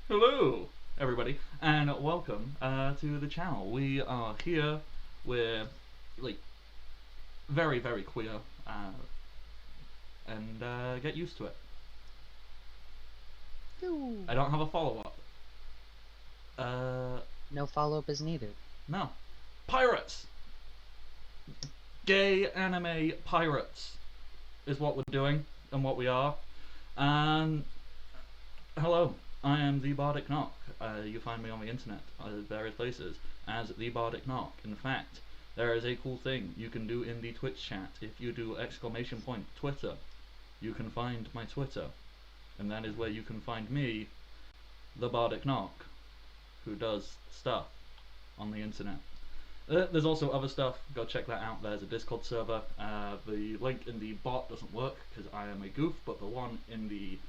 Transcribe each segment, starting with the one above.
Hello, everybody, and welcome to the channel. We are here. We're like very, very queer, and get used to it. I don't have a follow-up. No follow-up is needed. No. Pirates! Gay anime pirates is what we're doing and what we are. And hello, I am the Bardic Knock. You find me on the internet, various places, as the Bardic Knock. In fact, there is a cool thing you can do in the Twitch chat. If you do !Twitter, you can find my Twitter, and that is where you can find me, the Bardic Knock, who does stuff on the internet. There's also other stuff, go check that out. There's a Discord server. The link in the bot doesn't work because I am a goof, but the one in the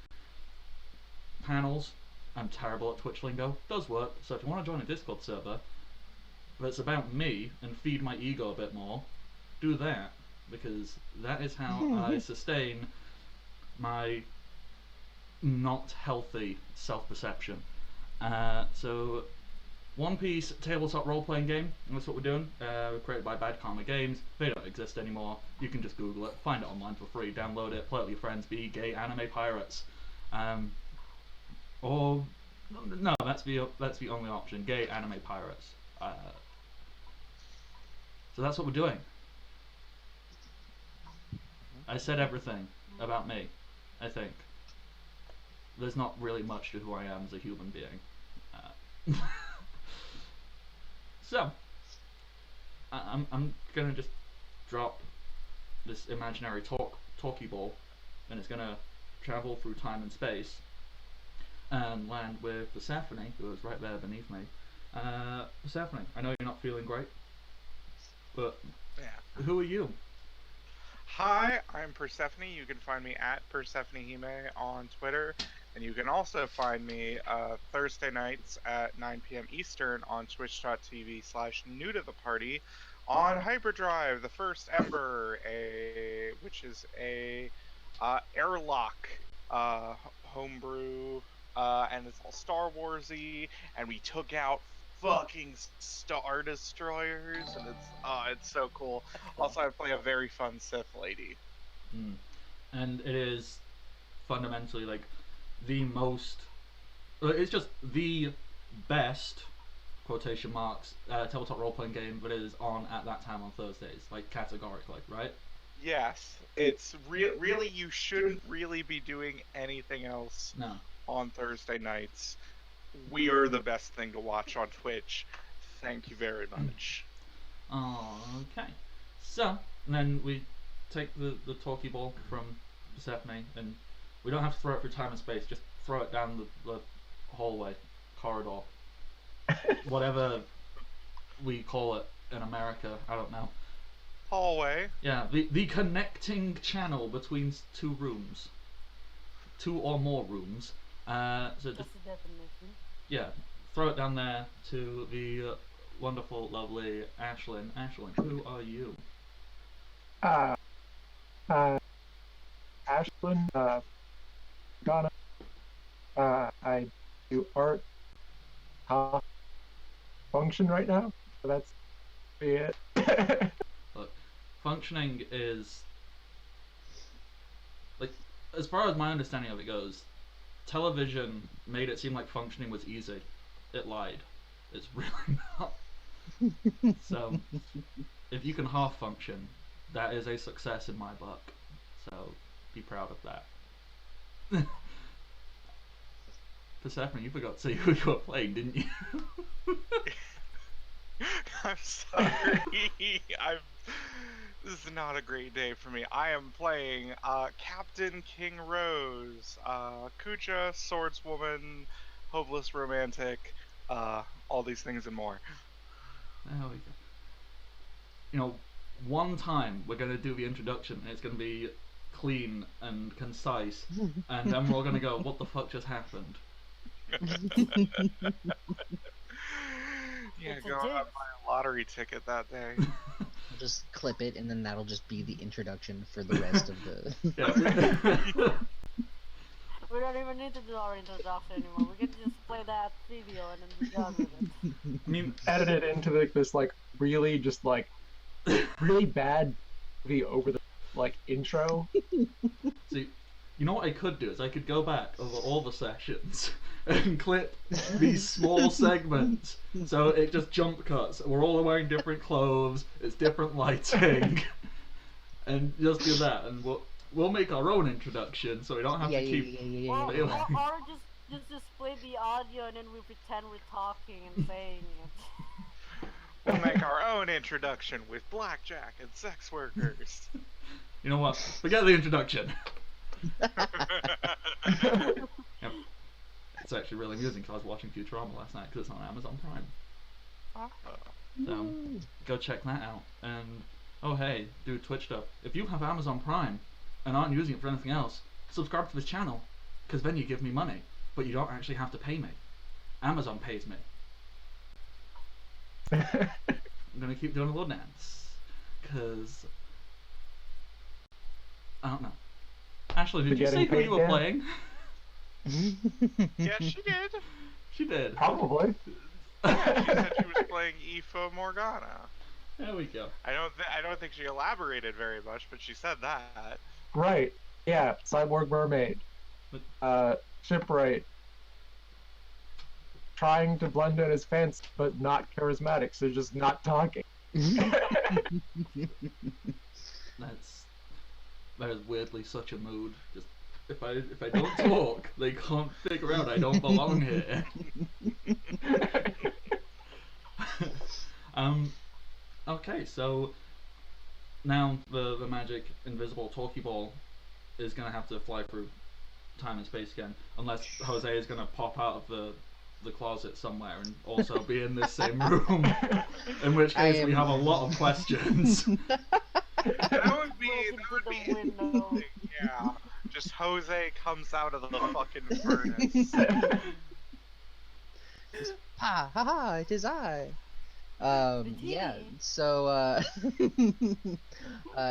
panels, I'm terrible at Twitch lingo, does work. So if you want to join a Discord server that's about me and feed my ego a bit more, do that, because that is how I sustain my not healthy self-perception. So One Piece tabletop role-playing game, and that's what we're doing. Created by Bad Karma Games. They don't exist anymore. You can just Google it, find it online for free, download it, play it with your friends, be gay anime pirates. Or no, that's the only option. Gay anime pirates. So that's what we're doing. I said everything about me. I think there's not really much to who I am as a human being. So I'm gonna just drop this imaginary talkie ball, and it's gonna travel through time and space and land with Persephone, who is right there beneath me. Persephone, I know you're not feeling great, but yeah. Who are you? Hi, I'm Persephone. You can find me at PersephoneHime on Twitter, and you can also find me Thursday nights at 9 p.m. Eastern on twitch.tv/new to the party on Hyperdrive, the first Ember, which is a airlock homebrew, and it's all Star Warsy, and we took out fucking Star Destroyers, and it's so cool. Also, I play a very fun Sith lady. And it is fundamentally like the most, it's just the best, quotation marks, tabletop role-playing game that is on at that time on Thursdays, like categorically, right? Yes, it's really, you shouldn't really be doing anything else on Thursday nights. We are the best thing to watch on Twitch. Thank you very much. Okay. So, then we take the talkie ball from Persephone, and we don't have to throw it through time and space, just throw it down the hallway, corridor, whatever we call it in America, I don't know. Hallway. Yeah, the connecting channel between two rooms. Two or more rooms. So just, that's the definition. Yeah, throw it down there to the wonderful, lovely Ashlyn. Ashlyn, who are you? Ashlyn, Ghana. I do art, function right now, so that's it. Look, functioning is, like, as far as my understanding of it goes, television made it seem like functioning was easy. It lied. It's really not. So, if you can half function, that is a success in my book. So, be proud of that. Persephone, you forgot to say who you were playing, didn't you? I'm sorry. This is not a great day for me. I am playing Captain King Rose, Kucha, swordswoman, hopeless romantic, all these things and more. There we go. You know, one time we're going to do the introduction, and it's going to be clean and concise, and then we're all going to go, what the fuck just happened? Yeah, go out and buy a lottery ticket that day. I'll just clip it, and then that'll just be the introduction for the rest of the... We don't even need to do our introduction anymore. We can just play that video and then be done with it. I mean, Edit it into this like really just like really bad movie over the like intro. see, you know what I could do is I could go back over all the sessions and clip these small segments so it just jump cuts. We're all wearing different clothes, it's different lighting, and just do that, and we'll make our own introduction so we don't have to keep. Or, Yeah. or just play the audio and then we pretend we're talking and saying it. We'll make our own introduction with blackjack and sex workers. You know what? Forget the introduction. Yep. It's actually really amusing because I was watching Futurama last night because it's on Amazon Prime. So go check that out. And oh hey, do Twitch stuff. If you have Amazon Prime and aren't using it for anything else, subscribe to this channel because then you give me money, but you don't actually have to pay me. Amazon pays me. I'm gonna keep doing a little dance because I don't know. Ashley, did you say who you were playing? Yes, she did. She did. Probably. Yeah, she said she was playing Aoife Morgana. There we go. I don't think she elaborated very much, but she said that. Right. Yeah. Cyborg mermaid. Shipwright. Trying to blend in his fence, but not charismatic, so just not talking. That is weirdly such a mood. Just if I don't talk, they can't figure out I don't belong here. Okay, so now the magic invisible talkie ball is gonna have to fly through time and space again, unless Jose is gonna pop out of the closet somewhere and also be in this same room. In which case we have a lot of questions. That would be Window. yeah. Just Jose comes out of the fucking furnace. Ha ha ha! It is I. Yeah. So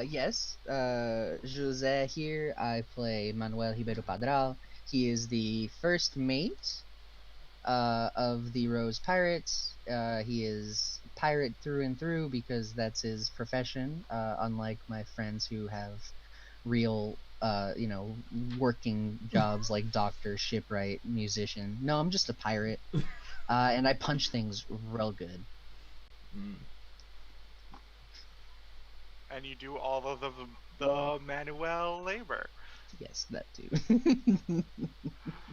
yes. Jose here. I play Manuel Ribeiro Padral. He is the first mate of the Rose Pirates. He is pirate through and through because that's his profession. Unlike my friends who have real, working jobs like doctor, shipwright, musician. No, I'm just a pirate, and I punch things real good. And you do all of the manual labor. Yes, that too.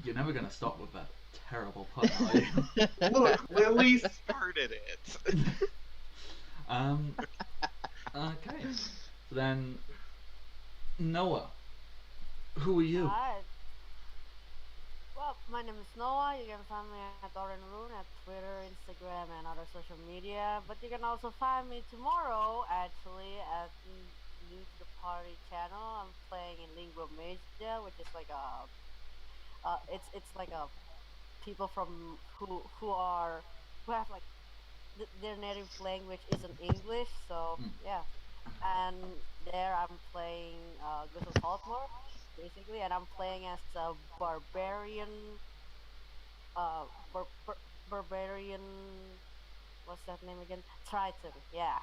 You're never gonna stop with that terrible pun, are you? Look, Lily started it. Okay. So then, Noah, who are you? Alright. Well, my name is Noah. You can find me at Oren Rune at Twitter, Instagram, and other social media. But you can also find me tomorrow, actually, at New to the Party channel. I'm playing in Lingua Magia, which is like a, it's like a people from who have like their native language isn't English. So yeah, and there I'm playing Gustav Saltmore, basically, and I'm playing as a barbarian, barbarian, what's that name again? Triton, yeah.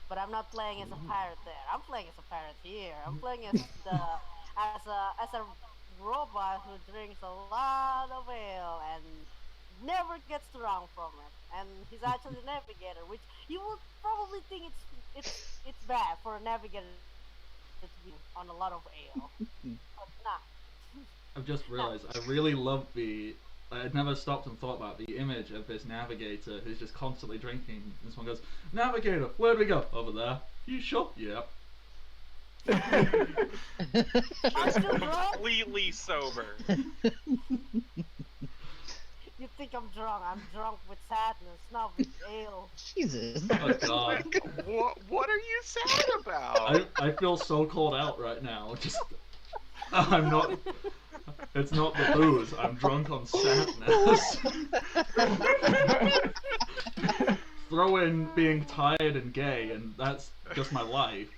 But I'm not playing as a pirate there. I'm playing as a pirate here. I'm playing as as a robot who drinks a lot of ale and never gets drunk from it. And he's actually a navigator, which you would probably think it's bad for a navigator to be on a lot of ale, but nah. I've just realised I really love I'd never stopped and thought about the image of this navigator who's just constantly drinking. And someone goes, "Navigator, where'd we go? Over there. You sure?" Yep. I'm still drunk? Completely sober. You think I'm drunk? I'm drunk with sadness, not with ale. Jesus. Oh god. What are you sad about? I feel so called out right now. Just I'm not. It's not the booze. I'm drunk on sadness. Throw in being tired and gay, and that's just my life.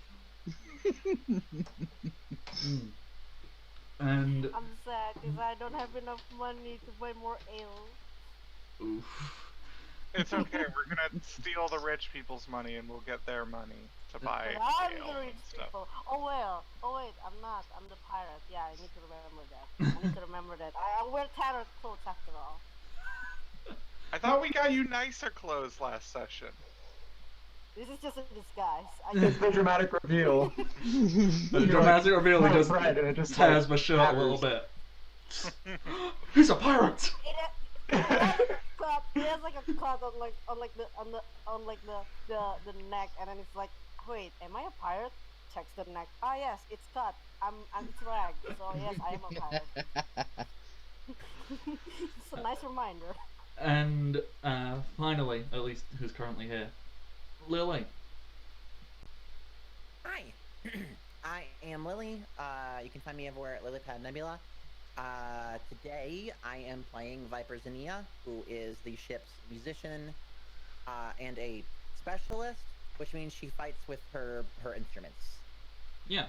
And I'm sad because I don't have enough money to buy more ale. oof. It's okay. We're gonna steal the rich people's money, and we'll get their money to buy But I'm ale the and rich stuff. people. Oh well. Oh wait, I'm not. I'm the pirate. Yeah, I need to remember that. I need to remember that. I wear tattered clothes after all. I thought we got you nicer clothes last session. This is just a disguise. It's the dramatic reveal. The dramatic reveal, he just Right, and it just tears like, my shirt a little matters. bit. He's a pirate! It has cut. It has like a cut on the neck, and then it's like, wait, am I a pirate? Checks the neck. Ah yes, it's cut. I'm it's rag. So yes, I am a pirate. It's a nice reminder. And finally, at least who's currently here, Lily. Hi, I am Lily. You can find me everywhere at Lilypad Nebula. Today I am playing Viper Zinnia, who is the ship's musician and a specialist, which means she fights with her instruments. Yeah.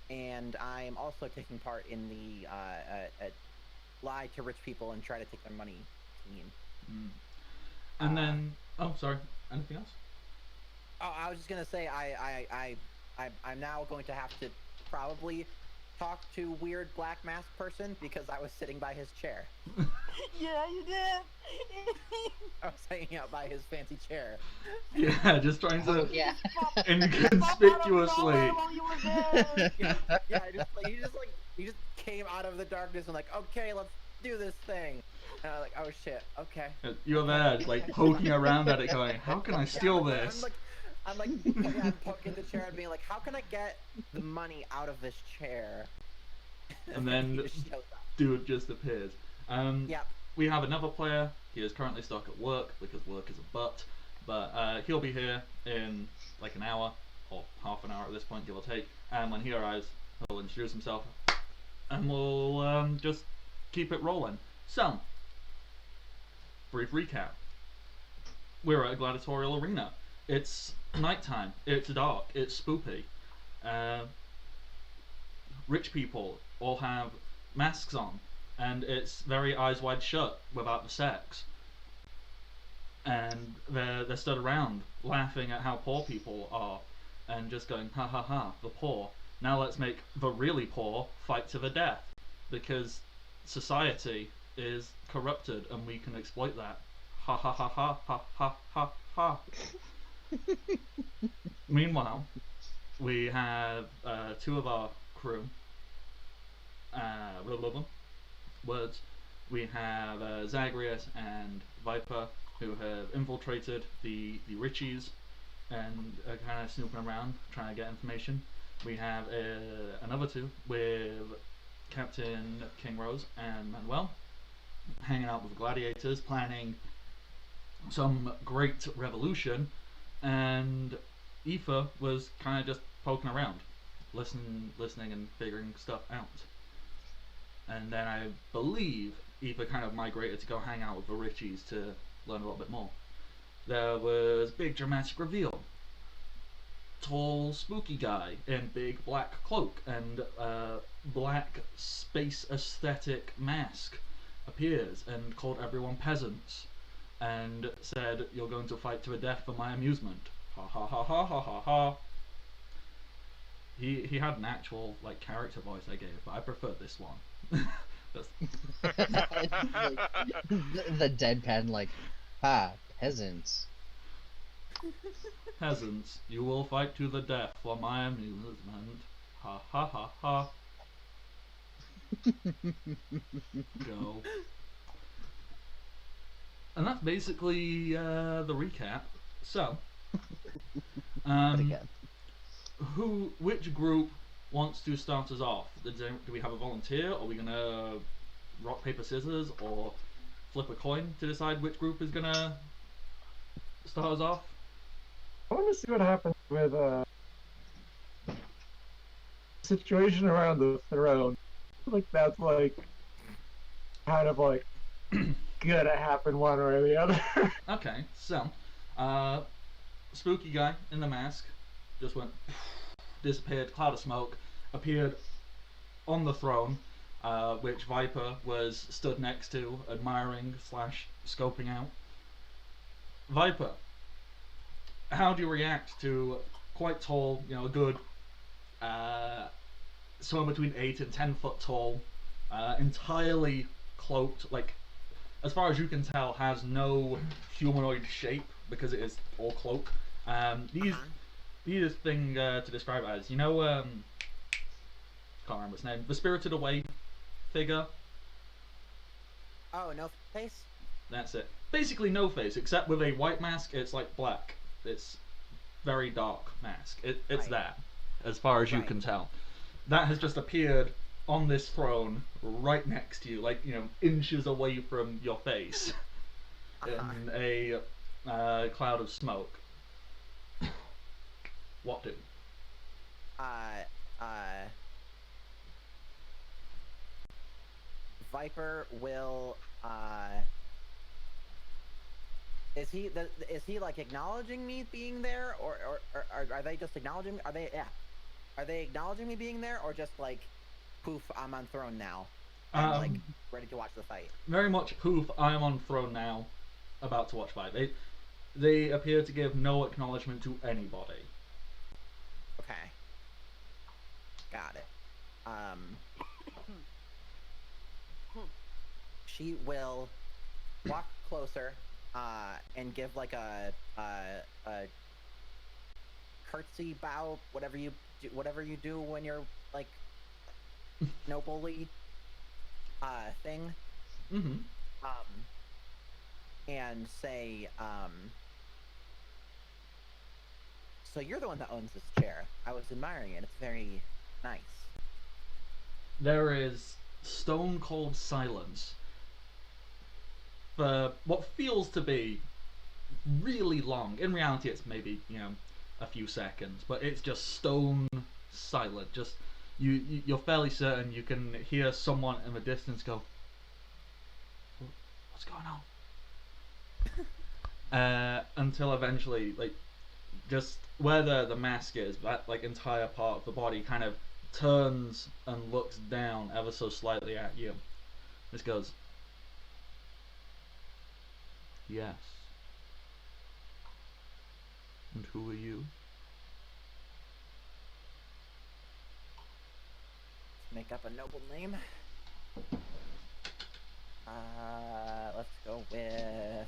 And I am also taking part in the lie to rich people and try to take their money team. Mm. And then, oh, sorry. Anything else? Oh, I was just gonna say I'm now going to have to probably talk to weird black mask person because I was sitting by his chair. Yeah, you did. I was hanging out by his fancy chair. Yeah, just trying to Yeah. inconspicuously. While you were there. Yeah, he just came out of the darkness and like, okay, let's do this thing. And I was like, oh shit, okay. You're there, like poking around at it, going, "How can I steal this?" I'm poking the chair and being like, how can I get the money out of this chair? And then he just shows up. dude just appears. Yep. We have another player. He is currently stuck at work because work is a butt, but he'll be here in like an hour or half an hour at this point, give or take. And when he arrives, he'll introduce himself, and we'll just keep it rolling. So, brief recap. We're at a gladiatorial arena. It's nighttime, it's dark, it's spoopy. Rich people all have masks on, and it's very eyes wide shut without the sex. And they're stood around laughing at how poor people are, and just going, ha ha ha, the poor. Now let's make the really poor fight to the death, because society is corrupted and we can exploit that. Ha ha ha ha ha ha ha ha. Meanwhile, we have two of our crew. Words. We have Zagreus and Viper, who have infiltrated the Richies and are kind of snooping around trying to get information. We have another two with Captain King Rose and Manuel hanging out with gladiators, planning some great revolution. And Aoife was kind of just poking around, listening and figuring stuff out. And then I believe Aoife kind of migrated to go hang out with the Richies to learn a little bit more. There was big dramatic reveal. Tall, spooky guy in big black cloak and black space aesthetic mask appears and called everyone peasants. And said, "You're going to fight to the death for my amusement." Ha ha ha ha ha ha ha. He had an actual like character voice I gave, but I preferred this one. the deadpan like, peasants. Peasants, you will fight to the death for my amusement. Ha ha ha ha. Go. And that's basically the recap. So, which group wants to start us off? Do we have a volunteer? Are we gonna rock paper scissors or flip a coin to decide which group is gonna start us off? I want to see what happens with situation around the throne. Like that's like kind of like gonna happen one way or the other. Okay, so spooky guy in the mask just went disappeared. Cloud of smoke appeared on the throne, which Viper was stood next to, admiring / scoping out. Viper, how do you react to quite tall, a good somewhere between 8 and 10 foot tall, entirely cloaked, like as far as you can tell, has no humanoid shape because it is all cloak. The easiest thing to describe it as, can't remember its name, the Spirited Away figure. Oh, no face? That's it. Basically no face, except with a white mask, it's like black. It's very dark mask. It's Right. that, as far as you Right. can tell. That has just appeared on this throne right next to you, like, inches away from your face, in a cloud of smoke. What do? Viper will, is he like acknowledging me being there, or are they just acknowledging, are they acknowledging me being there, or just like, poof, I'm on throne now, and like, ready to watch the fight? Very much poof, I am on throne now, about to watch fight. They appear to give no acknowledgement to anybody. Okay. Got it. She will walk closer, and give like a curtsy bow, whatever you do when you're like nobly thing. Mm-hmm. And say, so you're the one that owns this chair. I was admiring it. It's very nice. There is stone cold silence for what feels to be really long. In reality, it's maybe, a few seconds, but it's just stone silent. Just you're fairly certain you can hear someone in the distance go, "What's going on?" Until eventually, like, just where the mask is, that like entire part of the body kind of turns and looks down ever so slightly at you. This goes, "Yes. And who are you?" Make up a noble name. Let's go with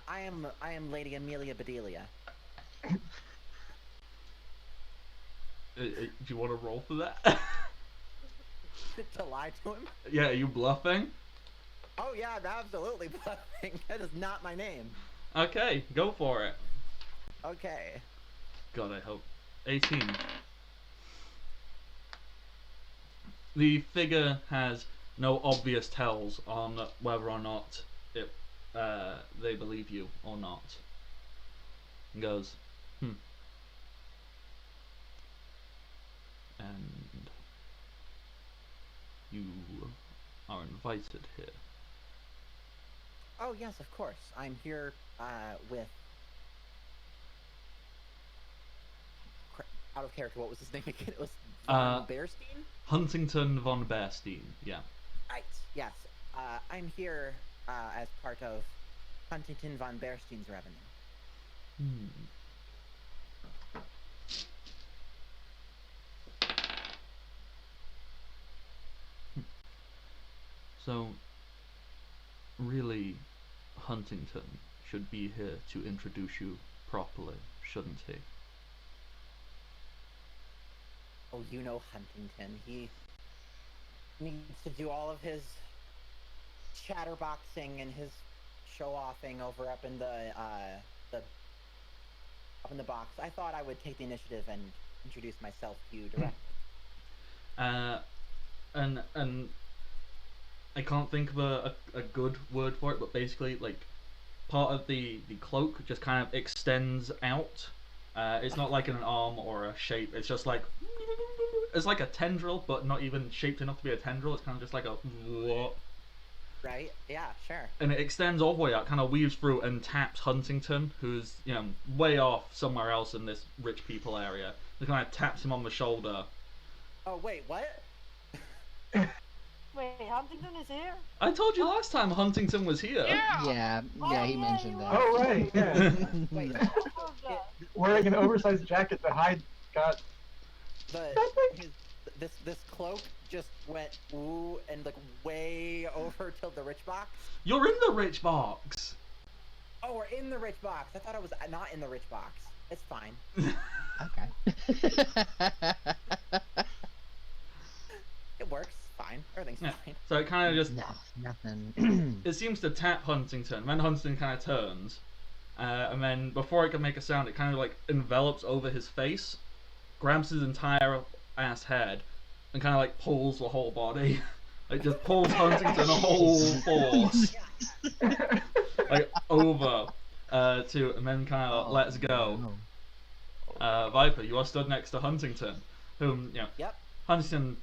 I am Lady Amelia Bedelia. Do you want to roll for that? To lie to him? Yeah, are you bluffing? Oh yeah, I'm absolutely bluffing. That is not my name. Okay, go for it. Okay. God, I hope. 18. The figure has no obvious tells on whether or not they believe you or not. And goes, And you are invited here. Oh yes, of course. I'm here with. Out of character, what was his name again? It was Von Bearstein? Huntington von Bearstein, yeah. Right, yes. I'm here as part of Huntington von Bearstein's revenue. So, really, Huntington should be here to introduce you properly, shouldn't he? Oh, you know Huntington. He needs to do all of his chatterboxing and his show-offing over up in the box. I thought I would take the initiative and introduce myself to you directly. And I can't think of a good word for it, but basically, like, part of the cloak just kind of extends out. It's not like an arm or a shape. It's just like, it's like a tendril, but not even shaped enough to be a tendril. It's kind of just like a. Right? Yeah, sure. and it extends all the way out, kind of weaves through and taps Huntington, who's way off somewhere else in this rich people area. It kind of taps him on the shoulder. Oh wait, what? Wait, Huntington is here? I told you last time Huntington was here. Yeah. Yeah, he yeah, mentioned you that. Oh, right, yeah. Wait, Oh, God. Wearing an oversized jacket to hide Scott. this cloak just went ooh and like way over to the rich box. You're in the rich box. Oh, we're in the rich box. I thought I was not in the rich box. It's fine. Okay. It works. Fine. Everything's Yeah. fine. So it kind of just No, nothing. it seems to tap Huntington. Then Huntington kind of turns, and then before it can make a sound, it kind of like envelops over his face, grabs his entire ass head, and kind of like pulls the whole body. Like just pulls Huntington a whole force, like over to, and then kind of lets go. No. Viper, you are stood next to Huntington, whom Yep. Huntington,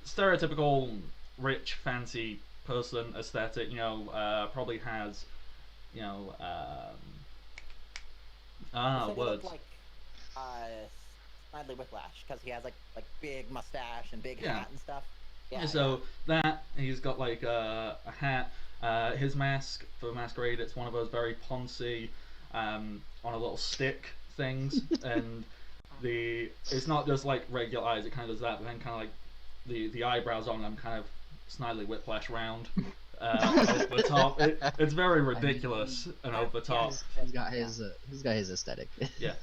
stereotypical rich, fancy person aesthetic. Probably has, So he words. looked like Snidely Whiplash because he has like big mustache and big Yeah. hat and stuff. Yeah. So that he's got like a hat. His mask for Masquerade, it's one of those very poncy, on a little stick things, and it's not just like regular eyes. It kind of does that, but then kind of like the eyebrows on them kind of Snidely Whiplash round over the top. It's very ridiculous and over the top. He's got his aesthetic. Yeah.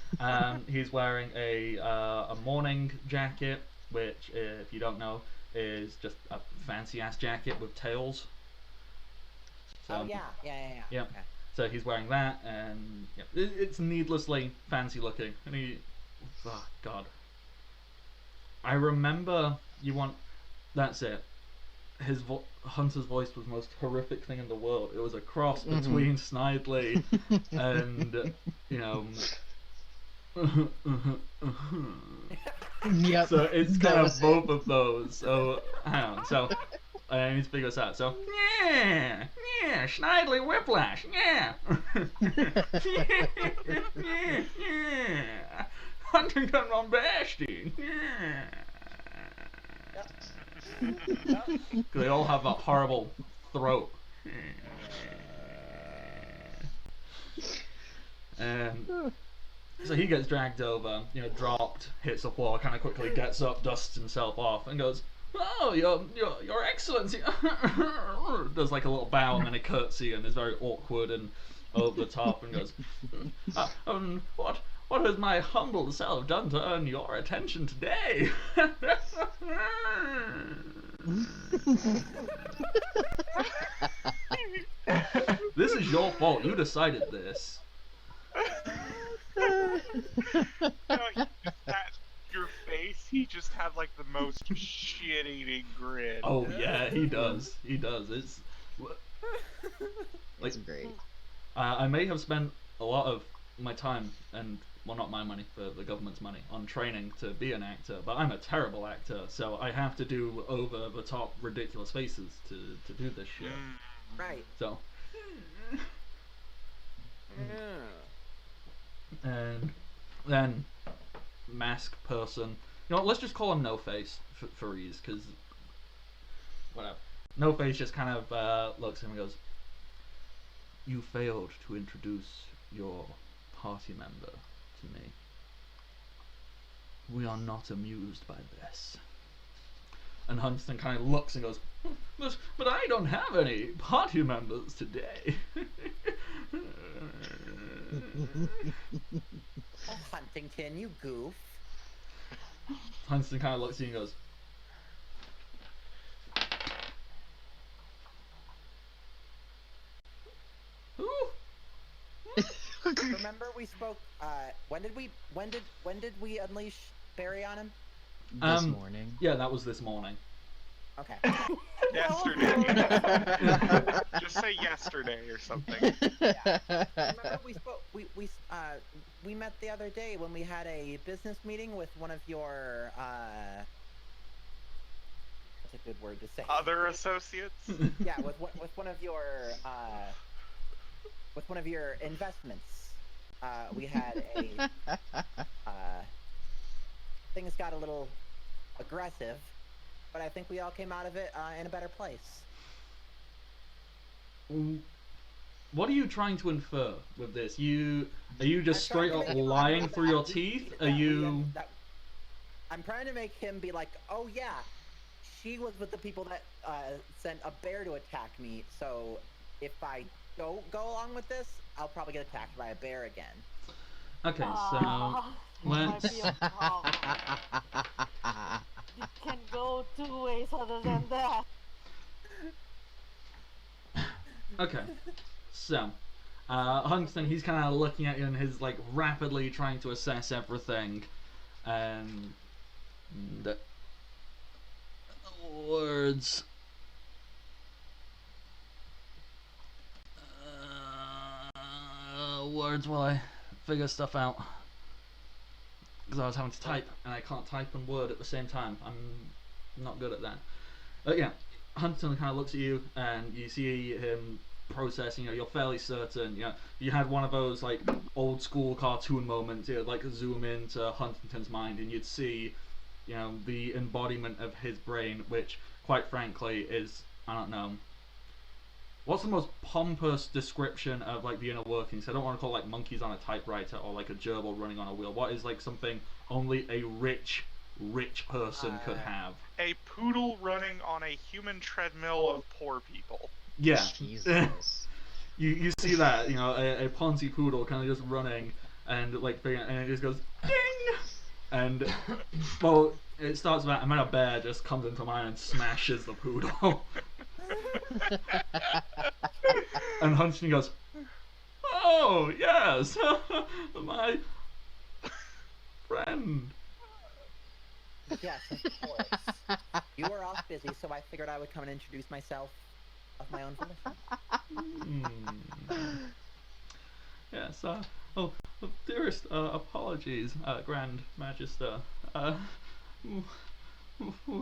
He's wearing a morning jacket, which, if you don't know, is just a fancy ass jacket with tails. So, Oh yeah. Yeah. Okay. So he's wearing that, and it's needlessly fancy looking. And oh God, I remember that's it. His Hunter's voice was the most horrific thing in the world. It was a cross between Snidely and Yep. So it's that kind of was both of those. So hang on. So I need to figure this out. So yeah, Snidely Whiplash, yeah. Yeah. Huntington on Bastion, yeah. They all have a horrible throat. And so he gets dragged over, dropped, hits the floor, kind of quickly gets up, dusts himself off, and goes, "Oh, your Excellency!" Does like a little bow and then a curtsy, and is very awkward and over the top, and goes, "What has my humble self done to earn your attention today?" This is your fault. You decided this. Your face, he just had like the most shit-eating grin. Oh yeah, he does. He does. It's like It's great. I may have spent a lot of my time and not my money, but the government's money, on training to be an actor, but I'm a terrible actor, so I have to do over the top ridiculous faces to do this shit. Right. So and then mask person, let's just call him No Face for ease, because whatever. No Face just kind of looks at him and goes, "You failed to introduce your party member to me. We are not amused by this." And Huntington kind of looks and goes, but I don't have any party members today." Oh, Huntington, you goof. Huntington kind of looks at you and goes, "Who?" Remember we spoke. When did we unleash Barry on him? This morning. Yeah, that was this morning. Okay. Yesterday. Just say yesterday or something. Remember we spoke. We met the other day when we had a business meeting with one of your what's a good word to say. Other associates? Yeah, with one of your investments, we had a things got a little aggressive, but I think we all came out of it in a better place. What are you trying to infer with this? Are you just I'm trying straight to up make him lying believe through your that teeth? Are that you? I'm trying to make him be like, oh yeah, she was with the people that sent a bear to attack me. So if I don't go along with this, I'll probably get attacked by a bear again. Okay, so That might let's. be a problem. It can go two ways other than that. Okay, so Huntington, he's kind of looking at you and he's like rapidly trying to assess everything, and words. Words while I figure stuff out. Because I was having to type, and I can't type and word at the same time. I'm not good at that. But yeah, Huntington kind of looks at you, and you see him processing. You're fairly certain. You had one of those like old school cartoon moments. Like zoom into Huntington's mind, and you'd see, the embodiment of his brain, which, quite frankly, is, I don't know. What's the most pompous description of like the inner workings? I don't want to call it like monkeys on a typewriter or like a gerbil running on a wheel. What is like something only a rich person could have? A poodle running on a human treadmill of poor people. Yeah. Jesus. you see that, a Ponzi poodle kind of just running and like and it just goes ding, and well, it starts with that, and then a bear just comes into mind and smashes the poodle. And Huntington goes, oh yes, my friend. Yes, of course. You were off busy, so I figured I would come and introduce myself of my own volition. Yes, dearest, apologies, Grand Magister. Oh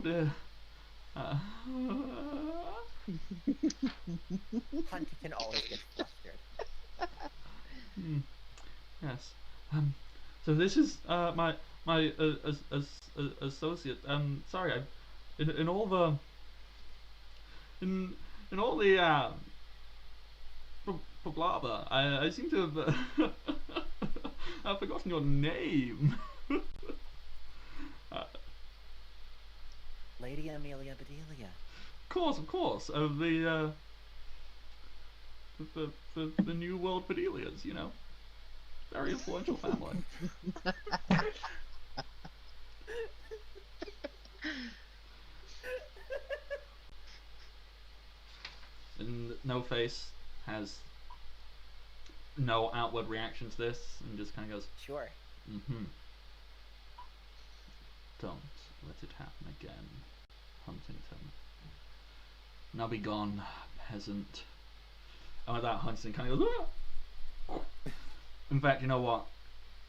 dear. Huntington always gets flustered. Yes. So this is my associate. Sorry, in all the blabber, I seem to have I've forgotten your name. Lady Amelia Bedelia. Of course, of the New World Bedelias, very influential family. And No Face has no outward reaction to this, and just kind of goes, Sure. "Mm-hmm. Don't let it happen again, Huntington. Now be gone, peasant." And with that, Huntington kind of goes, "Ah!" In fact, you know what?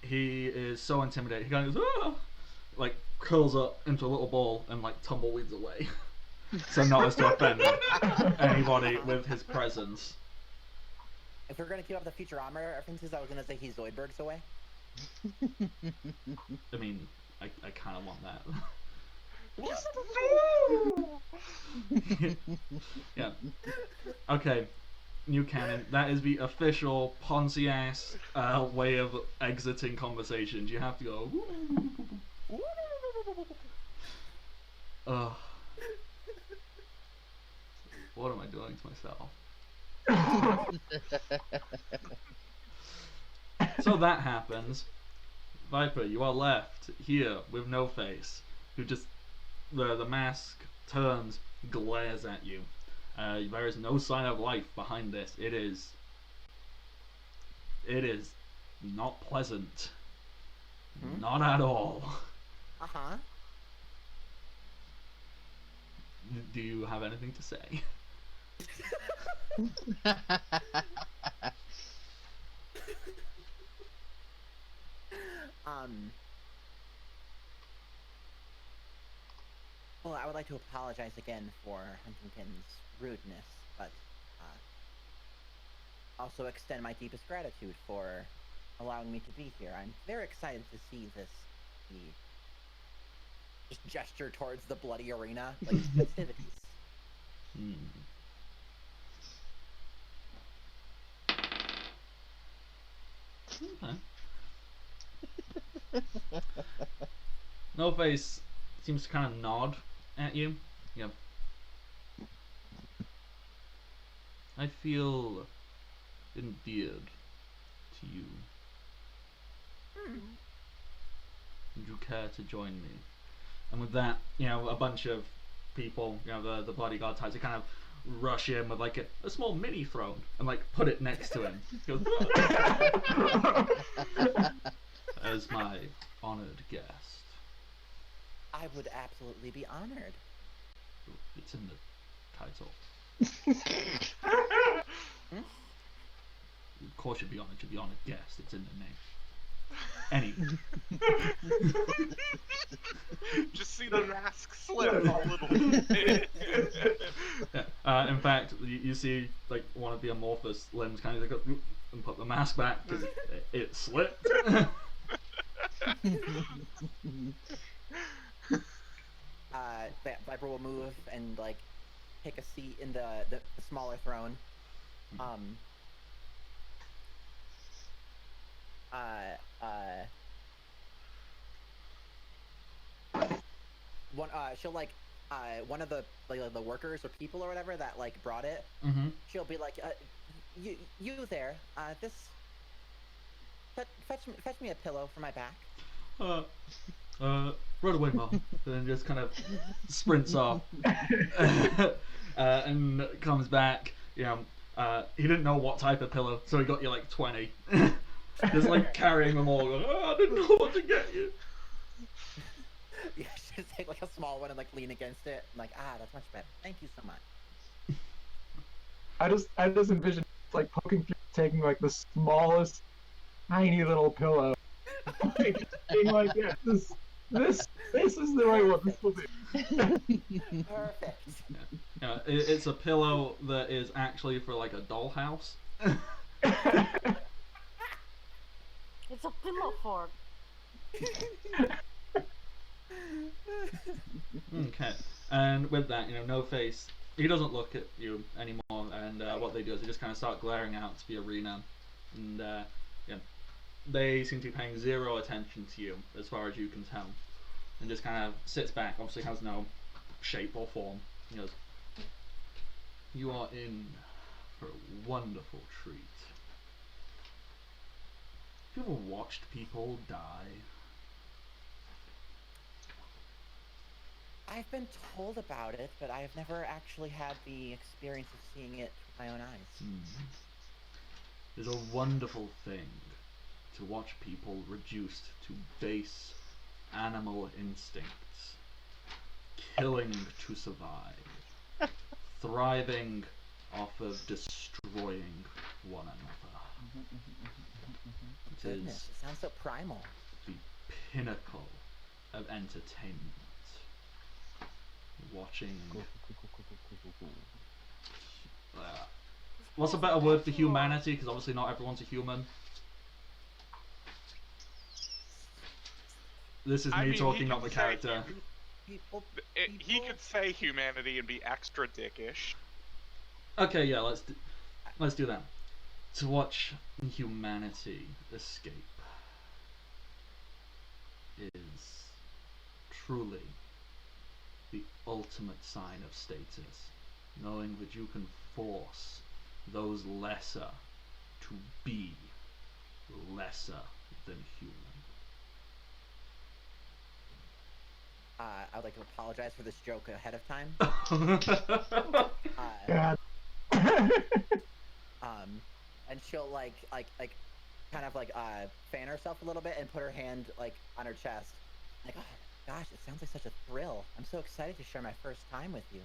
He is so intimidated. He kind of goes, "Ah!" Like curls up into a little ball and like tumbleweeds away. So not as to offend anybody with his presence. If we're gonna keep up the Futurama references, I was gonna say he Zoidbergs away. I mean, I kind of want that. Yeah. Okay. New canon. That is the official Ponzi ass way of exiting conversations. You have to go. What am I doing to myself? So that happens. Viper, you are left here with No Face, who just the mask turns, glares at you. There is no sign of life behind this. It is not pleasant. Not at all. Uh-huh. Do you have anything to say? Well, I would like to apologize again for Huntington's rudeness, but also extend my deepest gratitude for allowing me to be here. I'm very excited to see this. The just gesture towards the bloody arena, like festivities. Okay. No Face seems to kind of nod at you. Yeah. I feel endeared to you. Would you care to join me? And with that, a bunch of people, the bodyguard types, they kind of rush in with like a small mini throne and like put it next to him. He goes, as my honored guest. I would absolutely be honored. It's in the title. Of course you'd be honored to be honored guest. It's in the name. Anyway. Just see the mask slip a little bit. Yeah. In fact, you see like one of the amorphous limbs kind of go and put the mask back because it slipped. Viper will move and like take a seat in the smaller throne. She'll like one of the workers or people or whatever that like brought it. She'll be like, you there? Fetch me a pillow for my back. Right away, Mom. Then just kind of sprints off and comes back. He didn't know what type of pillow, so he got you like 20. Just like carrying them all. Going, I didn't know what to get you. Yeah, just take like a small one and like lean against it. I'm like, that's much better. Thank you so much. I just envision like poking through, taking like the smallest, tiny little pillow, like, being like, yeah, this is the right one. This will be Perfect. Yeah, it's a pillow that is actually for like a dollhouse. It's a pillow fort. Okay, and with that, No Face, he doesn't look at you anymore, and what they do is they just kind of start glaring out to the arena, and they seem to be paying zero attention to you as far as you can tell, and just kind of sits back. Obviously has no shape or form. He goes, "You are in for a wonderful treat. Have you ever watched people die?" I've been told about it, but I've never actually had the experience of seeing it with my own eyes. It's a wonderful thing to watch people reduced to base animal instincts, killing to survive, thriving off of destroying one another. It Goodness, is it sounds so primal. the pinnacle of entertainment. Watching. What's a better word for humanity? Because obviously not everyone's a human. This is me talking, not the character. He could say humanity and be extra dickish. Okay, yeah, let's do that. To watch humanity escape is truly the ultimate sign of status, knowing that you can force those lesser to be lesser than human. I would like to apologize for this joke ahead of time. God. And she'll like kind of like fan herself a little bit and put her hand like on her chest. Like, oh gosh, it sounds like such a thrill. I'm so excited to share my first time with you.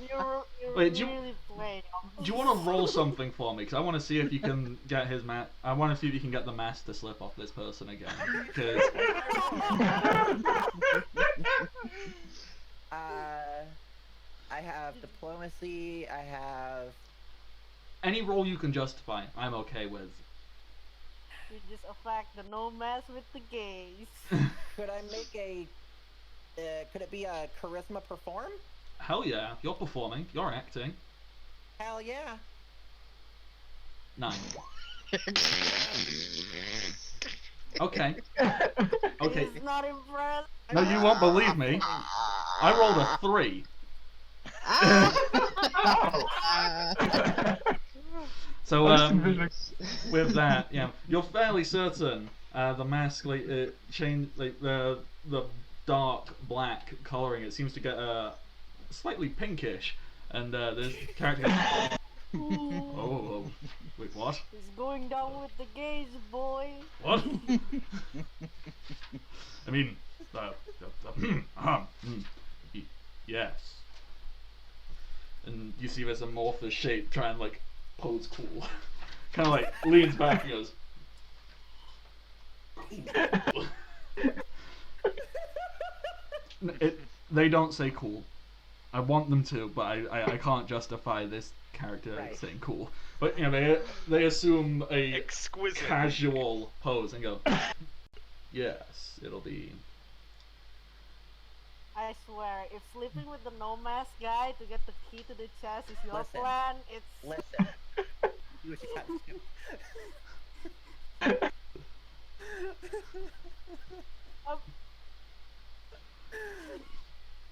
You Wait, do you- really played on Do you want to roll something for me? Because I want to see if you can get his I want to see if you can get the mask to slip off this person again. Because I have diplomacy. I have. any roll you can justify, I'm okay with. You just affect the no mess with the gays. Could I make a? Could it be a charisma perform? Hell yeah, you're performing, you're acting. Hell yeah. 9. Okay. Okay. He's not impressed. No, you won't believe me. I rolled a 3. So with that, yeah, you're fairly certain the mask, like change, like the dark black coloring, it seems to get slightly pinkish, and this character. Oh, wait, what? He's going down with the gays, boy. What? I mean, yes. And you see this amorphous shape try and like pose cool. Kind of like leans back and goes. Cool. They don't say cool. I want them to, but I can't justify this character saying cool. But you know, they assume a Exquisite. casual pose and go, yes, it'll be. I swear, if sleeping with the no mask guy to get the key to the chest is your Listen. plan, it's. Listen. Do what you gotta do.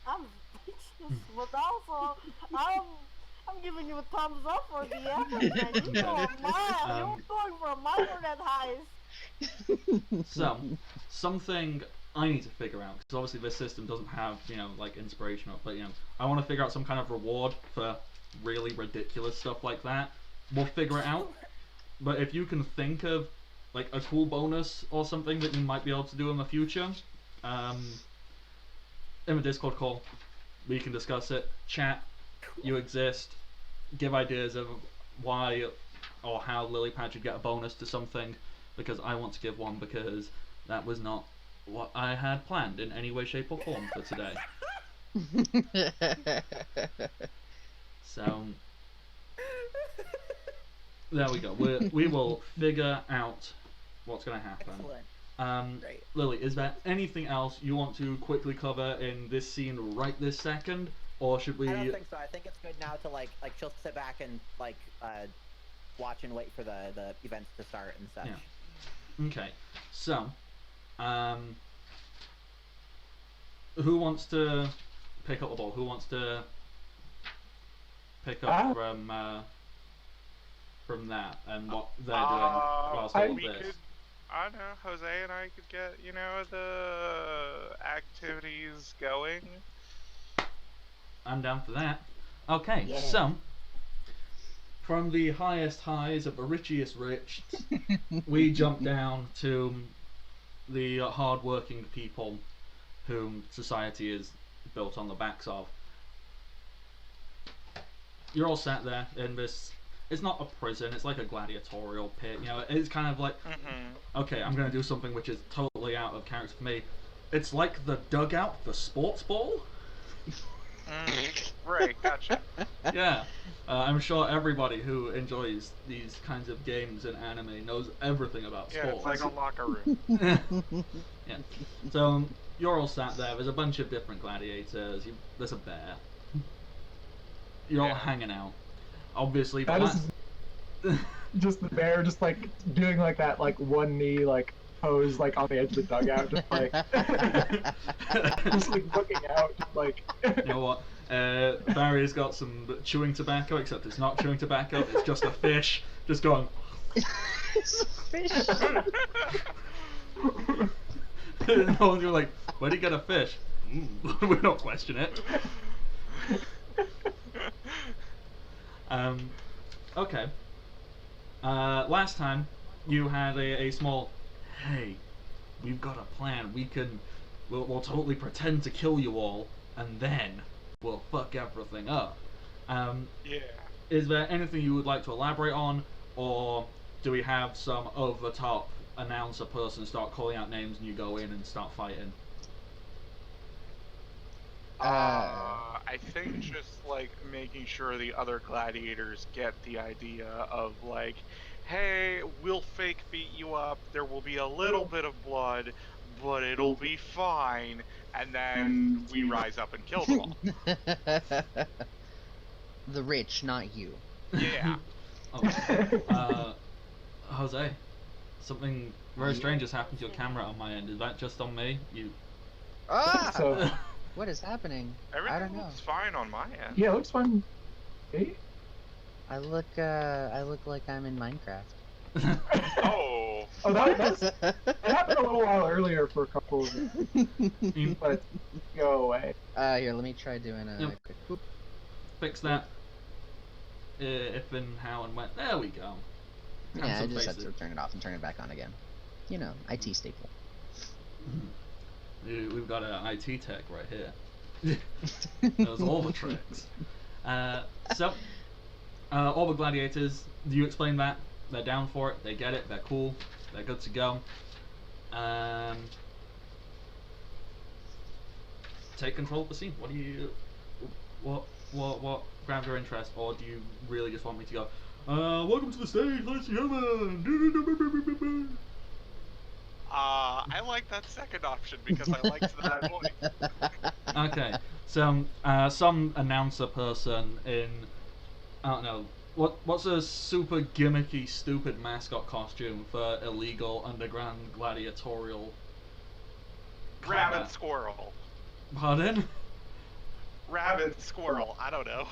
I'm speechless, but also I'm giving you a thumbs up for the effort, man. You go a mile. You're going for a mile for that heist. So, something I need to figure out, because obviously this system doesn't have, you know, like inspiration, but you know, I want to figure out some kind of reward for really ridiculous stuff like that. We'll figure it out. But if you can think of like a cool bonus or something that you might be able to do in the future, in the Discord call, we can discuss it. Chat, you exist. Give ideas of why or how Lilypad should get a bonus to something, because I want to give one, because that was not what I had planned in any way, shape, or form for today. So there we go. We will figure out what's going to happen. Excellent. Great. Lily, is there anything else you want to quickly cover in this scene right this second, or should we? I don't think so. I think it's good now to like she'll sit back and like watch and wait for the events to start and such. Yeah. Okay. So, who wants to pick up the ball? Who wants to pick up from that and what they're doing whilst all we this? could, I don't know, Jose and I could get, you know, the activities going. I'm down for that. Okay, Yeah. so from the highest highs of the richest rich, we jump down to the hard-working people whom society is built on the backs of. You're all sat there in this. It's not a prison. It's like a gladiatorial pit. You know, it's kind of like, okay, I'm gonna do something which is totally out of character for me. It's like the dugout for sports ball. Right, gotcha. Yeah, I'm sure everybody who enjoys these kinds of games and anime knows everything about Yeah, sports. it's like a locker room. Yeah. So you're all sat there. There's a bunch of different gladiators. There's a bear. You're all Yeah. hanging out. Obviously, That is just the bear, just like doing like that, like one knee, like pose, like on the edge of the dugout, just like, just like looking out, just like. you know what? Barry's got some chewing tobacco, except it's not chewing tobacco. It's just a fish, just going. It's a fish. No one's gonna like, where'd he get a fish? We don't question it. Okay. Last time you had a small, hey, we've got a plan. We'll totally pretend to kill you all, and then we'll fuck everything up. Yeah. is there anything you would like to elaborate on, or do we have some over-the-top announcer person start calling out names and you go in and start fighting? I think just like making sure the other gladiators get the idea of like, hey, we'll fake beat you up. There will be a little bit of blood, but it'll be fine. And then we rise up and kill them all. The rich, not you. Yeah. Okay. Jose, something very strange has happened to your camera on my end. Is that just on me? You. Ah! So What is happening? I don't Everything know. looks fine on my end. yeah, it looks fun. Hey? I look like I'm in Minecraft. Oh. Oh, that happened a little while earlier for a couple of You but go away. Here, let me try doing a Yep. quick boop. fix that. If and how and when. There we go. And Yeah, I some just had faces. to turn it off and turn it back on again. You know, IT staple. We've got an IT tech right here. Knows all the tricks. So, all the gladiators, you explain that. They're down for it. They get it. They're cool. They're good to go. Take control of the scene. What do you... What grabs your interest? Or do you really just want me to go, welcome to the stage, ladies and gentlemen. I like that second option because I liked that voice. Okay, so some announcer person in, I don't know, what's a super gimmicky, stupid mascot costume for illegal underground gladiatorial Rabbit combat? squirrel. Pardon? Rabbit squirrel. I don't know.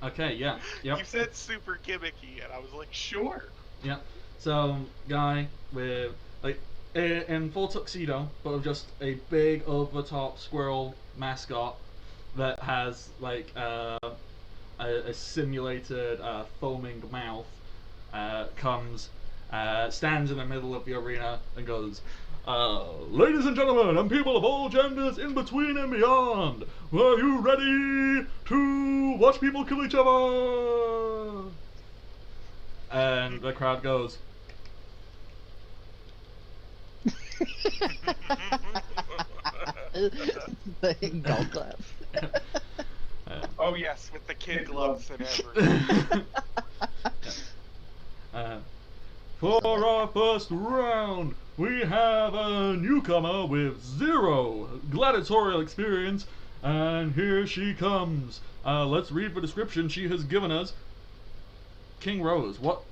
Okay, yeah, yep, You said super gimmicky, and I was like, sure. yep. So, guy with, like, in full tuxedo, but with just a big over-the-top squirrel mascot that has, like, a simulated foaming mouth, comes, stands in the middle of the arena and goes, ladies and gentlemen, and people of all genders in between and beyond, are you ready to watch people kill each other? And the crowd goes, Golf clap. Oh yes, with the kid gloves and everything. For our first round, we have a newcomer with 0 gladiatorial experience, and here she comes. Let's read the description she has given us. King Rose, what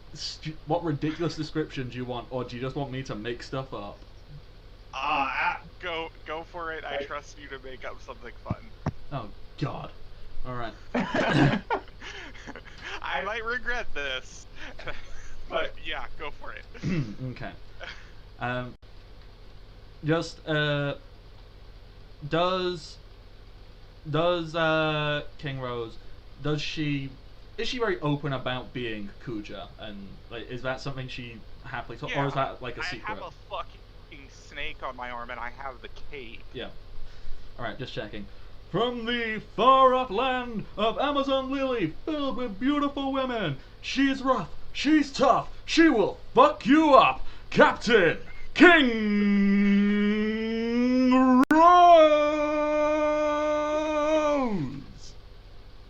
ridiculous description do you want, or do you just want me to make stuff up? Go for it. I trust you to make up something fun. Oh God! All right. I might regret this, but yeah, go for it. Okay. Just does King Rose, is she very open about being Kuja, and like is that something she happily talks, or is that like a secret? I have a fucking snake on my arm and I have the cape. Yeah. All right, just checking. From the far-off land of Amazon Lily, filled with beautiful women, she's rough, she's tough, she will fuck you up, Captain King Rose!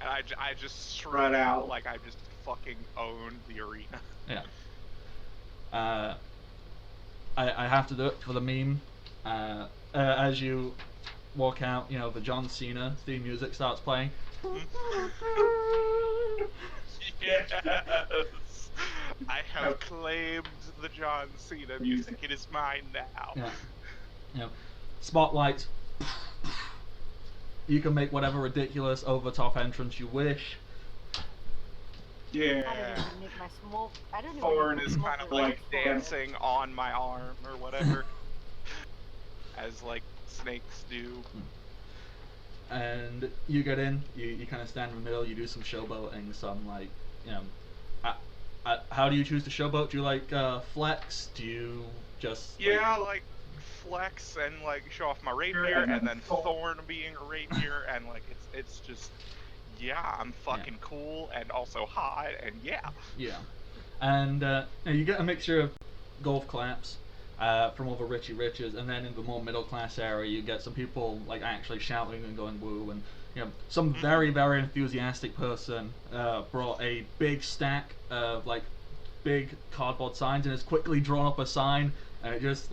And I just strut out like I just fucking owned the arena. Yeah. I have to do it for the meme. As you walk out, you know, the John Cena theme music starts playing. Yes! I have claimed the John Cena music. It is mine now. Yeah. Yeah. Spotlights. You can make whatever ridiculous over-top entrance you wish. I don't Yeah. even need my smoke. I don't even Thorn need is smoke kind of with like Thorn. dancing on my arm or whatever. As like snakes do. And you get in, you kind of stand in the middle, you do some showboating, some like, you know, how do you choose to showboat? Do you like flex? Do you just Yeah, like flex and like show off my rapier, and then Thorn being a rapier, and like it's just yeah, I'm fucking cool and also hot, and yeah. Yeah. And you get a mixture of golf claps from all the Richie Riches, and then in the more middle class area, you get some people like actually shouting and going woo, and some very very enthusiastic person brought a big stack of like big cardboard signs and has quickly drawn up a sign, and it just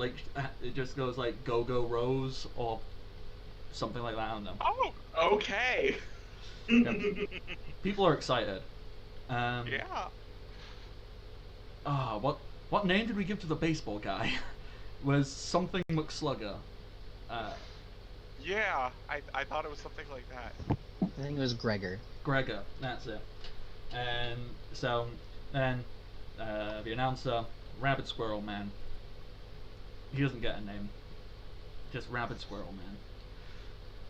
goes like "Go Go Rose" or something like that. I don't know. Oh, okay. People are excited. Yeah. What name did we give to the baseball guy? Was something McSlugger. Yeah, I thought it was something like that. I think it was Gregor. Gregor, that's it. And so then the announcer, Rabbit Squirrel Man. He doesn't get a name. Just Rabbit Squirrel Man.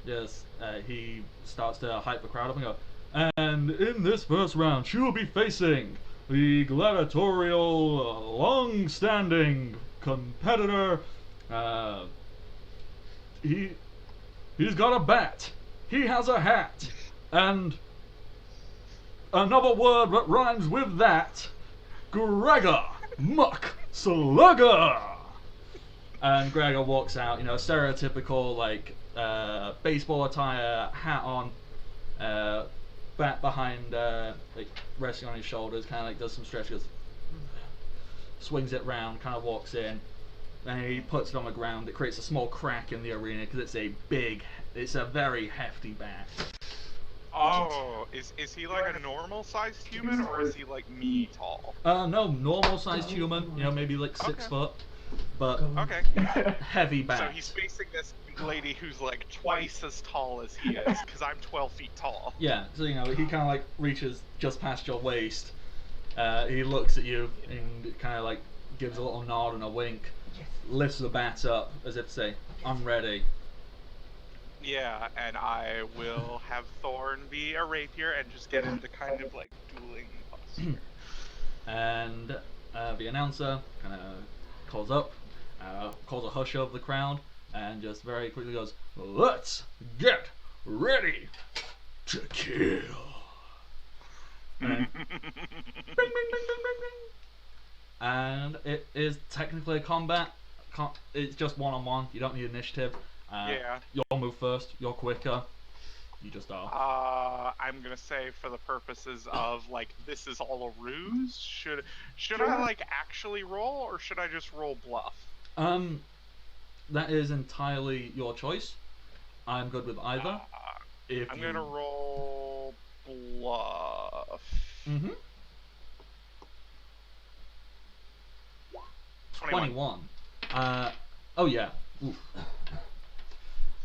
Just he starts to hype the crowd up and go, and in this first round, she will be facing the gladiatorial, long-standing competitor. He's got a bat. He has a hat, and another word that rhymes with that. Gregor McSlugger. And Gregor walks out, stereotypical like baseball attire, hat on, bat behind, like resting on his shoulders, kind of like does some stretches, swings it round, kind of walks in, then he puts it on the ground. It creates a small crack in the arena because it's a very hefty bat. Oh, is he like a normal sized human, or is he like me tall? No, normal sized human, maybe like 6 Okay. foot, but Okay. heavy bat. So he's facing this lady who's like twice as tall as he is, because I'm 12 feet tall. Yeah, so he kind of like reaches just past your waist. He looks at you and kind of like gives a little nod and a wink, lifts the bat up as if to say, "I'm ready." Yeah, and I will have Thorn be a rapier and just get into kind of like dueling posture. And the announcer kind of calls a hush over the crowd, and just very quickly goes, "Let's get ready to kill." And, bing, bing, bing, bing, bing, bing. And it is technically a combat. It's just one-on-one. You don't need initiative. Yeah. You'll move first. You're quicker. You just are. I'm gonna say for the purposes of like this is all a ruse. Should I like actually roll, or should I just roll bluff? That is entirely your choice. I'm good with either. I'm gonna roll bluff. Mm-hmm. 21. Oh yeah. Oof.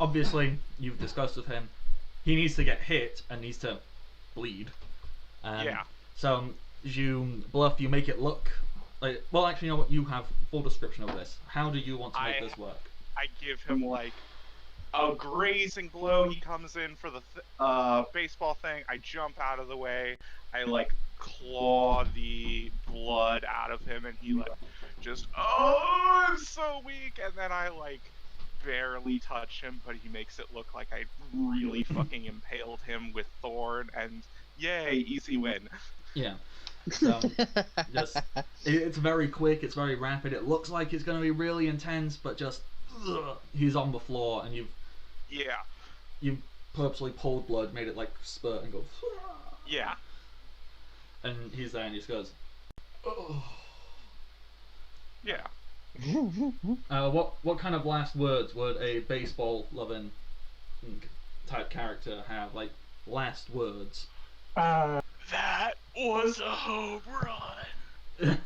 Obviously, you've discussed with him. He needs to get hit and needs to bleed. Yeah. So as you bluff, you make it look like. Well, actually, you know what? You have full description of this. How do you want to make this work? I give him like a grazing blow. He comes in for the baseball thing. I jump out of the way. I like claw the blood out of him, and he like just I'm so weak. And then I like barely touch him, but he makes it look like I really fucking impaled him with thorn. And yay, easy win. Yeah. So it's very quick. It's very rapid. It looks like it's going to be really intense, but just he's on the floor, and you've purposely pulled blood, made it like spurt and go. Yeah. And he's there, and he just goes. Oh. Yeah. What kind of last words would a baseball loving type character have? Like last words. That was a home run.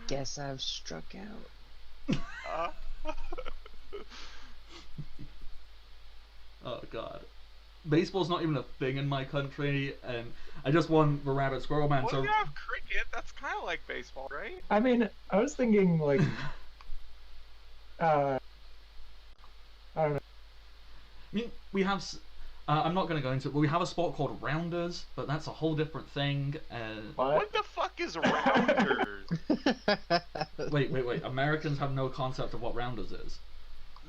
Guess I've struck out. Oh god. Baseball's not even a thing in my country, and I just won the Rabbit Squirrel Man. Well, So you have cricket. That's kind of like baseball, right? I mean, I was thinking like, I don't know. I mean, we have. I'm not going to go into it, but we have a sport called rounders, but that's a whole different thing. What the fuck is rounders? Wait. Americans have no concept of what rounders is.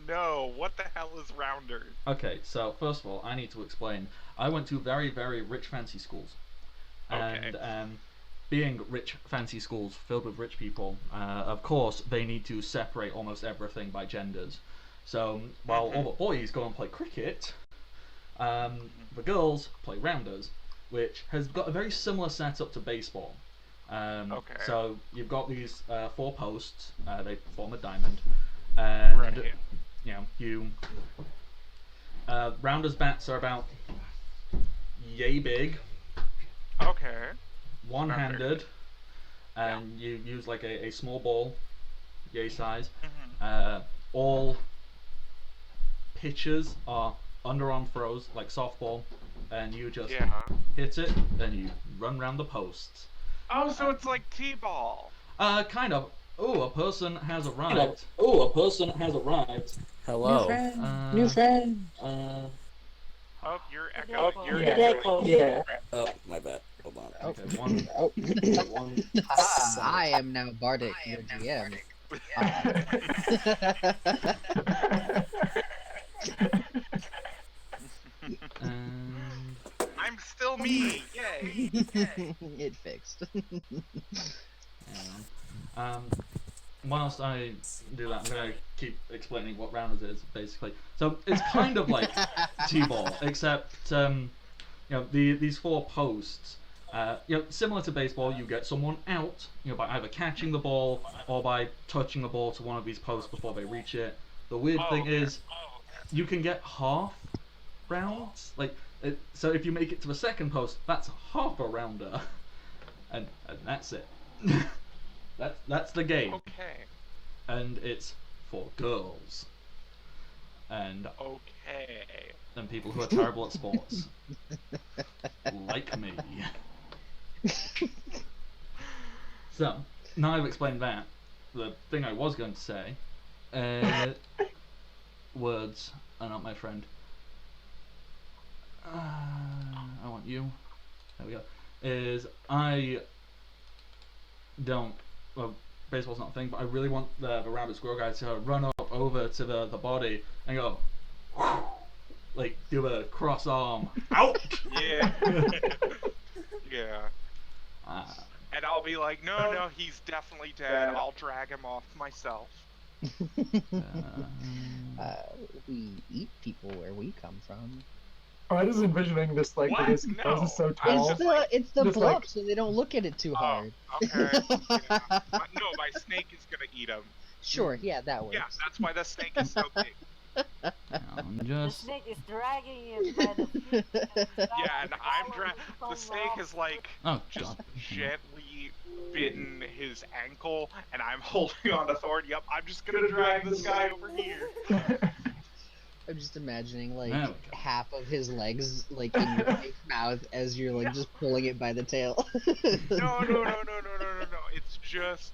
know. What the hell is rounders? Okay, so first of all, I need to explain. I went to very, very rich, fancy schools. Okay. And being rich, fancy schools filled with rich people, of course, they need to separate almost everything by genders. So while all the boys go and play cricket, the girls play rounders, which has got a very similar setup to baseball. Okay. So you've got these 4 posts. They form a diamond, and Right. you rounders bats are about yay big, Okay. one-handed, and you use like a small ball, yay size. Mhm. All pitches are underarm throws like softball, and you just Yeah. hit it, and you run round the posts. Oh, so it's like T-ball. Kind of. Oh, a person has arrived. Hello. New friend. Oh, you're Oh, echoing. You're yeah. echoing. Yeah. Oh, my bad. Hold on. Okay, one. Haha, I am now Bardic, your GM. And I'm still me. Yay. It fixed. whilst I do that, I'm gonna keep explaining what rounders is basically. So it's kind of like T-ball, except these 4 posts. Similar to baseball, you get someone out, by either catching the ball or by touching the ball to one of these posts before they reach it. The weird thing is, you can get half rounds. So if you make it to the second post, that's half a rounder, and that's it. That's the game, Okay. and it's for girls, and Okay. people who are terrible at sports, like me. So, now I've explained that, the thing I was going to say, words are not my friend. I want you. There we go. I don't. Well, baseball's not a thing, but I really want the rabbit squirrel guy to run up over to the body and go, like, do a cross arm. Out! Yeah. Yeah. And I'll be like, no, he's definitely dead. I'll drag him off myself. We eat people where we come from. Oh, I was envisioning this like What? this No. is so I'm tall. just like- It's the just bluff, like- so they don't look at it too hard. Okay. Yeah. No, my snake is gonna eat him. Sure, yeah, that works. Yeah, that's why the snake is so big. I'm The just. snake is dragging it by the feet. Yeah, and the snake is like Oh, just God. gently bitten his ankle, and I'm holding on to Thorn. Yep, I'm just gonna drag this guy over here. I'm just imagining like There we go. half of his legs like in your mouth as you're like just pulling it by the tail. No. It's just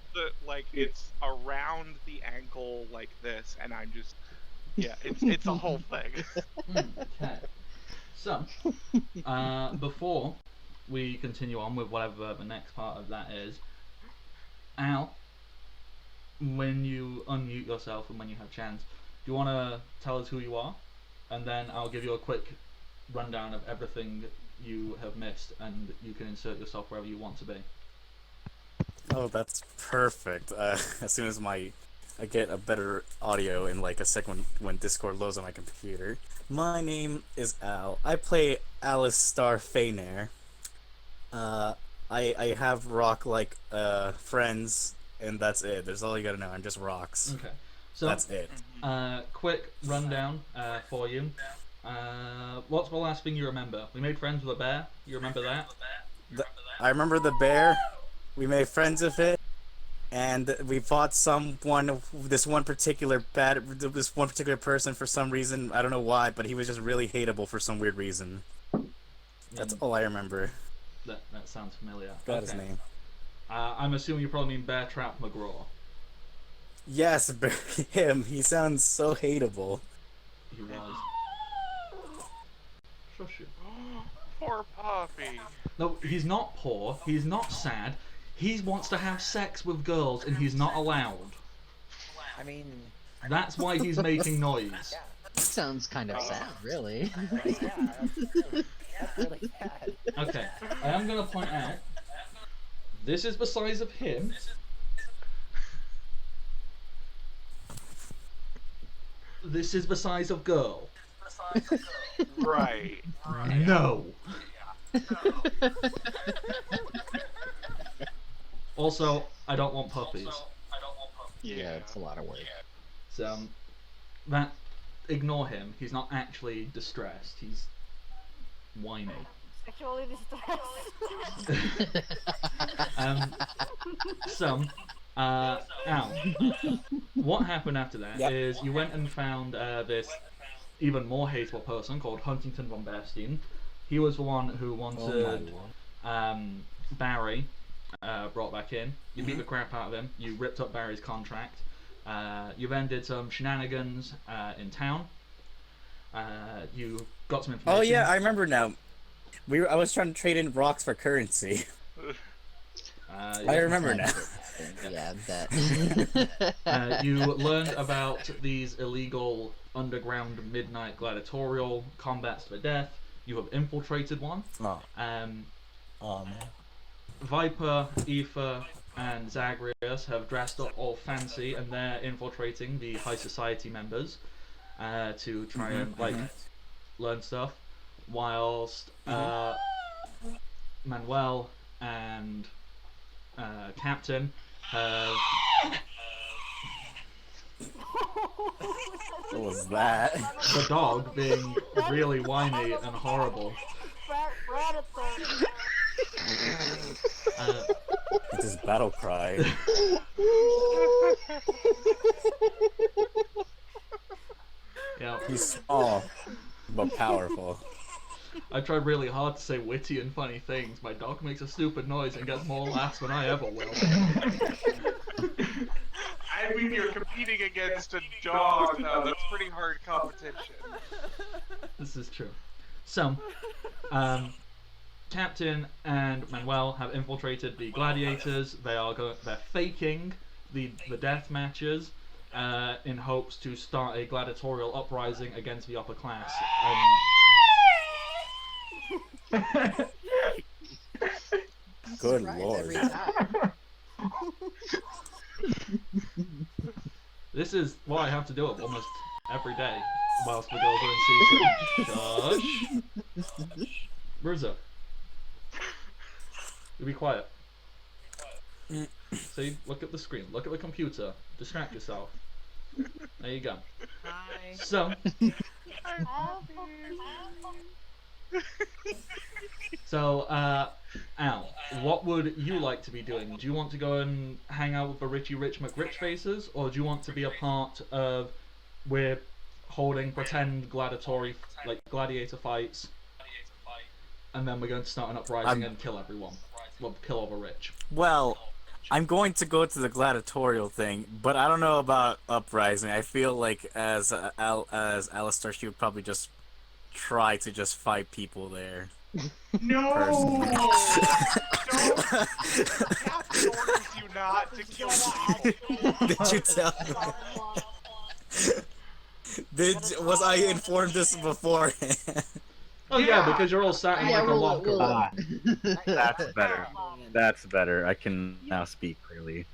it's around the ankle like this, and I'm just it's a whole thing. Okay. So, before we continue on with whatever the next part of that is, Al, when you unmute yourself and when you have chance, do you want to tell us who you are? And then I'll give you a quick rundown of everything you have missed, and you can insert yourself wherever you want to be. Oh, that's perfect. As soon as I get a better audio in like a second when Discord loads on my computer. My name is Al. I play Alice Star Feynair. I have rock like friends, and that's it. That's all you gotta know. I'm just rocks. Okay. So, That's it. quick rundown for you. What's the last thing you remember? We made friends with a bear. You remember that? I remember the bear. We made friends with it, and we fought this one particular person for some reason. I don't know why, but he was just really hateable for some weird reason. That's all I remember. That sounds familiar. Got his name. I'm assuming you probably mean Bear Trap McGraw. Yes, him. He sounds so hateable. He was. Shush you. Poor puppy. No, he's not poor. He's not sad. He wants to have sex with girls, and he's not allowed. I mean, That's why he's making noise. Yeah. Sounds kind of sad, really. Yeah. That's really sad. Okay, I am gonna point out. This is the size of him. This is the size of girl. Right. No. Also, I don't want puppies. Yeah, it's a lot of work. So, that ignore him. He's not actually distressed. He's whiny. Sexually distressed. So, Al, what happened after that is you went and found this even more hateful person called Huntington von Bastien. He was the one who wanted Barry brought back in. You beat the crap out of him. You ripped up Barry's contract. You then did some shenanigans in town. You got some information. Oh yeah, I remember now. I was trying to trade in rocks for currency. I remember now. Yeah, that. You learned about these illegal underground midnight gladiatorial combats to the death. You have infiltrated one. Oh. Um, Oh man. Viper, Aoife, and Zagreus have dressed up all fancy, and they're infiltrating the high society members to try and learn stuff, whilst Manuel and Captain have. What was that? The dog being really whiny and horrible. Predator. It's his battle cry. Yeah, He's small, but powerful. I tried really hard to say witty and funny things. My dog makes a stupid noise and gets more laughs than I ever will. I mean, you're competing against a dog, though. That's pretty hard competition. This is true. So, Captain and Manuel have infiltrated the gladiators. They're faking the death matches in hopes to start a gladiatorial uprising against the upper class. Good Right, lord. every time. This is what I have to do almost every day whilst the girls are in season. Shush. Ruza. You be quiet. See, look at the screen. Look at the computer. Distract yourself. There you go. Hi. So, Al, what would you like to be doing? Do you want to go and hang out with the Richie Rich McRich faces, or do you want to be a part of we're holding pretend gladiator fights, and then we're going to start an uprising and kill everyone? Well, kill all the rich. Well, I'm going to go to the gladiatorial thing, but I don't know about uprising. I feel like as Alistair, she would probably just try to just fight people there. No! Personally. Don't! Captain orders you not to kill people. Did you tell me? Was I informed this beforehand? Oh yeah, because you're all sat in like a locker. That's better. That's better. I can now speak clearly.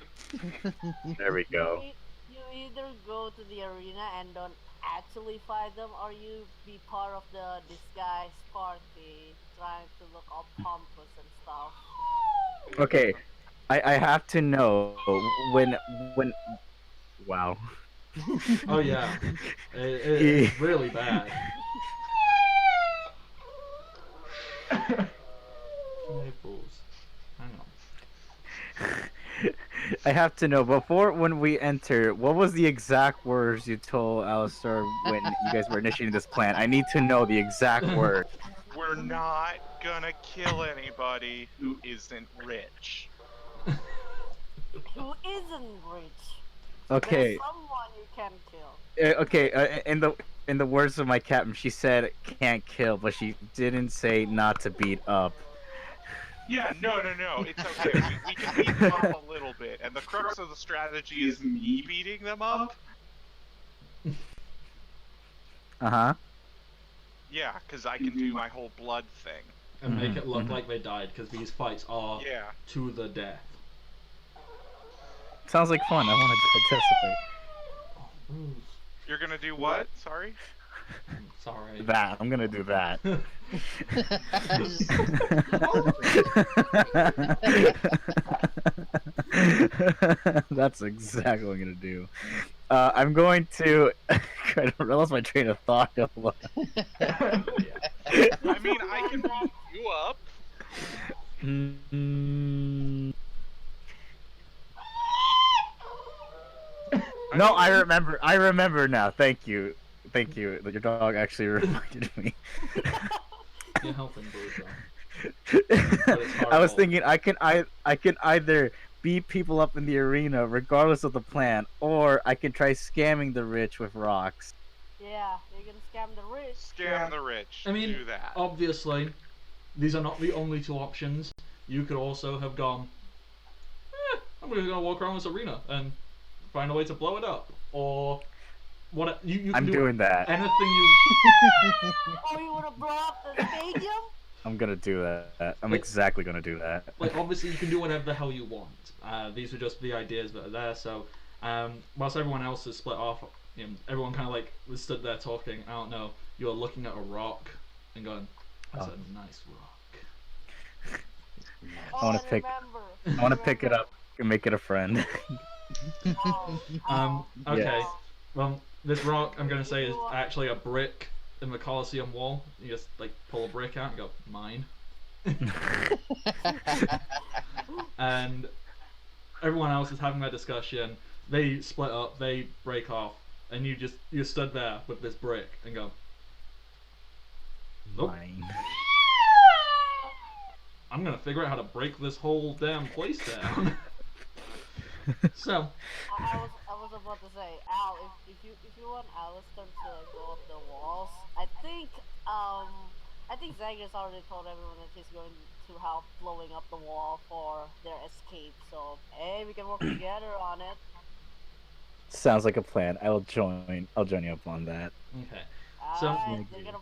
There we go. You either go to the arena and don't actually fight them, or you be part of the disguise party trying to look all pompous and stuff. Okay, I have to know when. Wow. Oh yeah, it's really bad. Naples. Hang on. I have to know when we enter, what was the exact words you told Alistair when you guys were initiating this plan? I need to know the exact word. We're not gonna kill anybody who isn't rich. Who isn't rich? Okay. There's someone you can kill. Okay. In the words of my captain, she said can't kill, but she didn't say not to beat up. Yeah, no. It's okay. We can beat them up a little bit, and the crux of the strategy is me beating them up. Uh-huh. Yeah, because I can do my whole blood thing. And make Mhm, it look mhm. like they died, because these fights are Yeah. to the death. Sounds like fun. I want to participate. Bruce, You're gonna do what? Sorry? sorry. That. I'm gonna do that. That's exactly what I'm gonna do. I'm going to. I lost my train of thought. I mean, I can beat you up. Mm. No, I remember. I remember now. Thank you. Thank you. That your dog actually reminded me. You're helping Bruce, though. I was horrible. thinking I can either beat people up in the arena regardless of the plan, or I can try scamming the rich with rocks. Yeah, you can scam the rich. Scam the rich. I mean, do that. obviously, these are not the only two options. You could also have gone, I'm just gonna walk around this arena and find a way to blow it up, or what? You can I'm do doing that. anything you. Oh, you wanna blow up the stadium? I'm gonna do that. I'm Like- exactly gonna do that. Like, obviously, you can do whatever the hell you want. These are just the ideas that are there. So, whilst everyone else is split off, everyone kind of like was stood there talking. I don't know. You're looking at a rock and going, "That's a nice rock." Oh, wanna and pick- remember, I want to pick it up and make it a friend. Oh, Okay. Yes. Well, this rock I'm gonna say is actually a brick in the Colessium wall. You just like pull a brick out and go, mine. And everyone else is having their discussion. They split up, they break off, and you stood there with this brick and go, nope. Mine. I'm gonna figure out how to break this whole damn place down. So, I was about to say, Al, if you want Alistair to like, go up the walls, I think Zagreus already told everyone that he's going to help blowing up the wall for their escape. So hey, we can work together on it. Sounds like a plan. I'll join you up on that. okay. So- Alright, you're gonna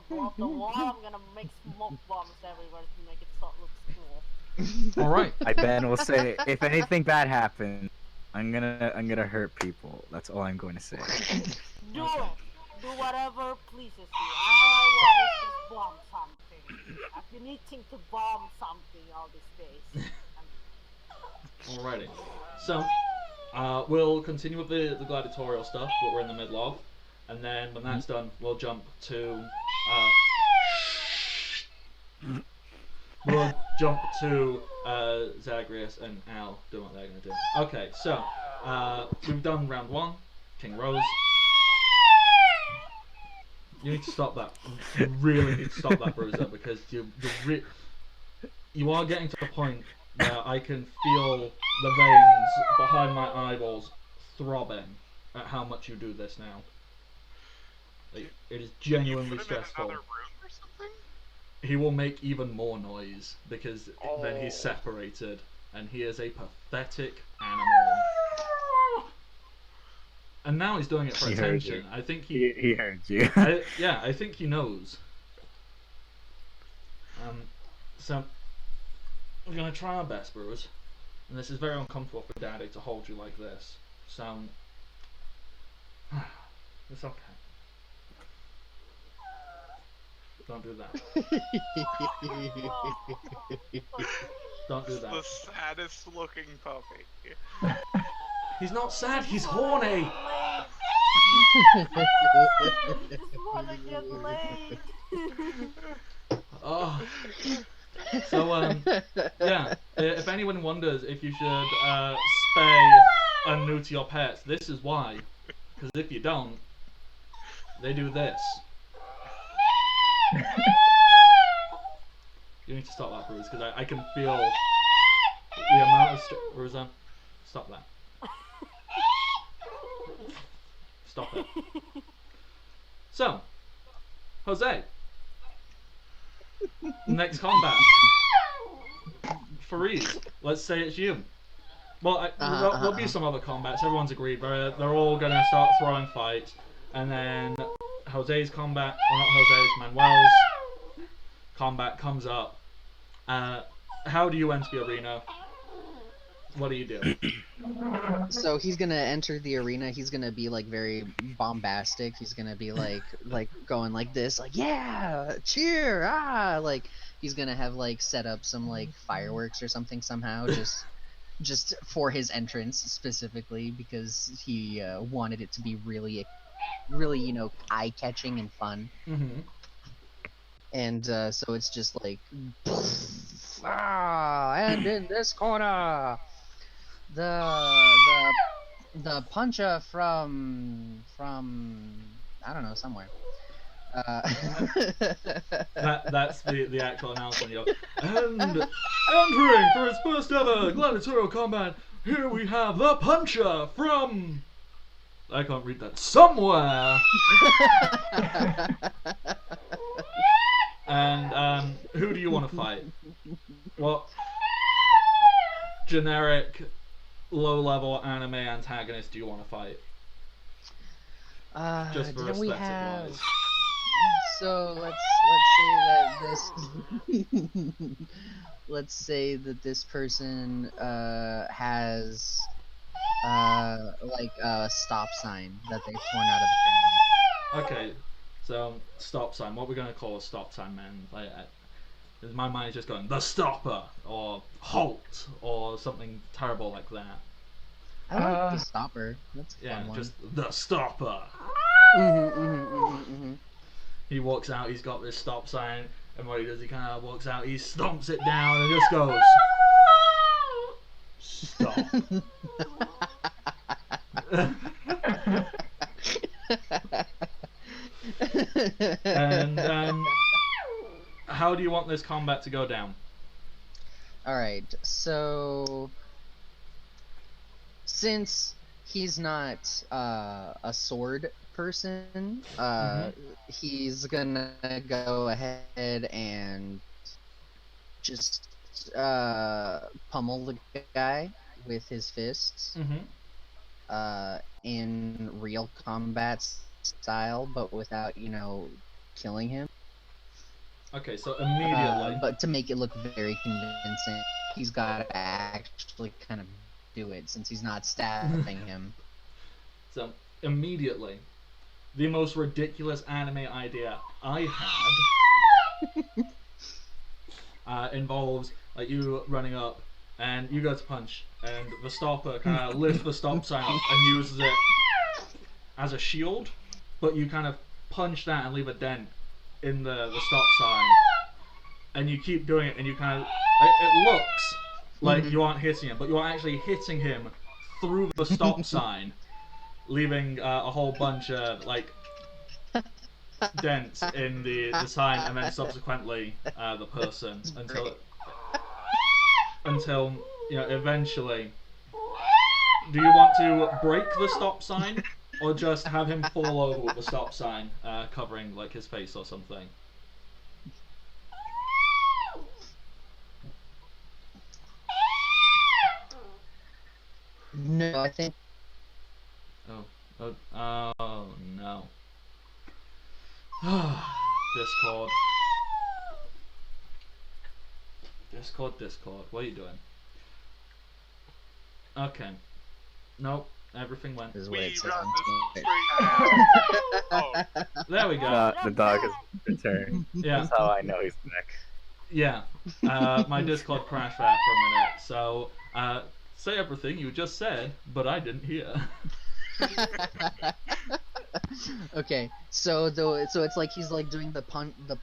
blow up the wall. I'm gonna make smoke bombs everywhere to make it look cool. All right. I Ben will say, if anything bad happens, I'm gonna hurt people. That's all I'm going to say. Do it. Do whatever pleases you. All I want is to bomb something. I've been itching to bomb something all these days. Alrighty. So, we'll continue with the gladiatorial stuff, what we're in the middle of, and then when that's done, we'll jump to Zagreus and Al doing what they're gonna do. Okay, so we've done round one. King Rose. You need to stop that. You really need to stop that, Bruiser, because you are getting to the point where I can feel the veins behind my eyeballs throbbing at how much you do this now. Like, it is genuinely you put him in stressful. another room or something? He will make even more noise because then he's Oh. separated, and he is a pathetic animal. And now he's doing it for He heard attention. you. I think He heard you. I think he knows. So we're gonna try our best, Brewers. And this is very uncomfortable for Daddy to hold you like this. So it's okay. Don't do that. Don't do The that. saddest looking puppy. He's not sad. He's horny. Just wanna get laid. Oh. So yeah. If anyone wonders if you should spay and neuter your pets, this is why. Because if you don't, they do this. You need to stop that, Bruce, because I can feel the amount of Bruce, stop that. Stop it. So, Jose. Next combat. Fareed, let's say it's you. Well, there'll be some other combats. Everyone's agreed. They're all gonna start throwing fights, and then Jose's combat, or not Jose's, Manuel's combat comes up. How do you enter the arena? What do you do? So he's gonna enter the arena. He's gonna be like very bombastic. He's gonna be like going like this, like yeah, cheer, like he's gonna have like set up some like fireworks or something somehow, just for his entrance specifically because he wanted it to be really, eye catching and fun. Mm-hmm. And so it's just like, and in this corner, the puncher from I don't know, somewhere. That's the actual announcement. And entering for his first ever gladiatorial combat, here we have the puncher from. I can't read that. Somewhere. And who do you want to fight? What generic low-level anime antagonist do you want to fight? Just for didn't we aesthetic have? wise. So let's say that this let's say that this person has like a stop sign that they've torn out of the ground. Okay, so stop sign. What we're gonna call a stop sign, man? My mind is just going the stopper or halt or something terrible like that. I like the stopper. That's a Yeah, fun one. just the stopper. He walks out. He's got this stop sign, and what he does, he kind of walks out. He stomps it down and just goes, "Stop." And how do you want this combat to go down? Alright, so since he's not a sword person, he's gonna go ahead and just pummel the guy with his fists in real combat style, but without, killing him. Okay, so immediately. But to make it look very convincing, he's got to actually kind of do it since he's not stabbing him. So immediately, the most ridiculous anime idea I had involves like you running up and you go to punch and the stopper kind of lifts the stop sign up and uses it as a shield, but you kind of punch that and leave a dent in the stop sign, and you keep doing it and you kind of it looks like you aren't hitting him, but you're actually hitting him through the stop sign, leaving a whole bunch of like dents in the sign, and then subsequently the person until eventually. Do you want to break the stop sign or just have him fall over with the stop sign covering like his face or something? No, I think. Oh no. Discord. What are you doing? Okay. Nope. Everything went. This is what it We says run on this Twitter. Oh, There we go. The dog has returned. Yeah. That's how I know he's back. Yeah. My Discord crashed there for a minute. So, say everything you just said, but I didn't hear. Okay, so it's like he's like doing the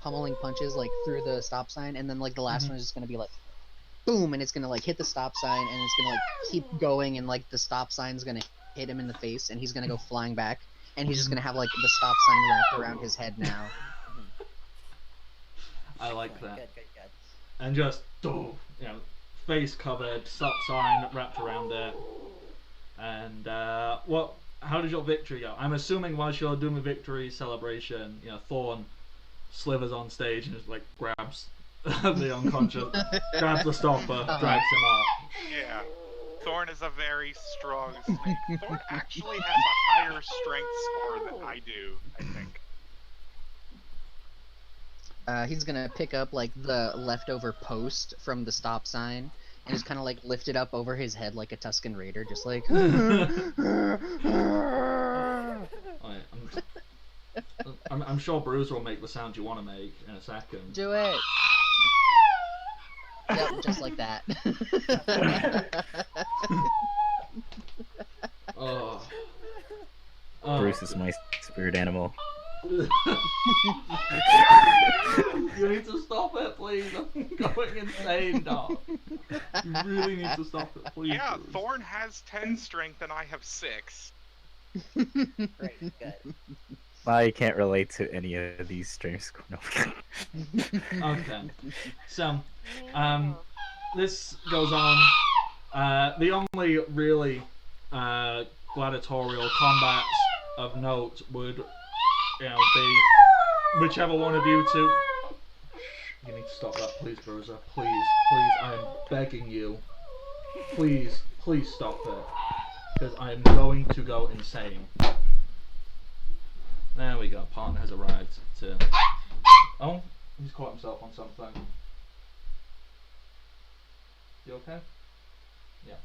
pummeling punches like through the stop sign, and then like the last one is just gonna be like, boom, and it's gonna like hit the stop sign, and it's gonna like keep going, and like the stop sign's gonna hit him in the face, and he's gonna go flying back, and he's just gonna have like the stop sign wrapped around his head now. I like that. Good. And just, face covered, stop sign wrapped around it. And how did your victory go? I'm assuming whilst you're doing the victory celebration, Thorn slithers on stage and just like grabs the unconscious, grabs the stopper, drags him off. yeah. Thorn is a very strong snake. Thorn actually has a higher strength score than I do, I think. He's gonna pick up like the leftover post from the stop sign and just kind of like lift it up over his head like a Tuscan Raider, just like. I'm sure Bruiser will make the sound you want to make in a second. Do it. Yep, just like that. Oh. Bruce is my spirit animal. You need to stop it, please. I'm going insane, dog. You really need to stop it, please. Yeah, Bruce. Thorn has 10 strength and I have 6. Great, good. I can't relate to any of these streams. No. Okay. So, this goes on. The only really gladiatorial combats of note would, be whichever one of you two. You need to stop that, please, Bruiser. Please, I am begging you. Please stop it, because I am going to go insane. There we go. Partner has arrived to. Oh, he's caught himself on something. You okay? Yeah.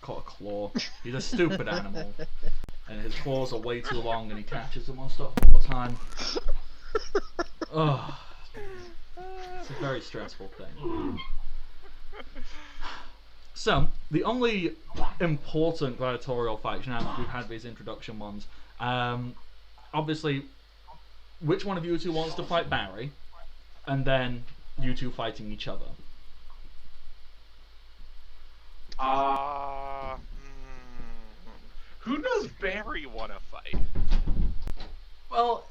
Caught a claw. He's a stupid animal. And his claws are way too long and he catches them on stuff all the time. Ugh. It's a very stressful thing. So, the only important gladiatorial fights, now we've had these introduction ones. Obviously, which one of you two wants to fight Barry? And then you two fighting each other. Who does Barry want to fight? Well,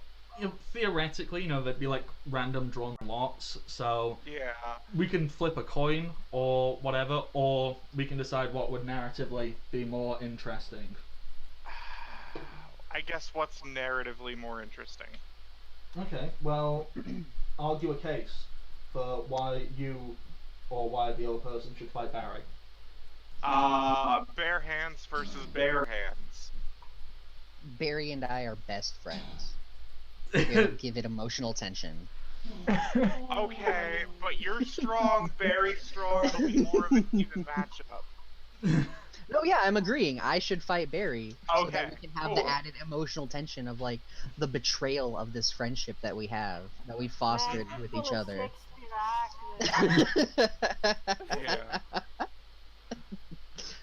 theoretically, there'd be like random drawn lots, so Yeah. we can flip a coin or whatever, or we can decide what would narratively be more interesting. I guess what's narratively more interesting? Okay, well, argue a case for why you or why the other person should fight Barry. Bare hands versus bare hands. Barry and I are best friends. It'll give it emotional tension. Okay, but you're strong, very strong. It'll be more of an even matchup. No, yeah, I'm agreeing. I should fight Barry so that Okay, we can have cool. the added emotional tension of like the betrayal of this friendship that we have, that we fostered Man, with full each of other. Shakespeare Yeah.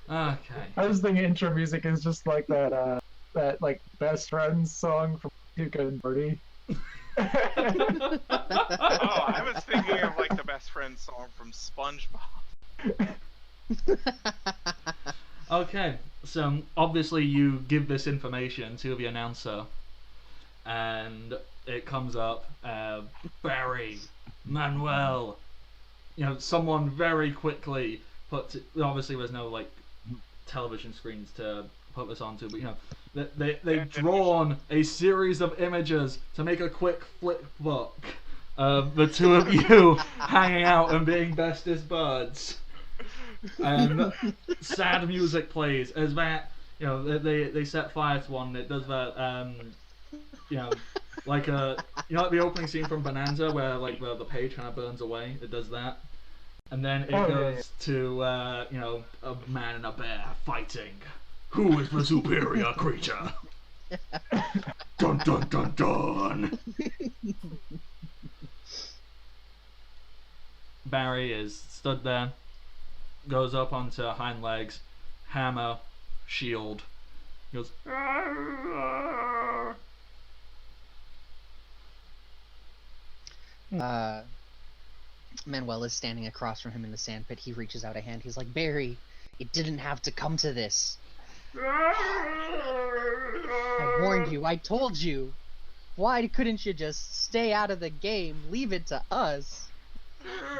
Okay. I was thinking intro music is just like that like best friends song from Tuca and Birdie. Oh, I was thinking of like the best friend song from SpongeBob. Okay, so obviously you give this information to the announcer, and it comes up, Barry, Manuel, someone very quickly obviously there's no like television screens to put this onto, but they've drawn a series of images to make a quick flip book of the two of you hanging out and being bestest buds. And sad music plays as that, they set fire to one. It does that, like like the opening scene from Bonanza where like the page kind of burns away. It does that, and then it goes to a man and a bear fighting. Who is the superior creature? Dun dun dun dun. Barry is stood there. Goes up onto hind legs, hammer, shield. He goes. Manuel is standing across from him in the sandpit. He reaches out a hand. He's like, Barry, it didn't have to come to this. I warned you. I told you. Why couldn't you just stay out of the game? Leave it to us.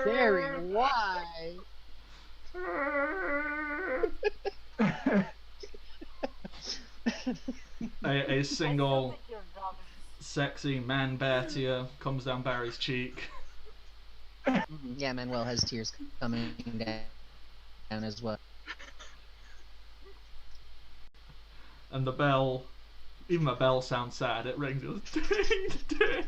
Barry, why? A single sexy man bear tear comes down Barry's cheek. Yeah, Manuel has tears coming down as well. and the bell, even the bell sounds sad. It rings. It goes, ding, ding.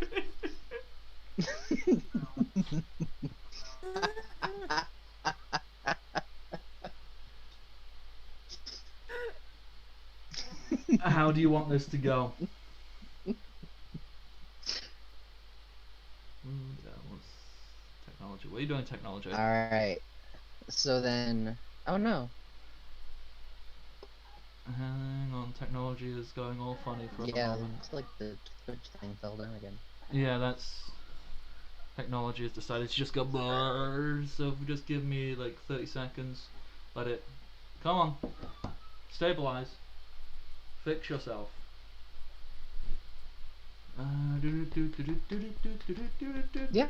How do you want this to go? That was technology. What are you doing, technology? Alright. So then... Oh no. Hang on, technology is going all funny for a Yeah, moment. looks like the Twitch thing fell down again. Yeah, that's... Technology has decided to just go brrrr, so just give me like 30 seconds. Let it... Come on. Stabilize. Fix yourself. Yeah.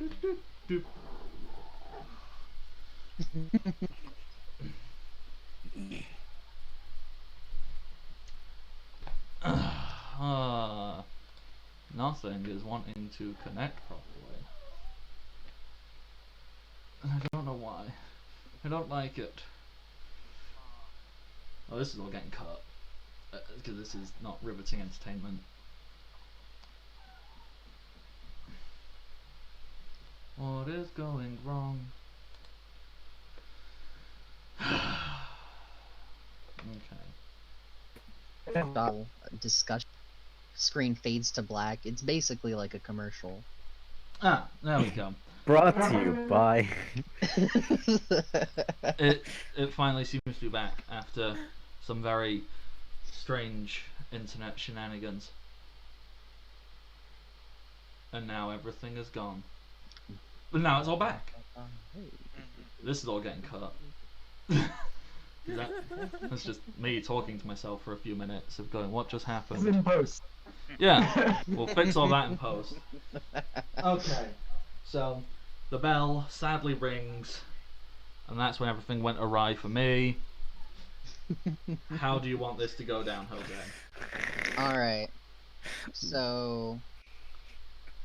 Nothing is wanting to connect properly. I don't know why. I don't like it. Oh, this is all getting cut. Because this is not riveting entertainment. What is going wrong? Okay. Discussion. Screen fades to black. It's basically like a commercial. Ah, there we go. Brought to you by. It finally seems to be back after some very strange internet shenanigans. And now everything is gone. But now it's all back. This is all getting cut. That's just me talking to myself for a few minutes of going, what just It's happened? in post. Yeah, we'll fix all that in post. Okay, so the bell sadly rings, and that's when everything went awry for me. How do you want this to go down, Jose? Alright. So,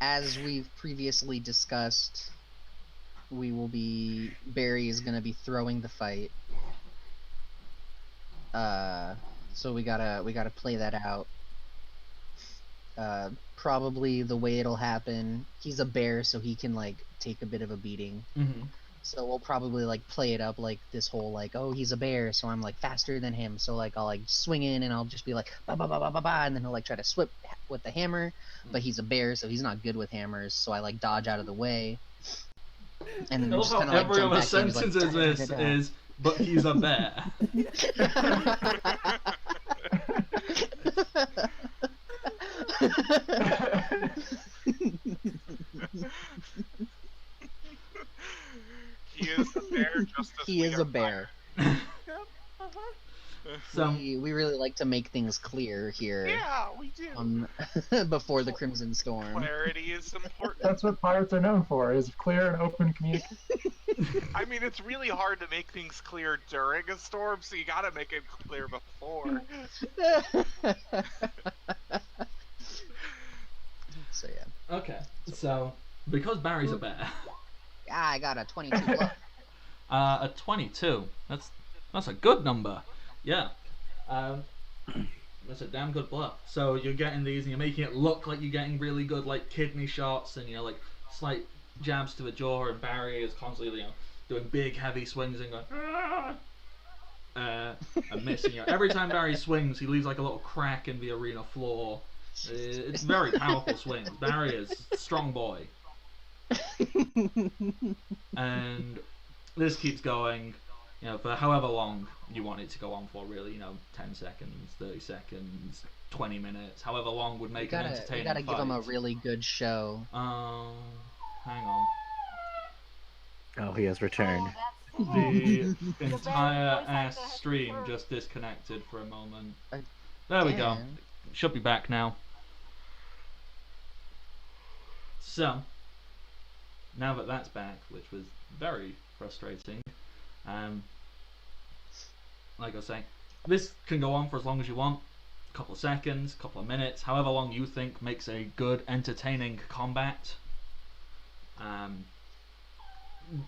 as we've previously discussed, Barry is gonna be throwing the fight. So we gotta play that out. Probably the way it'll happen, he's a bear, so he can like take a bit of a beating. Mm-hmm. So we'll probably like play it up like this whole like, oh, he's a bear, so I'm like faster than him. So like I'll like swing in and I'll just be like ba ba ba ba ba ba, and then he'll like try to swip with the hammer, but he's a bear, so he's not good with hammers. So I like dodge out of the way. And then I just love kind how of like every jump other back in, sentence like, is this is, but he's a bear. He is a bear just as he we is are a bear. So We really like to make things clear here. Yeah, we do. Before the Crimson Storm. Clarity is important. That's what pirates are known for, is clear and open communication. I mean, it's really hard to make things clear during a storm, so you gotta make it clear before. So yeah. okay, so because Barry's a bear, Ah, I got a 22 bluff. a 22. That's a good number. Yeah. That's a damn good bluff. So you're getting these and you're making it look like you're getting really good like kidney shots and like slight jabs to the jaw, and Barry is constantly doing big heavy swings and going and missing. Every time Barry swings, he leaves like a little crack in the arena floor. It's very powerful swings. Barry is a strong boy. And this keeps going, for however long you want it to go on for, really, 10 seconds, 30 seconds, 20 minutes, however long would make an entertaining We gotta fight. give him a really good show. Hang on. Oh, he has returned. The entire ass stream just disconnected for a moment. There we go. Damn. Should be back now. So, now that that's back, which was very frustrating, like I was saying, this can go on for as long as you want. A couple of seconds, couple of minutes, however long you think makes a good, entertaining combat.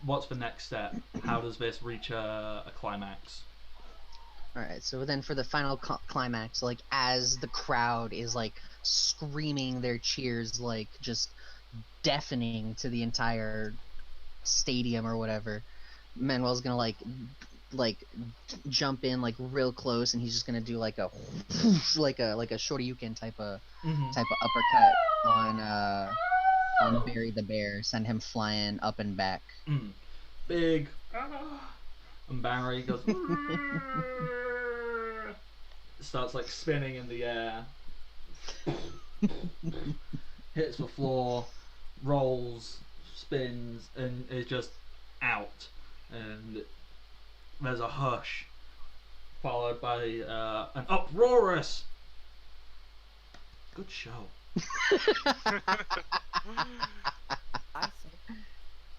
What's the next step? How does this reach a climax? Alright, so then for the final climax, like, as the crowd is, like, screaming their cheers, like, just deafening to the entire stadium or whatever, Manuel's gonna, like, jump in, like, real close, and he's just gonna do, like, a whoosh, like a Shoryuken type of uppercut on Barry the Bear, send him flying up and back. Big, and Barry goes, starts like spinning in the air, hits the floor, rolls, spins, and is just out. And there's a hush, followed by an uproarious, good show. I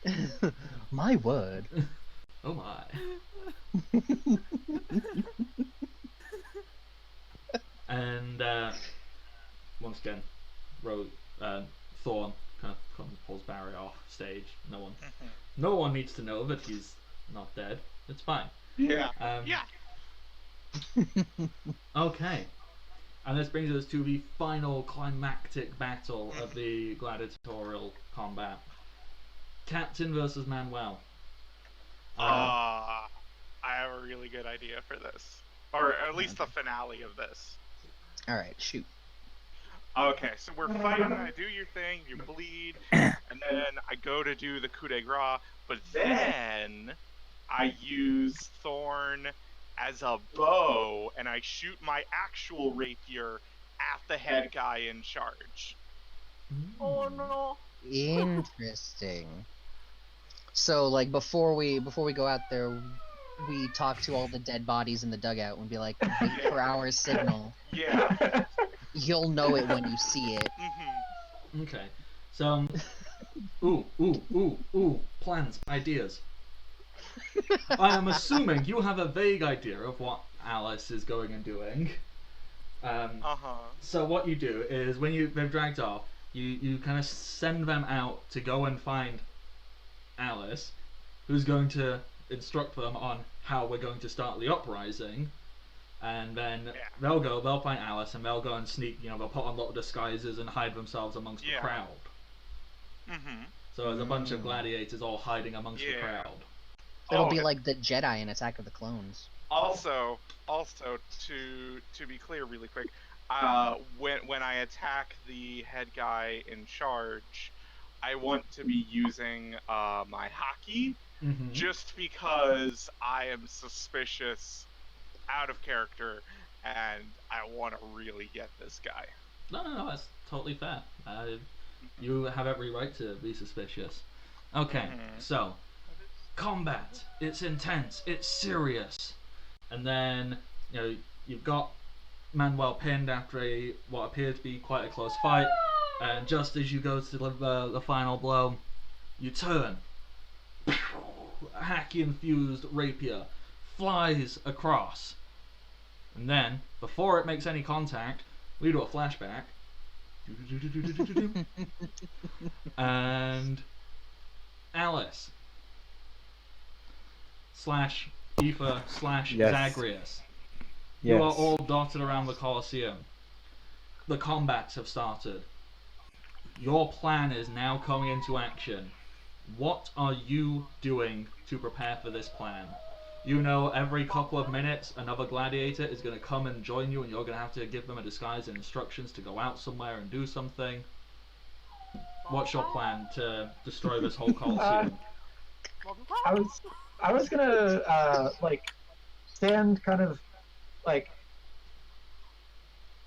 see. My word. Oh my. And once again, Thorn kind of pulls Barry off stage. No one needs to know that he's not dead. It's fine. Yeah. Yeah. Okay. And this brings us to the final climactic battle of the gladiatorial combat. Captain versus Manuel. I have a really good idea for this. Or at least the finale of this. Alright, shoot. Okay, so we're fighting, I do your thing, you bleed, and then I go to do the coup de grace, but then I use Thorn as a bow, and I shoot my actual rapier at the head guy in charge. Oh no. Interesting. So, like, before we go out there, we talk to all the dead bodies in the dugout and be like, wait for our signal. Yeah. You'll know it when you see it. Mm-hmm. Okay. So, plans, ideas. I am assuming you have a vague idea of what Alice is going and doing. So what you do is when they've dragged off, you kind of send them out to go and find Alice, who's going to instruct them on how we're going to start the uprising, and then they'll find Alice and they'll go and sneak, they'll put on little disguises and hide themselves amongst the crowd. Mm-hmm. So there's a bunch of gladiators all hiding amongst the crowd. It'll be like the Jedi in Attack of the Clones. Also, to be clear, really quick, when I attack the head guy in charge, I want to be using my hockey, just because I am suspicious, out of character, and I want to really get this guy. No, that's totally fair. You have every right to be suspicious. Okay, so combat. It's intense. It's serious. And then you've got Manuel pinned after what appeared to be quite a close fight. And just as you go to deliver the final blow, you turn. A hacky-infused rapier flies across. And then, before it makes any contact, we do a flashback. And Alice / Aoife / Zagreus. You are all dotted around the Colessium. The combats have started. Your plan is now coming into action. What are you doing to prepare for this plan? You know every couple of minutes another gladiator is going to come and join you, and you're going to have to give them a disguise and instructions to go out somewhere and do something. What's your plan to destroy this whole Colosseum? I was gonna stand kind of like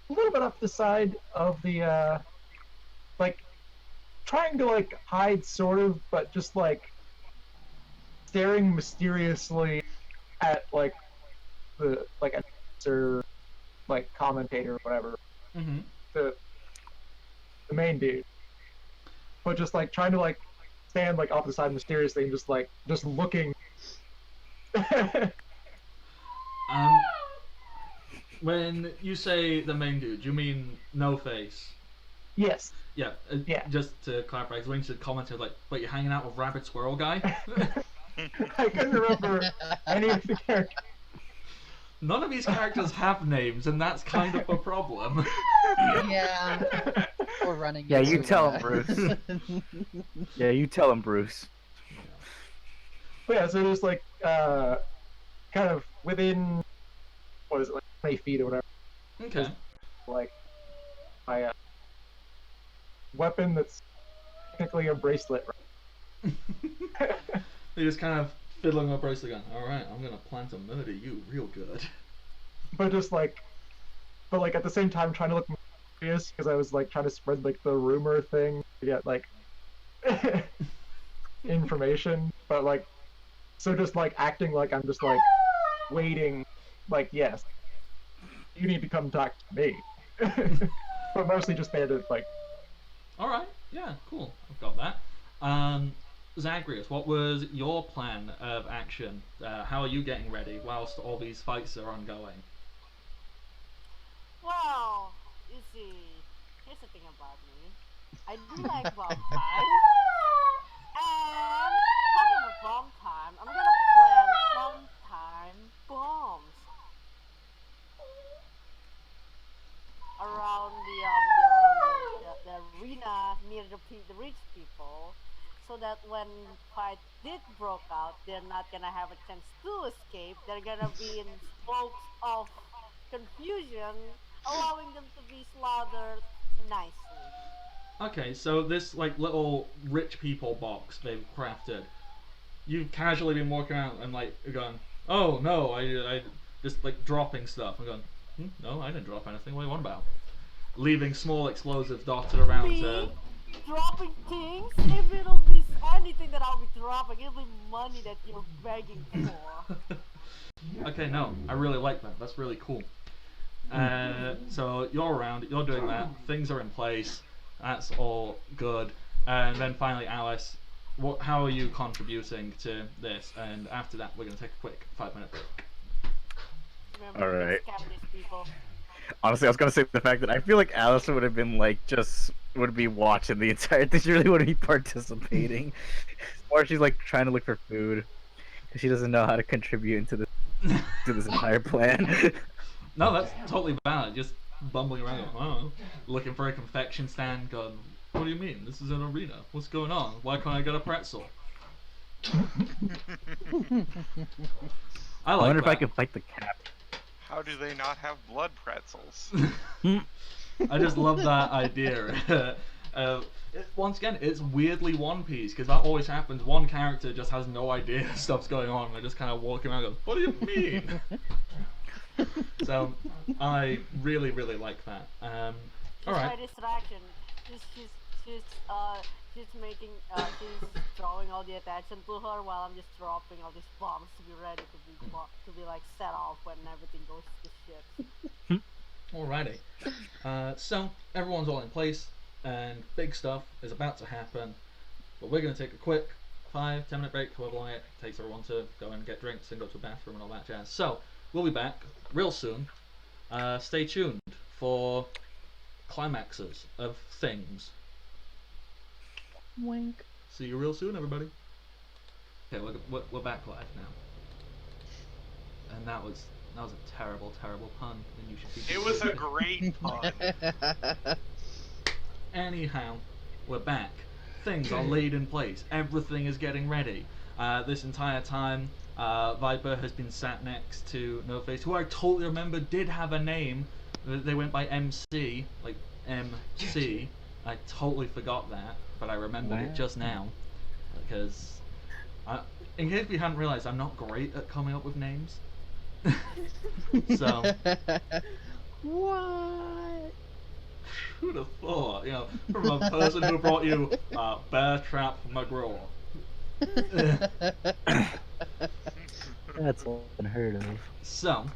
a little bit off the side of the trying to hide sort of, but just staring mysteriously at the announcer, commentator or whatever, the main dude, but just trying to stand off the side mysteriously and just looking. When you say the main dude, you mean No Face? Yes. Yeah. Just to clarify, because when you said commentator, wait, you're hanging out with Rabbit Squirrel Guy? I couldn't remember any of the characters. None of these characters have names, and that's kind of a problem. Yeah. We're running. Yeah, you into, tell him, Bruce. Yeah, you tell him, Bruce. But yeah, so there's like kind of within what is it, like 20 feet or whatever, Okay. like my weapon that's technically a bracelet. You're just kind of fiddling my bracelet going, alright, I'm gonna plan to murder you real good. But just like, but like at the same time trying to look mysterious because I was like trying to spread like the rumor thing to get like information, but like, so just like acting like I'm just like waiting, like, yes, you need to come talk to me. But mostly just there to like. Alright, yeah, cool. I've got that. Zagreus, what was your plan of action? How are you getting ready whilst all these fights are ongoing? Well, you see, here's the thing about me. I do like bomb time. And talking about bomb time, I'm gonna plan sometime bombs around the arena near the rich people, so that when fight did broke out, they're not gonna have a chance to escape. They're gonna be in spokes of confusion, allowing them to be slaughtered nicely. Okay, so this like little rich people box they've crafted, you've casually been walking around and like going, oh no, I just like dropping stuff. I'm going, no, I didn't drop anything. What are you on about? Leaving small explosives dotted around. Me dropping things? If it'll be anything that I'll be dropping, it'll be money that you're begging for. Okay, no, I really like that. That's really cool. So you're around, you're doing that. Things are in place. That's all good. And then finally, Alice, how are you contributing to this? And after that, we're going to take a quick 5-minute break. Remember, All right. capitalist people. Honestly, I was gonna say the fact that I feel like Alice would have been like would be watching the entire thing. She really wouldn't be participating. Or she's like trying to look for food because she doesn't know how to contribute into this entire plan. No, that's totally valid. Just bumbling around, looking for a confection stand. Going, what do you mean? This is an arena. What's going on? Why can't I get a pretzel? I wonder if I that. could fight the cat. How do they not have blood pretzels? I just love that idea. Once again, it's weirdly One Piece, because that always happens. One character just has no idea stuff's going on, and they're just kind of walking around going, what do you mean? So, I really, really like that. Alright. She's distraction. She's making, she's drawing all the attention to her while I'm just dropping all these bombs to be ready to be like set off when everything goes to shit. Alrighty. So, everyone's all in place, and big stuff is about to happen. But we're going to take a quick 5-10 minute break, however long it takes everyone to go and get drinks and go to the bathroom and all that jazz. So, we'll be back real soon. Stay tuned for climaxes of things. Wink. See you real soon, everybody. Okay, we're back live now. And that was a terrible, terrible pun. And you should be. It was a great pun. Anyhow, we're back. Things are laid in place. Everything is getting ready. This entire time, Viper has been sat next to No Face, who I totally remember did have a name. They went by MC, like MC. I totally forgot that, but I remembered it just now. Because, in case you hadn't realized, I'm not great at coming up with names. So. What? Who'd have thought? You know, from a person who brought you Bear Trap McGraw. That's unheard of. So,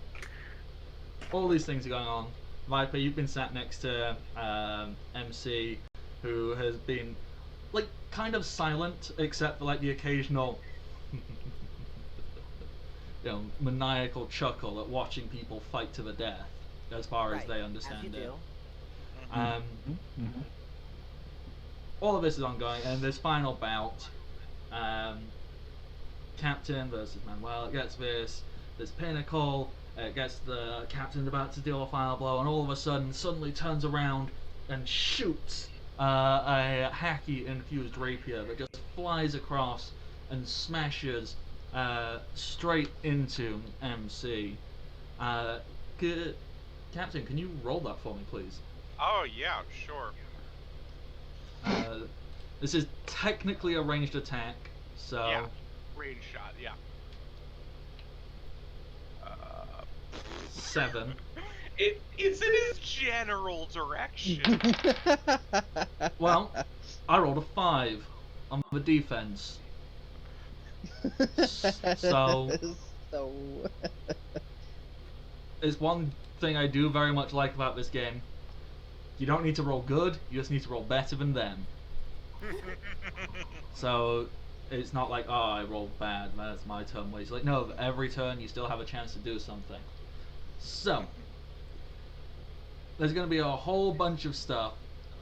all these things are going on. Viper, you've been sat next to MC, who has been, like, kind of silent, except for, like, the occasional, maniacal chuckle at watching people fight to the death, as far as they understand it. All of this is ongoing, and this final bout, Captain versus Manuel gets this pinnacle, It gets the captain about to deal a final blow, and all of a sudden, suddenly turns around and shoots a hacky-infused rapier that just flies across and smashes straight into MC. Captain, can you roll that for me, please? Oh yeah, sure. This is technically a ranged attack, so... Yeah, range shot. Yeah. 7. It's in his general direction. Well, I rolled a 5 on the defense. So... So. It's one thing I do very much like about this game. You don't need to roll good, you just need to roll better than them. So it's not like, oh, I rolled bad, that's my turn waste. Like, no, every turn you still have a chance to do something. So there's going to be a whole bunch of stuff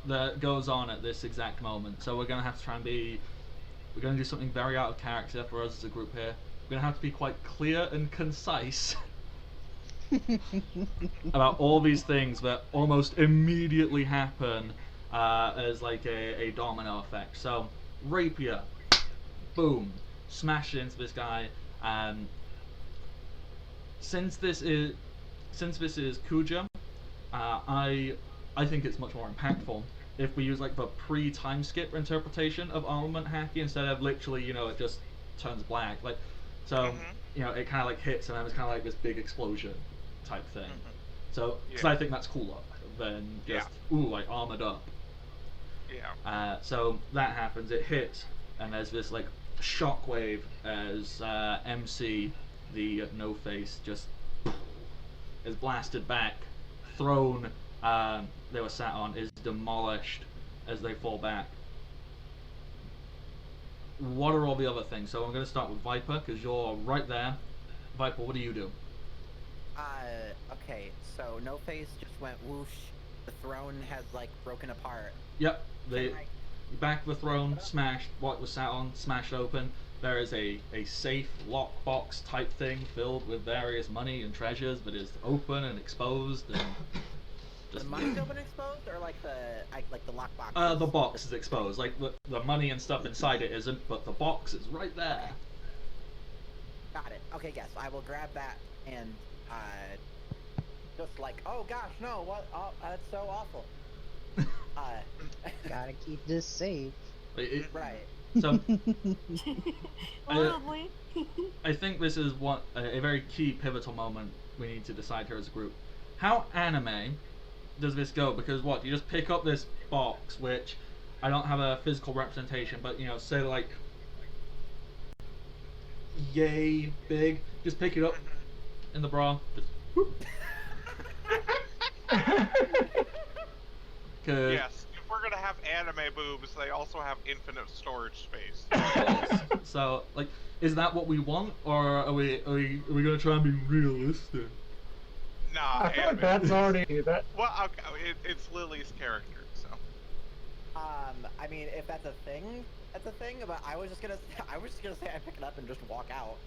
that goes on at this exact moment. So we're going to have to try and we're going to do something very out of character for us as a group here. We're going to have to be quite clear and concise about all these things that almost immediately happen as like a domino effect. So rapier, boom, smash into this guy. Since this is Kuja, I think it's much more impactful if we use like the pre-time skip interpretation of armament hacky instead of literally, you know, it just turns black. Like, so you know, it kind of like hits and then it's kind of like this big explosion type thing. So, because I think that's cooler than just ooh, like armored up. Yeah. So that happens. It hits, and there's this like shockwave as MC, the no face, just is blasted back, thrown. They were sat on is demolished as they fall back. What are all the other things? So I'm going to start with Viper because you're right there. Viper, what do you do? Okay, so No Face just went whoosh. The throne has like broken apart. Yep, the back of the throne smashed. What was sat on smashed open. There is a safe lockbox type thing filled with various money and treasures that is open and exposed. And the money's open and exposed, or like the lockbox? The box is exposed. Like the money and stuff inside it isn't, but the box is right there. Got it. Okay, yes, I will grab that and just like, oh gosh, no, what? Oh, that's so awful. Gotta keep this safe. Right. So, Probably. I think this is a very key pivotal moment we need to decide here as a group. How anime does this go? Because what, you just pick up this box, which I don't have a physical representation, but you know, say like yay big, just pick it up in the bra, just whoop. Yes, if we're gonna have anime boobs, they also have infinite storage space. So, like, is that what we want, or are we gonna try and be realistic? Nah, I feel like that's already that. Well, okay, it's Lily's character, so. I mean, if that's a thing, that's a thing. But I was just gonna say I pick it up and just walk out.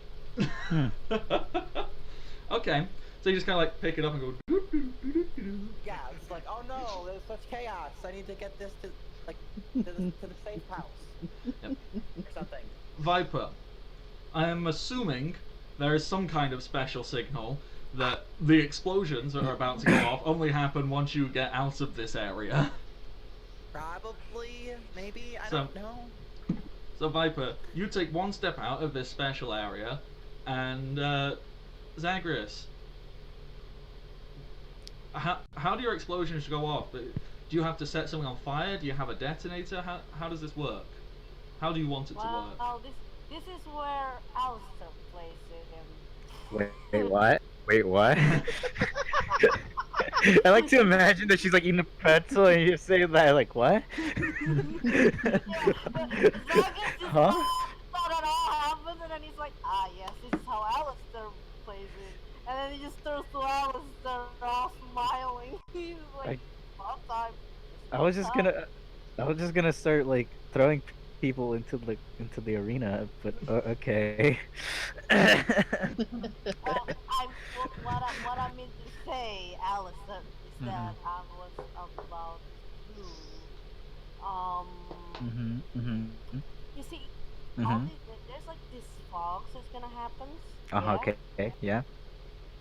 Okay, so you just kind of like pick it up and go. Yeah, it's like, oh no, there's such chaos. I need to get this to the safe house. Yep. Or something. Viper, I am assuming there is some kind of special signal that the explosions that are about to go off only happen once you get out of this area. Probably, maybe, I So- don't know. So Viper, you take one step out of this special area, and Zagreus, how do your explosions go off? Do you have to set something on fire? Do you have a detonator? How does this work? How do you want it to work? Well, this is where Alistair plays it. Wait, what? Wait, what? I like to imagine that she's like eating a pretzel and you say that, like, what? Huh? Thought it all happens, and then he's like, ah, yes, this is how Alistair plays it. And then he just turns to Alistair, all smiling. He's like, all time. I was just gonna start like throwing people into the arena, but okay. Well, all Mm-hmm. there's like these fogs that's gonna happen. Uh-huh, Yeah. okay, yeah.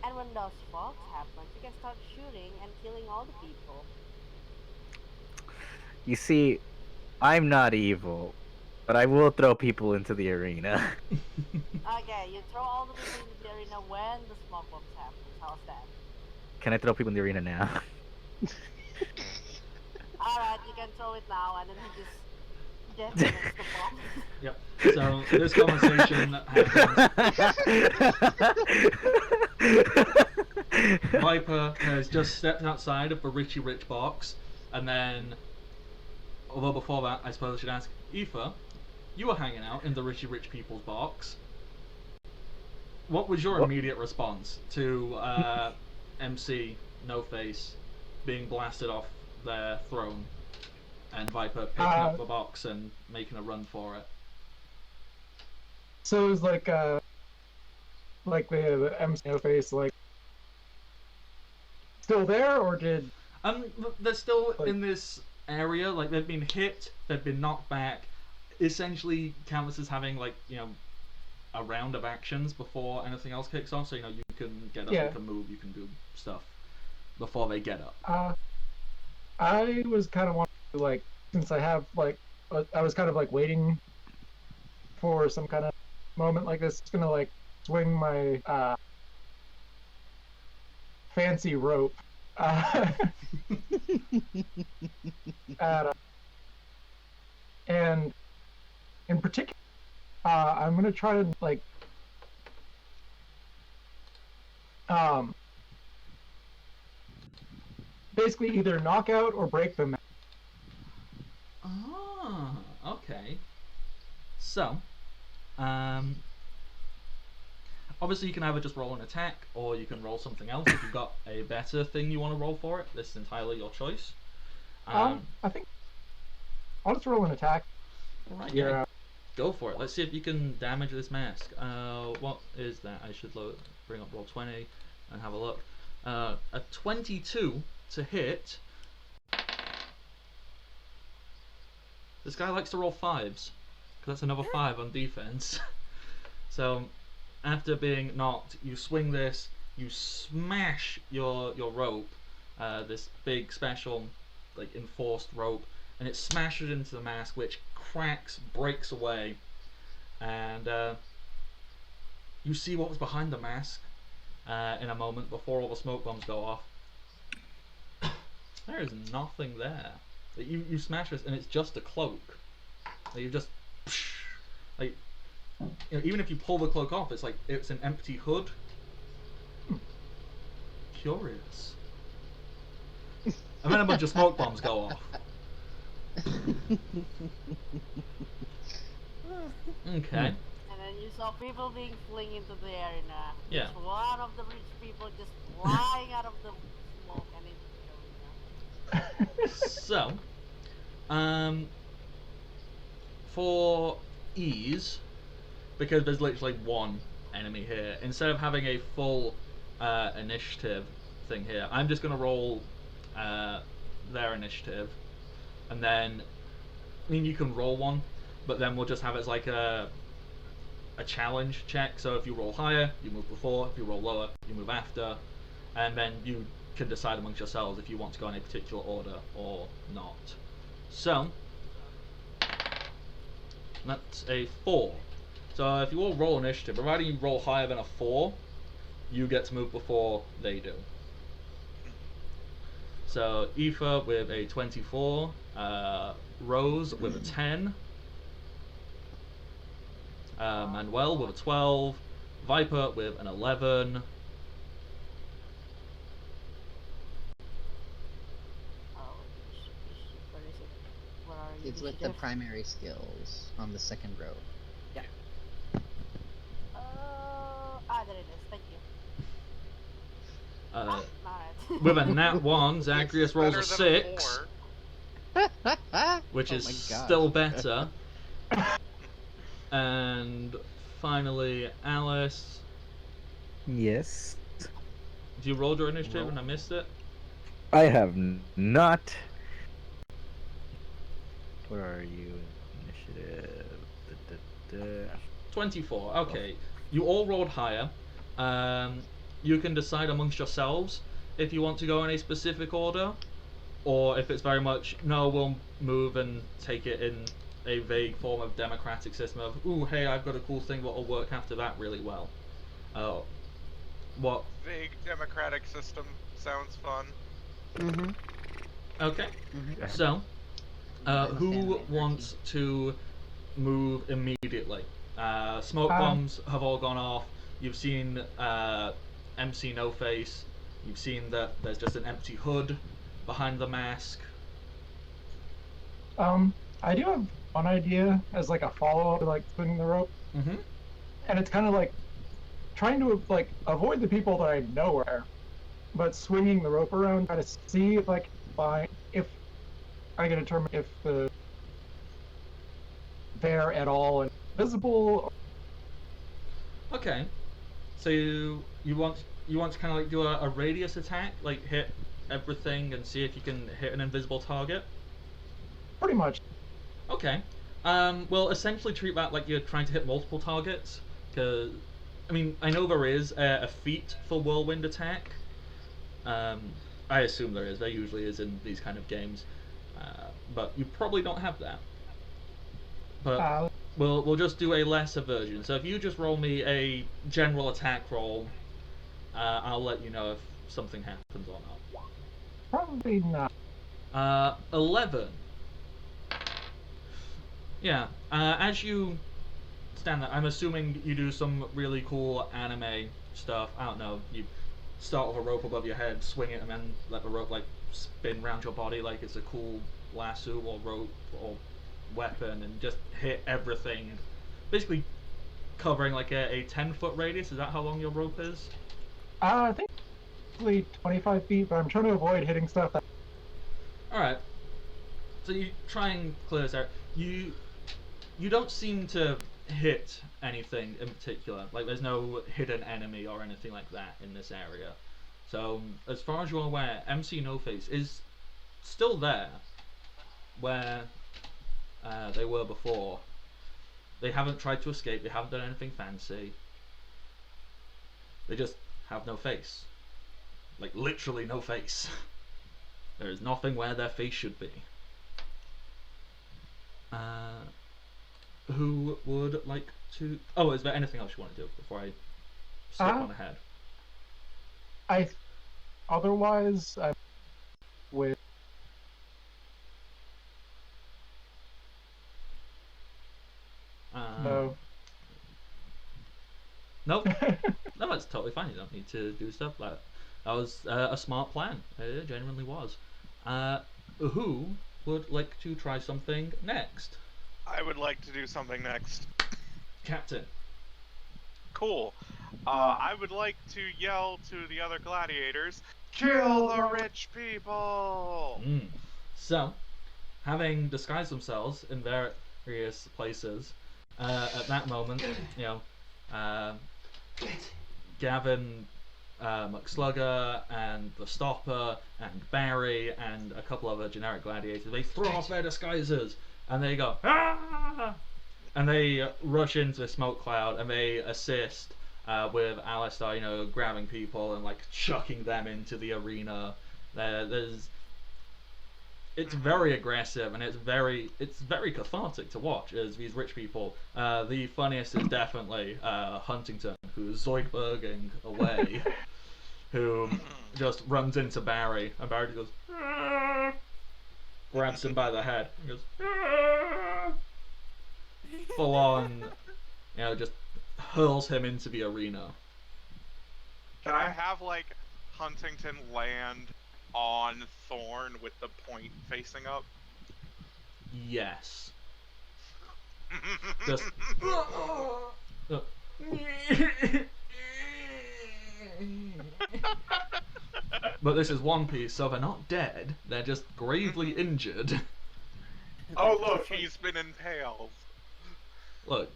And when those fogs happen, you can start shooting and killing all the people. You see, I'm not evil, but I will throw people into the arena. Okay, you throw all the people into the arena when the smoke bombs happen. How's that? Can I throw people in the arena now? Alright, you can throw it now, and then he just detonates the bomb. Yep. So this conversation happens. Viper has just stepped outside of the Richie Rich box, and then, although before that, I suppose I should ask, Aoife, you were hanging out in the Richie Rich people's box. What was your immediate response to MC No Face being blasted off their throne, and Viper picking up the box and making a run for it? So it was like the MC No Face like still there, or did They're still in this area. Like they've been hit, they've been knocked back. Essentially, Canvas is having like a round of actions before anything else kicks off. So you can get up, you can move, you can do stuff before they get up. I was kind of wanting to since I have I was kind of waiting for some kind of moment like this. Just gonna swing my fancy rope at and in particular I'm gonna try to basically either knock out or break the mask. Ah, okay. So, obviously you can either just roll an attack, or you can roll something else if you've got a better thing you want to roll for it. This is entirely your choice. I think I'll just roll an attack. Alright, yeah. Go for it. Let's see if you can damage this mask. What is that? I should bring up roll 20 and have a look. A 22 to hit. This guy likes to roll 5s, because that's another 5 on defense. So, after being knocked, you swing this, you smash your rope, this big special, enforced rope, and it smashes into the mask, which cracks, breaks away, and you see what was behind the mask in a moment before all the smoke bombs go off. There is nothing there. You smash this, and it's just a cloak. You just even if you pull the cloak off, it's an empty hood. Curious. And then a bunch of smoke bombs go off. Okay. And then you saw people being flung into the arena. Yeah. Just one of the rich people just flying out of the smoke and into the arena. So, for ease, because there's literally one enemy here, instead of having a full initiative thing here, I'm just going to roll their initiative, and then, you can roll one, but then we'll just have it as a challenge check. So if you roll higher, you move before. If you roll lower, you move after, and then you can decide amongst yourselves if you want to go in a particular order or not. So that's a 4. So if you all roll initiative, provided you roll higher than a 4, you get to move before they do. So Aoife with a 24, Rose with a 10, Manuel with a 12, Viper with an 11, Where is it? Where are you? It's with the primary skills on the second row. There it is. Thank you. uh, Alright. with a nat 1, Zagreus rolls a Better than 6, 4. which Oh is my gosh. still better. And finally, Alice, Yes. have you rolled your initiative and I missed it? I have not. Where are you? Initiative. 24. Okay, you all rolled higher. You can decide amongst yourselves if you want to go in a specific order, or if it's very much no, we'll move and take it in a vague form of democratic system of ooh, hey, I've got a cool thing that'll work after that really well. What? Vague democratic system sounds fun. Mm-hmm. Okay. Mm-hmm. So, I'm a fan who of wants to move immediately? Smoke Um, bombs have all gone off. You've seen MC No Face. You've seen that there's just an empty hood behind the mask. I do have one idea as like a follow-up to like swinging the rope, Mm-hmm. and it's kind of like trying to like avoid the people that I know are, but swinging the rope around, try to see if I can find if I can determine if they're at all invisible. Okay. So you want to kind of like do a radius attack, like hit everything and see if you can hit an invisible target. Pretty much. Okay. Well, essentially treat that like you're trying to hit multiple targets. Because, I mean, I know there is a feat for whirlwind attack. I assume there is. There usually is in these kind of games. But you probably don't have that. But we'll just do a lesser version. So if you just roll me a general attack roll, I'll let you know if something happens or not. Probably not. 11. Yeah. As you stand there, I'm assuming you do some really cool anime stuff. I don't know. You start with a rope above your head, swing it, and then let the rope like spin around your body like it's a cool lasso or rope or weapon, and just hit everything. Basically, covering like a 10-foot radius. Is that how long your rope is? I think probably 25 feet, but I'm trying to avoid hitting stuff that. Alright. So you try and clear this out. You don't seem to hit anything in particular. Like there's no hidden enemy or anything like that in this area. So as far as you're aware, MC No Face is still there where they were before. They haven't tried to escape. They haven't done anything fancy. They just have no face. Like literally no face. There is nothing where their face should be. Who would like to... Oh, is there anything else you want to do before I skip on ahead? Otherwise, I'm with. No. Nope. No, it's totally fine. You don't need to do stuff like that. That was a smart plan. It genuinely was. Who would like to try something next? I would like to do something next. Captain. Cool. I would like to yell to the other gladiators, kill the rich people! So, having disguised themselves in various places, at that moment, you know, Gavin, McSlugger, and the Stopper, and Barry, and a couple other generic gladiators, they throw off their disguises, and they go, ah! And they rush into the smoke cloud, and they assist with Alistair, you know, grabbing people and like chucking them into the arena. It's very aggressive, and it's very cathartic to watch as these rich people. The funniest is definitely Huntington, who's Zoidberging away, who just runs into Barry, and Barry goes, "Ah!" grabs him by the head, and goes, "Ah!" full on, you know, just hurls him into the arena. Can I have, like, Huntington land on Thorn with the point facing up? Yes. Just. But this is One Piece, so they're not dead. They're just gravely injured. Oh, look, he's been impaled. Look,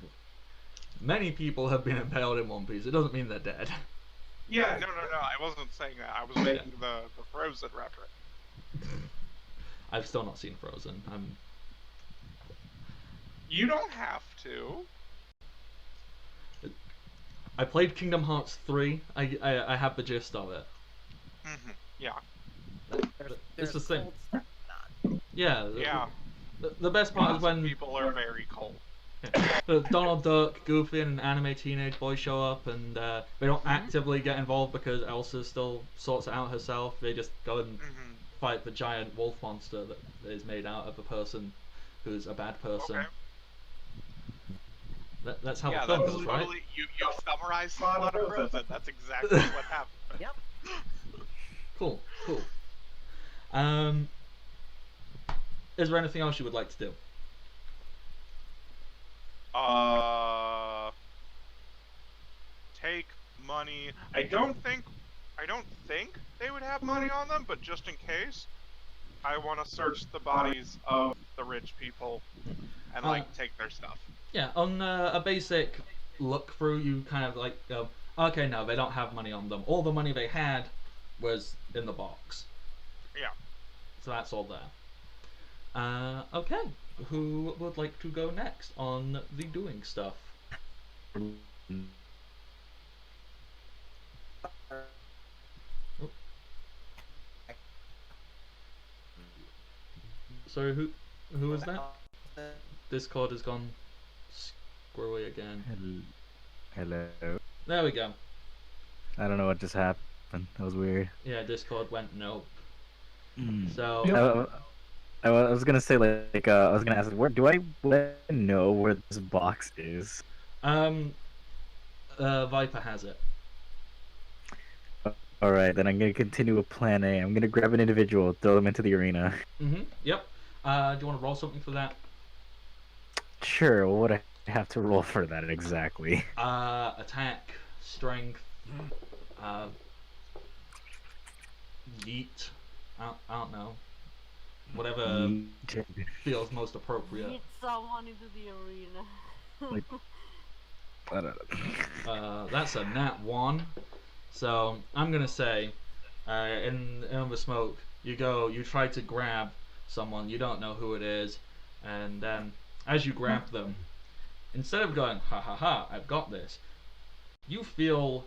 many people have been impaled in One Piece. It doesn't mean they're dead. Yeah, no, I wasn't saying that. I was making the Frozen reference. I've still not seen Frozen. You don't have to. I played Kingdom Hearts 3. I have the gist of it. Yeah. It's the same. cold stuff going on. Yeah. Yeah. The best part is Lots of when people are very cold. Donald Duck, Goofy, and an anime teenage boy show up, and they don't actively get involved because Elsa still sorts it out herself. They just go and fight the giant wolf monster that is made out of a person who's a bad person. Okay. That's how Yeah, the film that's goes, right? totally. You summarized the plot of Frozen. That's exactly what happened. Yep. Cool. Is there anything else you would like to do? Take money. I don't think they would have money on them, but just in case, I want to search the bodies of the rich people and take their stuff. Yeah, on a basic look through, you kind of like go, okay, no, they don't have money on them. All the money they had was in the box. Yeah. So that's all there. Okay, who would like to go next on the doing stuff? Sorry, who was that? Discord has gone squirrely again. Hello. There we go. I don't know what just happened. That was weird. Yeah, Discord went nope. Mm. So I was gonna say I was gonna ask, where do I know where this box is? Viper has it. All right, then I'm gonna continue with Plan A. I'm gonna grab an individual, throw them into the arena. Yep. Do you want to roll something for that? Sure. What would I have to roll for that exactly? Attack, strength, yeet. I don't know. Whatever feels most appropriate. Get someone into the arena. I don't know. That's a nat 1. So I'm gonna say, in the smoke, you try to grab someone, you don't know who it is, and then as you grab them, instead of going ha ha ha, I've got this, you feel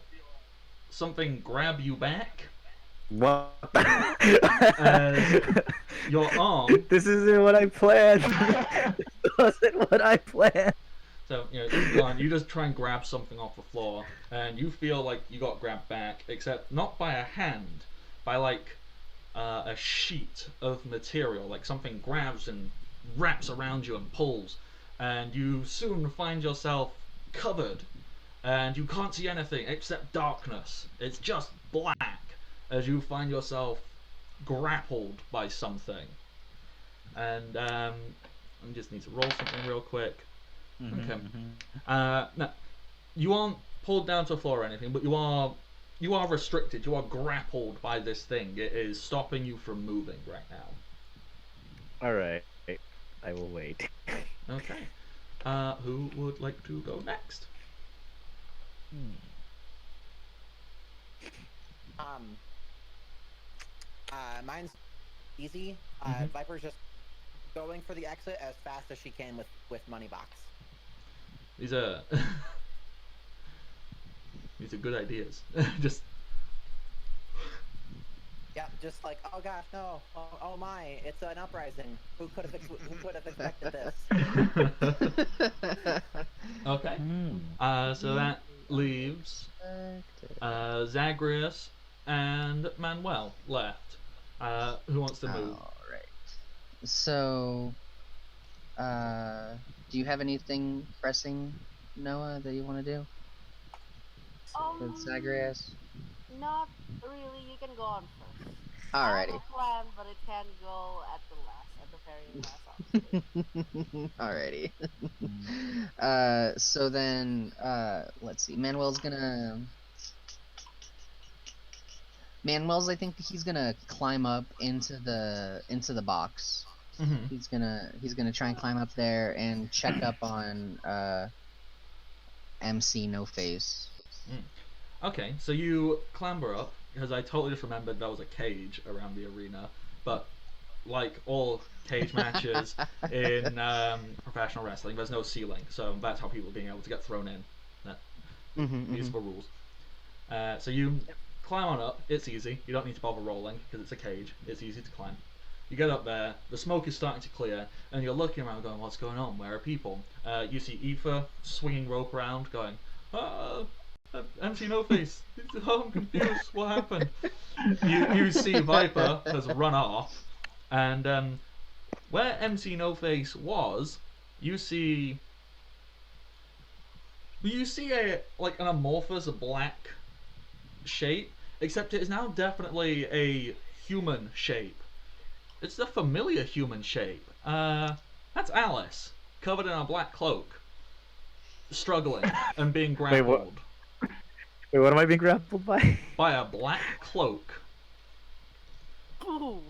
something grab you back. What? Your arm. This isn't what I planned. This wasn't what I planned. So, you've gone, you just try and grab something off the floor, and you feel like you got grabbed back, except not by a hand, by like a sheet of material, like something grabs and wraps around you and pulls, and you soon find yourself covered, and you can't see anything except darkness. It's just black as you find yourself grappled by something. And I just need to roll something real quick. Okay. No, you aren't pulled down to the floor or anything, but you are restricted. You are grappled by this thing. It is stopping you from moving right now. All right, I will wait. Okay. Who would like to go next? Mine's easy. Viper's just going for the exit as fast as she can with money box. These are good ideas. Just Yeah, just like, oh gosh, no, oh my, it's an uprising. Who could have expected this? okay. So that leaves Zagreus and Manuel left. Who wants to move? Alright. So, do you have anything pressing, Noah, that you want to do with Zagreus? Not really. You can go on first. Alrighty. I have a plan, but it can go at the very last. Alrighty. So then, let's see. Manuel's, I think he's gonna climb up into the box. He's gonna try and climb up there and check up on MC No Face. Okay, so you clamber up, because I totally just remembered there was a cage around the arena, but like all cage matches in professional wrestling, there's no ceiling, so that's how people are being able to get thrown in. These are the rules. So you climb on up. It's easy. You don't need to bother rolling because it's a cage. It's easy to climb. You get up there. The smoke is starting to clear, and you're looking around, going, "What's going on? Where are people?" You see Aoife swinging rope around, going, "MC No Face. Oh, I'm confused. What happened?" You see Viper has run off, and where MC No Face was, you see a like an amorphous black shape, except it is now definitely a human shape. It's a familiar human shape. That's Alice, covered in a black cloak, struggling and being grappled. Wait, what am I being grappled by? By a black cloak. Ooh.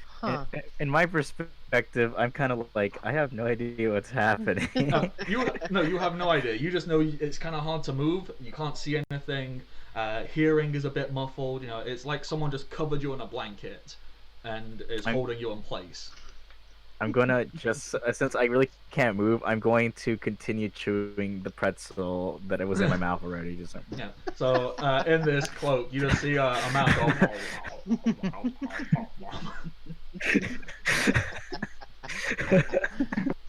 Huh. In my perspective, I'm kind of like, I have no idea what's happening. You have no idea. You just know it's kind of hard to move. You can't see anything. Hearing is a bit muffled. You know, it's like someone just covered you in a blanket and is holding you in place. I'm gonna just, since I really can't move, I'm going to continue chewing the pretzel that it was in my mouth already. Just Yeah. So in this cloak, you just see a mouth go.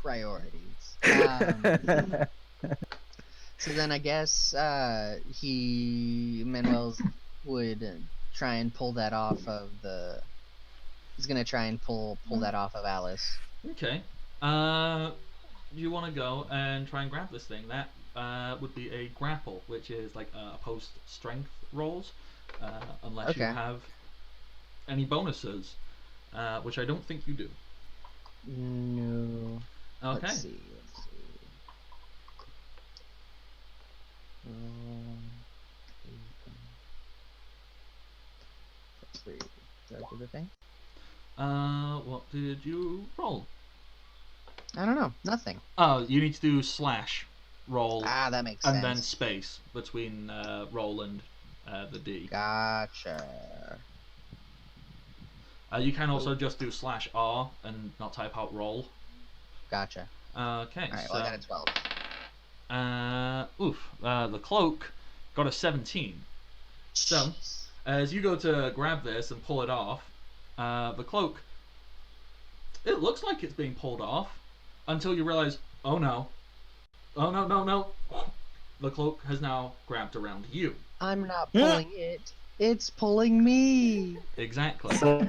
Priorities. So then I guess Manuel's would try and pull that off of the. He's gonna try and pull that off of Alice. Okay. You want to go and try and grab this thing? That would be a grapple, which is like opposed strength rolls, unless you Okay. have any bonuses, which I don't think you do. No. Okay. Let's see. That's three. Is that the thing? What did you roll? I don't know. Nothing. Oh, you need to do slash roll Ah, that makes and sense. then space between roll and the D. Gotcha. You can also just do slash R and not type out roll. Gotcha. Okay, Alright, so well, I got a 12. the cloak got a 17. So, as you go to grab this and pull it off, the cloak, it looks like it's being pulled off until you realize, oh no, no. The cloak has now grabbed around you. I'm not pulling it. It's pulling me. Exactly. so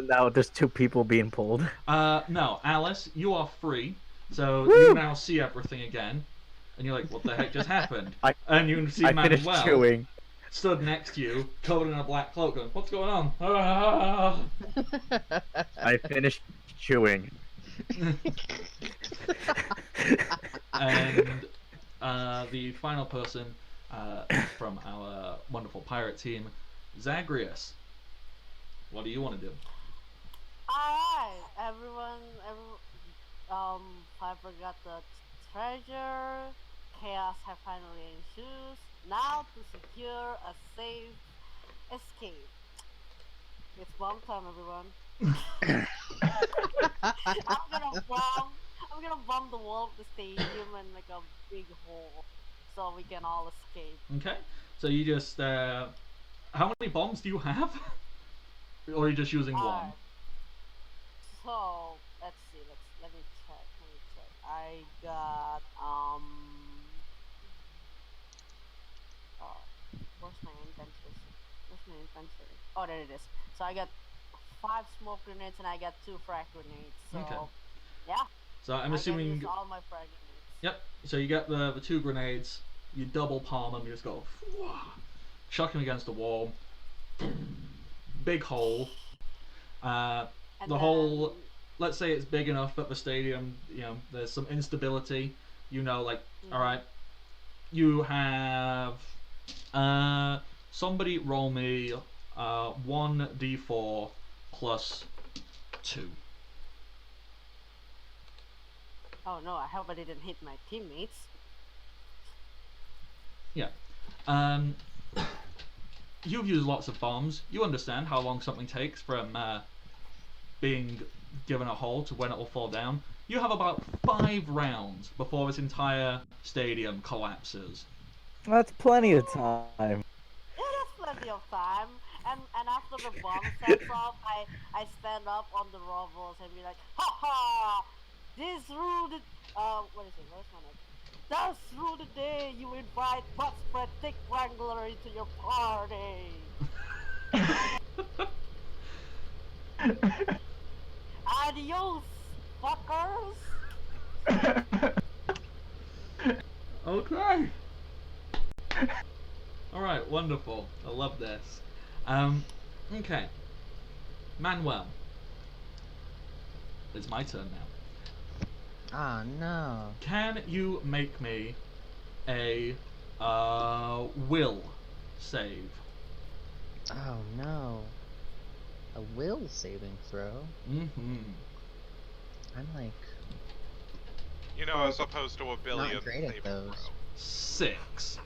now there's two people being pulled. No, Alice, you are free, so you now see everything again, and you're like, what the heck just happened? And you see I finished Manuel chewing. stood next to you, covered in a black cloak, going, what's going on? Ah! I finished chewing. And the final person from our wonderful pirate team, Zagreus. What do you want to do? Alright, everyone, Piper got the treasure, Chaos have finally ensued. Now to secure a safe escape. It's bomb time, everyone. I'm gonna bomb the wall of the stadium and make a big hole so we can all escape. Okay, so you just, how many bombs do you have? Or are you just using one? Alright. So let's see. Let me check. I got where's my inventory? Oh, there it is. So I got 5 smoke grenades and I got 2 frag grenades. So Okay. yeah. So I'm I can assuming. use all my frag grenades. Yep. So you get the 2 grenades. You double palm them. You just go, chuck them against the wall. Big hole. And The hole. Let's say it's big enough that the stadium, there's some instability. Like, all right, you have somebody roll me 1d4 plus 2. Oh no! I hope I didn't hit my teammates. Yeah. You've used lots of bombs. You understand how long something takes from being given a hole to when it will fall down. You have about 5 rounds before this entire stadium collapses. That's plenty of time. Yeah, that's plenty of time. And after the bomb sets off, I stand up on the rubbles and be like, ha ha! This ruled it. What is it? Where's my note? Thus rule the day you invite butt spread Dick Wrangler into your party. Adios, fuckers. Okay. Alright, wonderful. I love this. Okay. Manuel. It's my turn now. Ah, no. Can you make me a will save? Oh, no. A will saving throw? Mm-hmm. I'm like You know, as opposed to a billion. not great at saving those. throw. 6.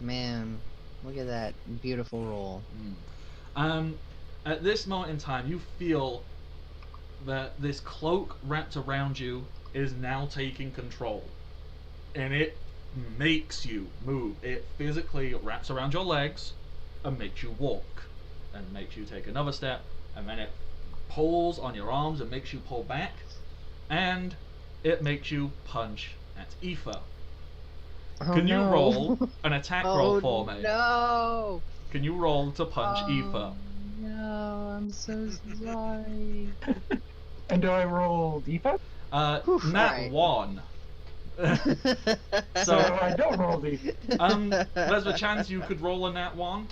Man, look at that beautiful roll. At this moment in time, you feel that this cloak wrapped around you is now taking control. And it makes you move. It physically wraps around your legs and makes you walk. And makes you take another step. And then it pulls on your arms and makes you pull back. And it makes you punch at Aoife. Oh, Can you no. roll an attack roll for me? No! Can you roll to punch Aoife? No, I'm so sorry. And do I roll defense? Whew, Nat alright. 1. So So, I don't roll defense. there's a chance you could roll a nat 1,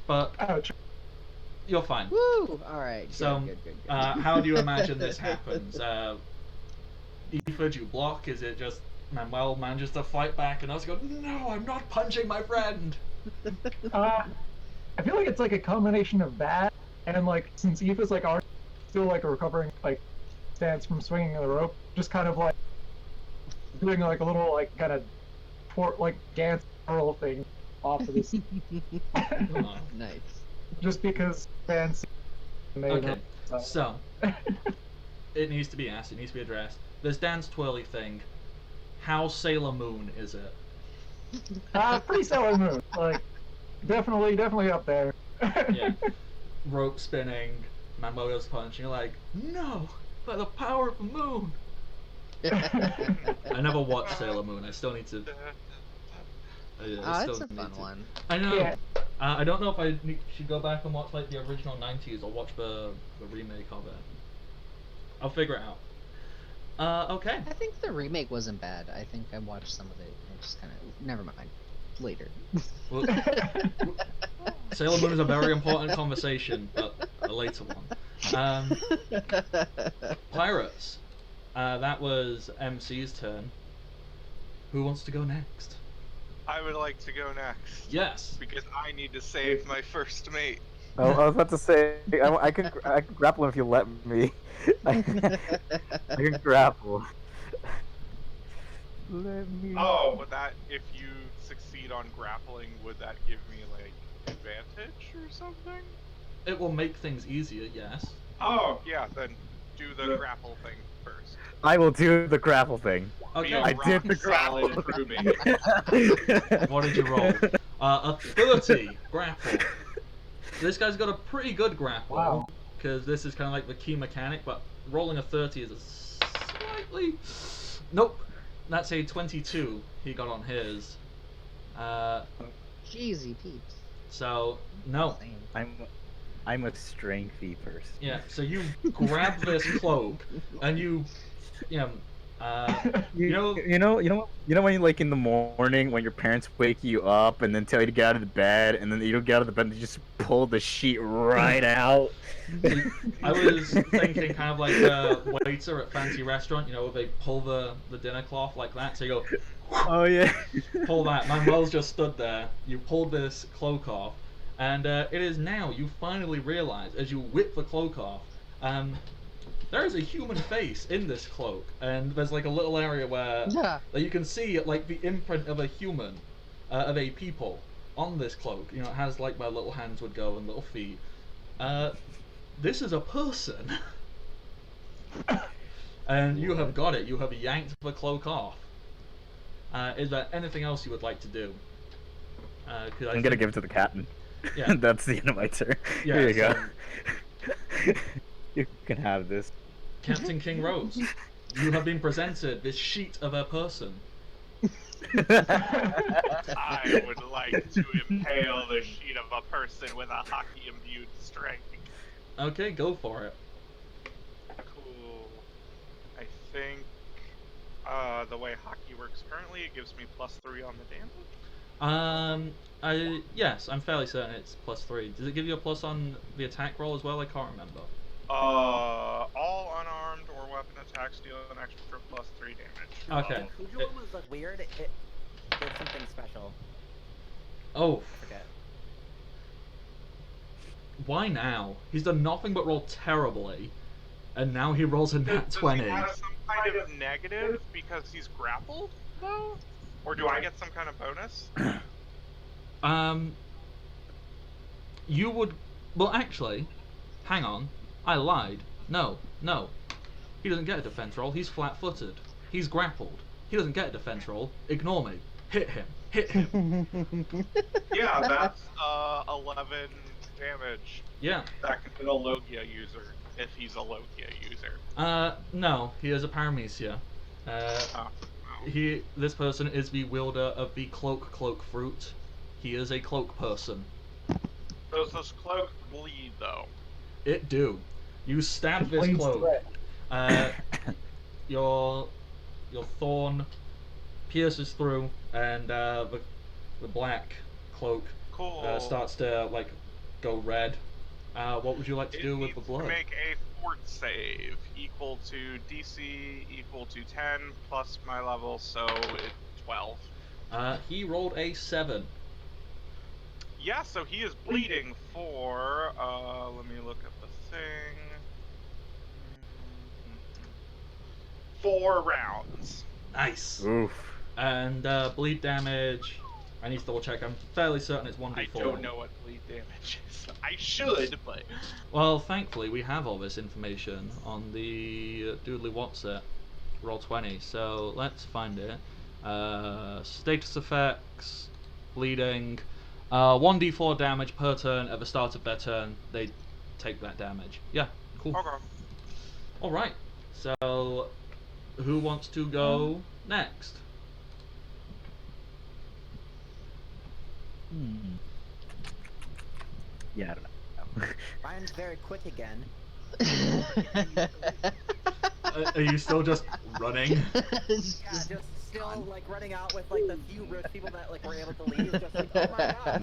but Ouch. you're fine. Woo! Alright, So, good. how do you imagine this happens? Aoife, do you block? Is it just Manuel manages to fight back and us go, no, I'm not punching my friend? I feel like it's like a combination of that and like since Eve is like already still like a recovering like stance from swinging the rope, just kind of like doing like a little like kind of like dance twirl thing off of this, Nice. just because fans made Okay, it. so, it needs to be asked, it needs to be addressed. This dance twirly thing, how Sailor Moon is it? Pretty Sailor Moon, like definitely up there. Yeah. Rope spinning, Mamoto's punching, you're like, no, by the power of the moon. I never watched Sailor Moon, I still need to. It's a fun one. I know. Yeah. I don't know if I should go back and watch like the original 90s or watch the remake of it. I'll figure it out. Okay. I think the remake wasn't bad. I think I watched some of it and just kind of never mind. Later. Well, Sailor Moon is a very important conversation, but a later one. Pirates. That was MC's turn. Who wants to go next? I would like to go next. Yes. Because I need to save my first mate. I was about to say I can grapple him if you let me. I can grapple. Let me. Oh, would that, if you succeed on grappling, would that give me, like, advantage or something? It will make things easier, yes. Oh, yeah, then do the grapple thing first. I will do the grapple thing. Okay. Be a I did the rock-solid grapple. crewmate. What did you roll? A 30 grapple. This guy's got a pretty good grapple. Wow. Because this is kind of like the key mechanic, but rolling a 30 is a slightly... Nope. That's a 22 he got on his. Jeezy peeps. So, no. Same. I'm a strengthy person. Yeah, so you grab this cloak, and you know, You know when you like in the morning when your parents wake you up and then tell you to get out of the bed and then you don't get out of the bed and they just pull the sheet right out. I was thinking kind of like a waiter at fancy restaurant, you know, where they pull the dinner cloth like that, so you go, Oh yeah. pull that. Manuel's just stood there, you pulled this cloak off, and it is now, you finally realize, as you whip the cloak off, there is a human face in this cloak, and there's like a little area where Yeah. that you can see like the imprint of a human, of a people on this cloak. You know, it has like where little hands would go and little feet. This is a person. And you have got it. You have yanked the cloak off. Is there anything else you would like to do? I'm gonna give it to the captain. Yeah. That's the end of my turn. Yeah, Here you so- go. You can have this. Captain King Rose, you have been presented this sheet of a person. I would like to impale the sheet of a person with a hockey-imbued strength. Okay, go for it. Cool. I think the way hockey works currently, it gives me +3 on the damage. Yes, I'm fairly certain it's +3. Does it give you a plus on the attack roll as well? I can't remember. All unarmed or weapon attacks deal an extra +3 damage. Okay. Cujo one was like weird. It did something special. Oh, I forget. why now? He's done nothing but roll terribly, and now he rolls a nat Does 20. he have some kind of negative because he's grappled, though? Or do I get some kind of bonus? You would... Well, actually, hang on. I lied. No. He doesn't get a defense roll. He's flat-footed. He's grappled. He doesn't get a defense roll. Ignore me. Hit him. Yeah, that's 11 damage. Yeah. That could hit a Logia user, if he's a Logia user. No. He is a paramecia. This person is the wielder of the cloak fruit. He is a cloak person. Does this cloak bleed, though? It do. You stab this Please cloak. threat. Your thorn pierces through, and the black cloak Cool. starts to like go red. What would you like to do with the needs blood? To make a fort save equal to DC equal to 10 plus my level, so it's 12. He rolled a 7. Yeah, so he is bleeding for, let me look at the thing. 4 rounds. Nice. Oof. And bleed damage. I need to double check. I'm fairly certain it's 1d4. I don't know what bleed damage is. I should, but... Well, thankfully, we have all this information on the Doodly What's-It Roll20, so let's find it. Status effects, bleeding, 1d4 damage per turn at the start of their turn. They take that damage. Yeah, cool. Okay. Alright, so who wants to go next? Yeah, I don't know. Ryan's very quick again. Are you still just running? It's Yeah, just- just still like running out with like the few rich people that like were able to leave. Just like, oh my gosh,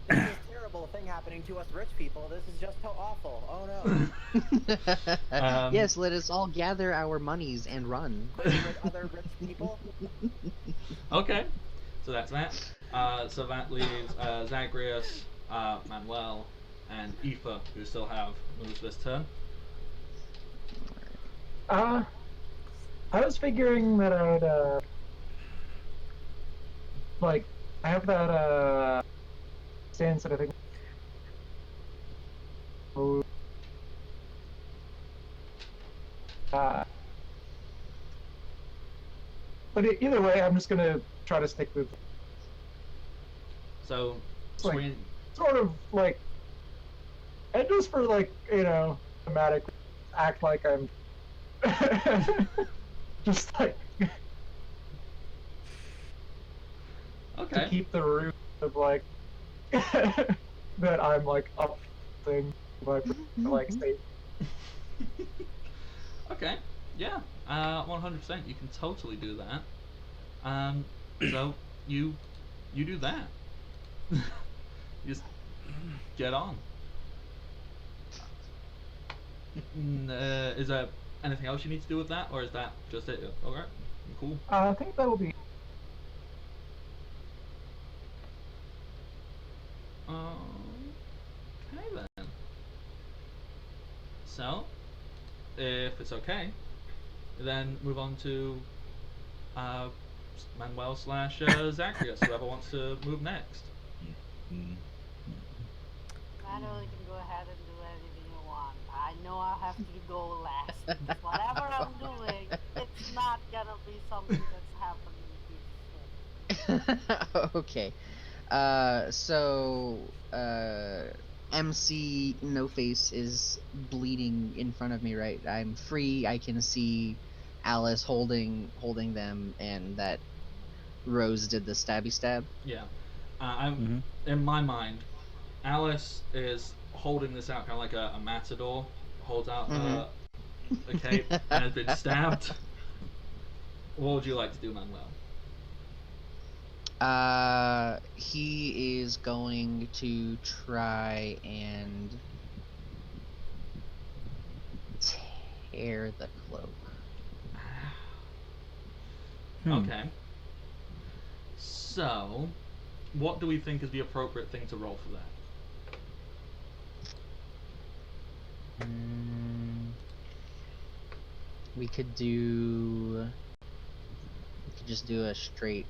this is a terrible thing happening to us rich people. This is just so awful. Oh no. Yes, let us all gather our monies and run. Other rich people. Okay, so that's that. So that leaves Zagreus, Manuel, and Aoife, who still have moves this turn. I was figuring that I would, like, I have that, stance that I think. But either way, I'm just gonna try to stick with So, Like- swing. sort of like, and just for like, you know, thematic, act like I'm just like to Okay. keep the root of like that I'm like up thing like say Okay. Yeah. 100%. You can totally do that. So you do that. You just get on. Is there anything else you need to do with that, or is that just it? Alright. Cool. I think that will be Okay then. So, if it's okay, then move on to Manuel slash Zacharias, whoever wants to move next. Manuel, you can go ahead and do anything you want. I know I have to go last. Whatever I'm doing, it's not gonna be something that's happened Okay. MC No Face is bleeding in front of me, right? I'm free. I can see Alice holding them, and that Rose did the stabby stab. Yeah. I'm Mhm. in my mind. Alice is holding this out kind of like a matador holds out a cape and has been stabbed. What would you like to do, Manuel? He is going to try and tear the cloak. Okay. So, what do we think is the appropriate thing to roll for that? We could just do a straight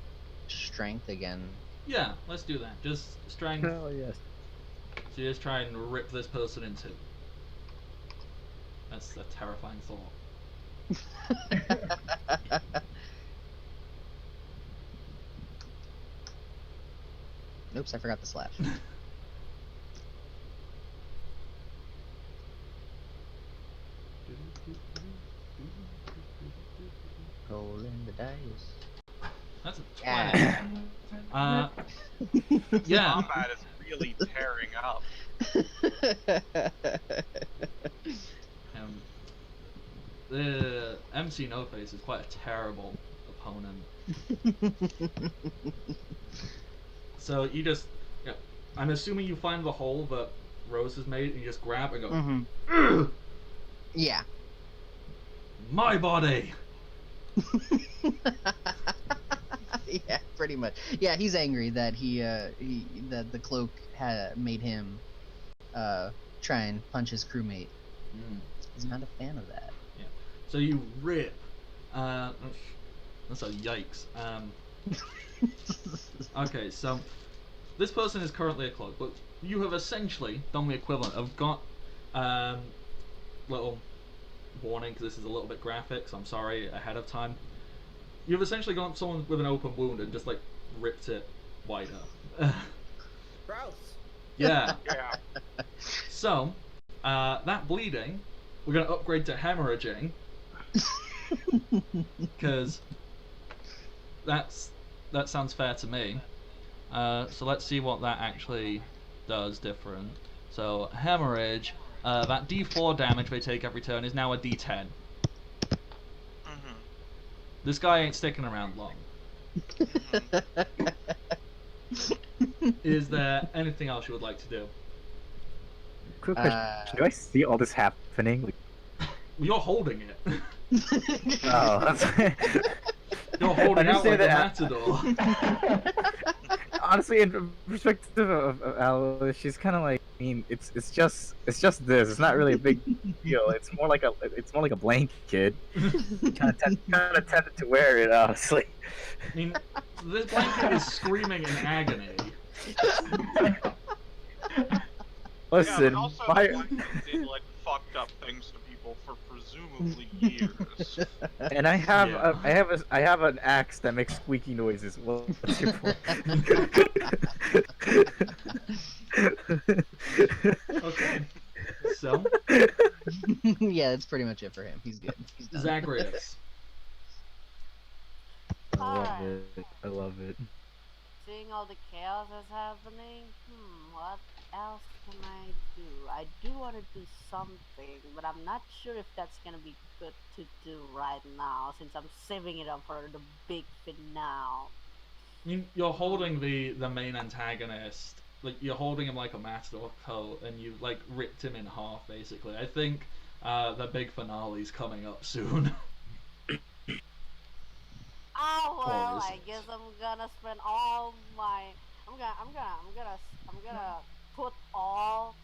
strength again. Yeah, let's do that. Just strength. Oh yes. So you just try and rip this person in two. That's a terrifying thought. Oops, I forgot the slash. Rolling the dice. That's a 20. Yeah. Yeah. Combat is really tearing up. The MC No Face is quite a terrible opponent. So you just, yeah, I'm assuming you find the hole that Rose has made, and you just grab and go, "Ugh, Yeah. my body." Yeah, pretty much. Yeah, he's angry that that the cloak had made him try and punch his crewmate. He's not a fan of that. Yeah. So you rip. That's a yikes. Okay, so this person is currently a cloak, but you have essentially done the equivalent of got little warning because this is a little bit graphic, so I'm sorry ahead of time. You've essentially gone up to someone with an open wound and just like ripped it wider. Gross. Yeah. Yeah. So that bleeding, we're gonna upgrade to hemorrhaging because that sounds fair to me. So let's see what that actually does different. So hemorrhage, that D4 damage they take every turn is now a D10. Mm-hmm. This guy ain't sticking around long. Is there anything else you would like to do? Quick question: do I see all this happening? Like, You're holding it. oh, that's... You're holding out like understand a matador. Honestly, in perspective of Alice, she's kind of like, I mean, it's just this. It's not really a big deal. It's more like a blanket. kind of tempted to wear it, honestly. I mean, this blanket is screaming in agony. Listen, yeah, but also the Blackwood did like fucked up things to people for presumably years. and I have Yeah. I have an axe that makes squeaky noises. Well, what's your point? Okay. So, Yeah, that's pretty much it for him. He's good. He's done. Zagreus. I love Alright. it. I love it. Seeing all the chaos that's happening, what else can I do? I do want to do something, but I'm not sure if that's gonna be good to do right now, since I'm saving it up for the big finale. I mean, you're holding the main antagonist, like you're holding him like a matador coat, and you like ripped him in half basically. I think the big finale's coming up soon. Oh well, Or is I it? guess I'm gonna spend all my. I'm gonna put all.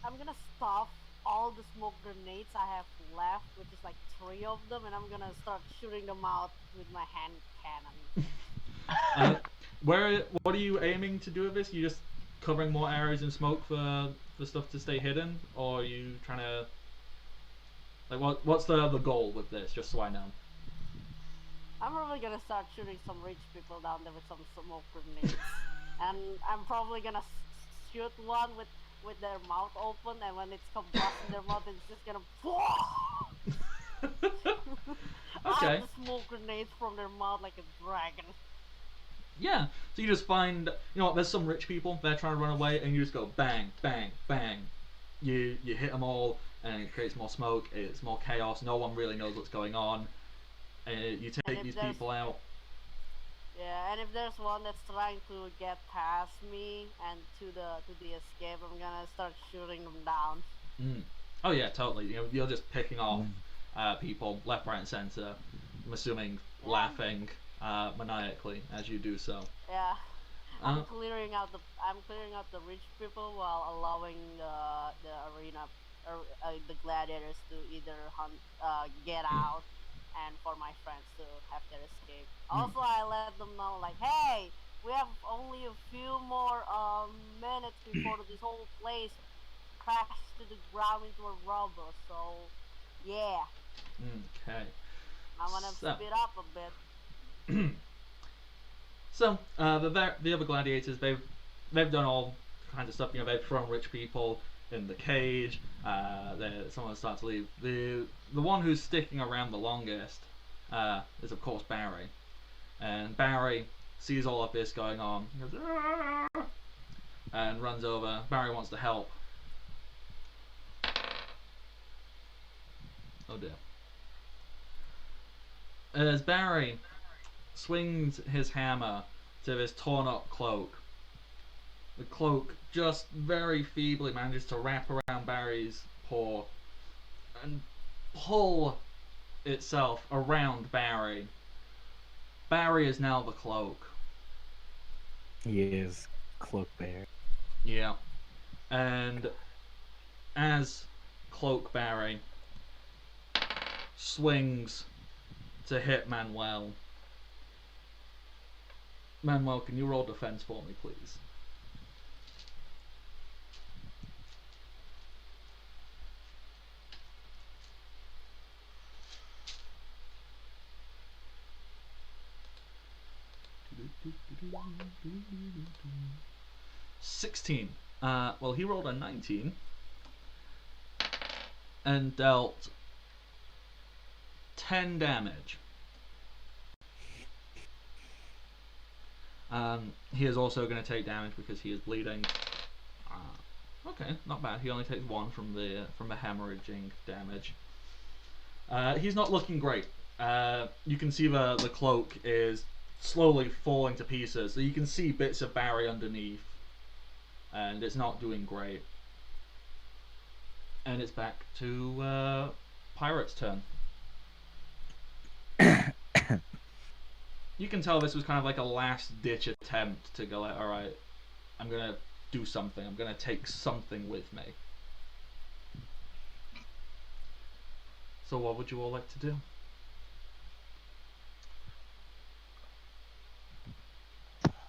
I'm gonna stuff all the smoke grenades I have left, which is like 3 of them, and I'm gonna start shooting them out with my hand cannon. What are you aiming to do with this? You just covering more areas in smoke for stuff to stay hidden, or are you trying to like what's the goal with this? Just so I know. I'm probably gonna start shooting some rich people down there with some smoke grenades, and I'm probably gonna shoot one with their mouth open, and when it's combusting their mouth, it's just gonna Okay. out the smoke grenades from their mouth like a dragon. Yeah. So you just find, you know what? There's some rich people. They're trying to run away, and you just go bang, bang, bang. You hit them all, and it creates more smoke. It's more chaos. No one really knows what's going on. You take these people out. Yeah, and if there's one that's trying to get past me and to the escape, I'm gonna start shooting them down. Oh yeah, totally. You know, you're just picking off people left, right, and center. I'm assuming laughing maniacally as you do so. Yeah, I'm clearing out the rich people while allowing the arena the gladiators to either hunt get out and for my friends to have their escape. Also, I let them know like, hey, we have only a few more minutes before this whole place crashes to the ground into a rubble. So, yeah. Okay. I want to speed up a bit. So the other gladiators, they've done all kinds of stuff. You know, they've thrown rich people in the cage. Someone starts to leave. The one who's sticking around the longest is of course Barry, and Barry sees all of this going on. He goes, "Aah!" and runs over. Barry wants to help. Oh dear. As Barry swings his hammer to this torn up cloak, the cloak just very feebly manages to wrap around Barry's paw and pull itself around Barry. Barry is now the cloak. He is Cloak Bear. Yeah. And as Cloak Barry swings to hit Manuel, can you roll defense for me, please? $16. Well, he rolled a 19 and dealt 10 damage. He is also going to take damage because he is bleeding. Okay, not bad. He only takes 1 from the hemorrhaging damage. He's not looking great. You can see the cloak is slowly falling to pieces. So you can see bits of Barry underneath, and it's not doing great. And it's back to Pirate's turn. You can tell this was kind of like a last-ditch attempt to go like, alright, I'm gonna do something. I'm gonna take something with me. So what would you all like to do?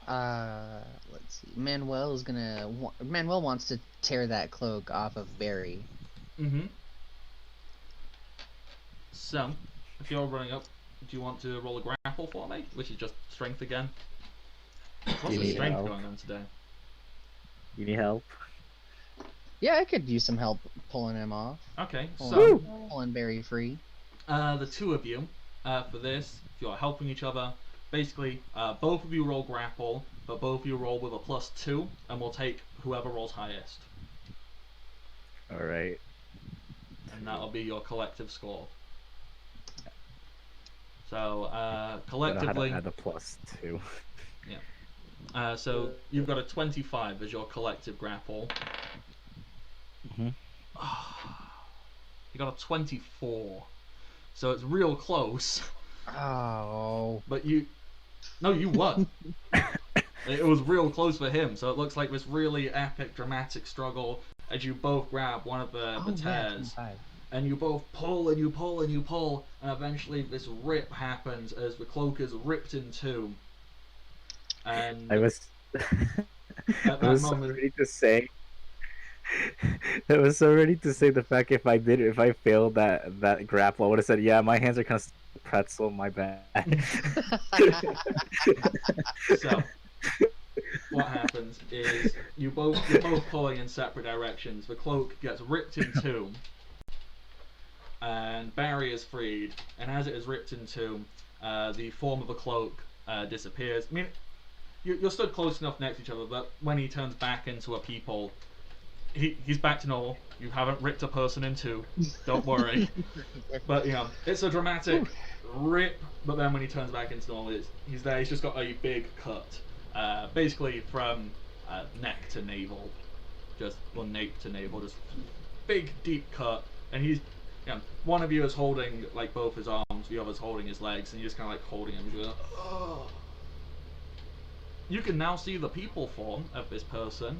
Let's see. Manuel wants to tear that cloak off of Barry. So, if you're running up, do you want to roll a grapple for me? Which is just strength again. What's the strength going on today? You need help? Yeah, I could use some help pulling him off. Okay, Pulling Barry free. The two of you, for this, if you're helping each other, basically, both of you roll grapple, but both of you roll with a +2, and we'll take whoever rolls highest. Alright. And that'll be your collective score. So, collectively... I had a +2. Yeah. So, you've got a 25 as your collective grapple. You got a 24. So it's real close. Oh. But you... No, you won. It was real close for him, so it looks like this really epic, dramatic struggle as you both grab one of the tears. And you both pull and you pull and you pull, and eventually this rip happens as the cloak is ripped in two. And I was at that so moment, ready to say. I was so ready to say the fact if I failed that grapple, I would have said, yeah, my hands are kind of pretzel. My bad. So, what happens is you're both pulling in separate directions. The cloak gets ripped in two, and Barry is freed. And as it is ripped in two, the form of the cloak disappears. I mean, you're stood close enough next to each other, but when he turns back into a people, he's back to normal. You haven't ripped a person in two. Don't worry. But it's a dramatic rip. But then when he turns back into normal, he's there. He's just got a big cut, basically from neck to navel, nape to navel, just big deep cut. And he's, one of you is holding like both his arms, the other's holding his legs, and you're just kind of like holding him. You're like, oh. You can now see the people form of this person.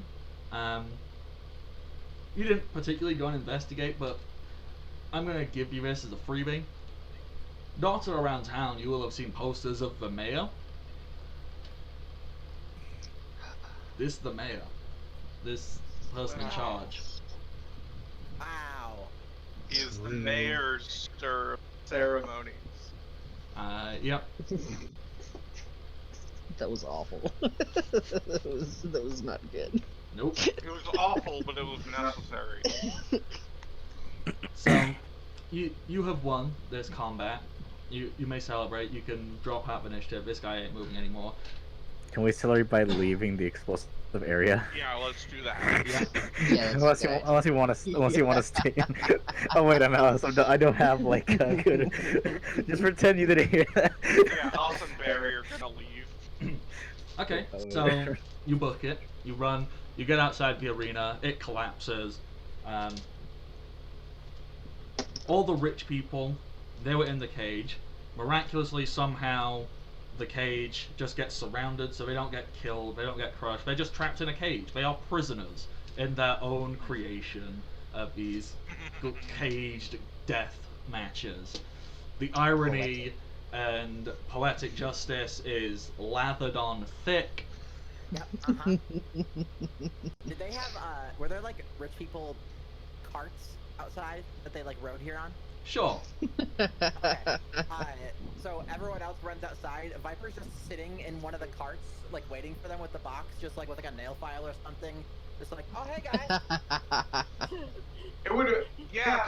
You didn't particularly go and investigate, but I'm going to give you this as a freebie. Dotted around town, you will have seen posters of the mayor. This is the mayor. This person in charge. Wow. He is the mayor's ceremonies. Yep. That was awful. that was not good. Nope. It was awful, but it was necessary. So, you have won this combat. You may celebrate. You can drop out of initiative. This guy ain't moving anymore. Can we celebrate by leaving the explosive area? Yeah, let's do that. Yeah, unless you want to stay. Oh wait, I'm Alice. I don't have like a good. Just pretend you didn't hear that. Yeah, Alice and Barry are gonna leave. Okay, so you book it. You run. You get outside the arena. It collapses. All the rich people, they were in the cage. Miraculously, somehow, the cage just gets surrounded, so they don't get killed, they don't get crushed. They're just trapped in a cage. They are prisoners in their own creation of these caged death matches. The irony and poetic justice is lathered on thick. Yep. Did they have were there like rich people carts outside that they like rode here on? Sure. Okay. So everyone else runs outside. Viper's just sitting in one of the carts, like waiting for them with the box, just like with like a nail file or something. Just like, oh hey guys. It would, yeah.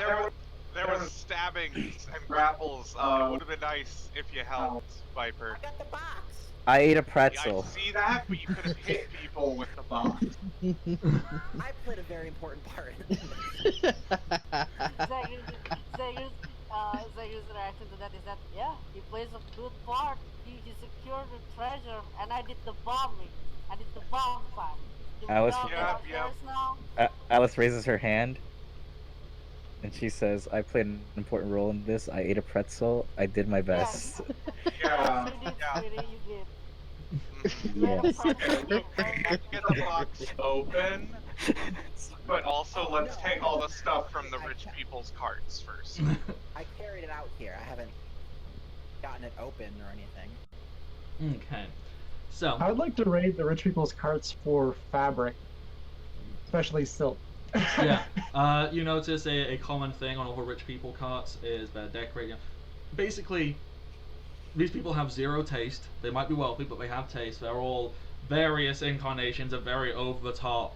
There was stabbings and grapples. It would have been nice if you helped, Viper. I got the box. I ate a Yeah, pretzel. I see that, but you could have hit people with the box. I played a very important part. Zegu's reaction to that is that, yeah, he plays a good part. He secured the treasure, and I did the bombing. I did the bomb fight. Alice- Yep. Alice raises her hand, and she says, "I played an important role in this. I ate a pretzel. I did my best." Yeah. You did, Yeah. sweetie, you did. Yes. Get the box open, but also let's take all the stuff from the rich people's carts first. I carried it out here. I haven't gotten it open or anything. Okay. So, I would like to raid the rich people's carts for fabric, especially silk. yeah. You notice a common thing on all the rich people carts is they're decorating. Basically, these people have zero taste. They might be wealthy, but they have taste. They're all various incarnations of very over-the-top.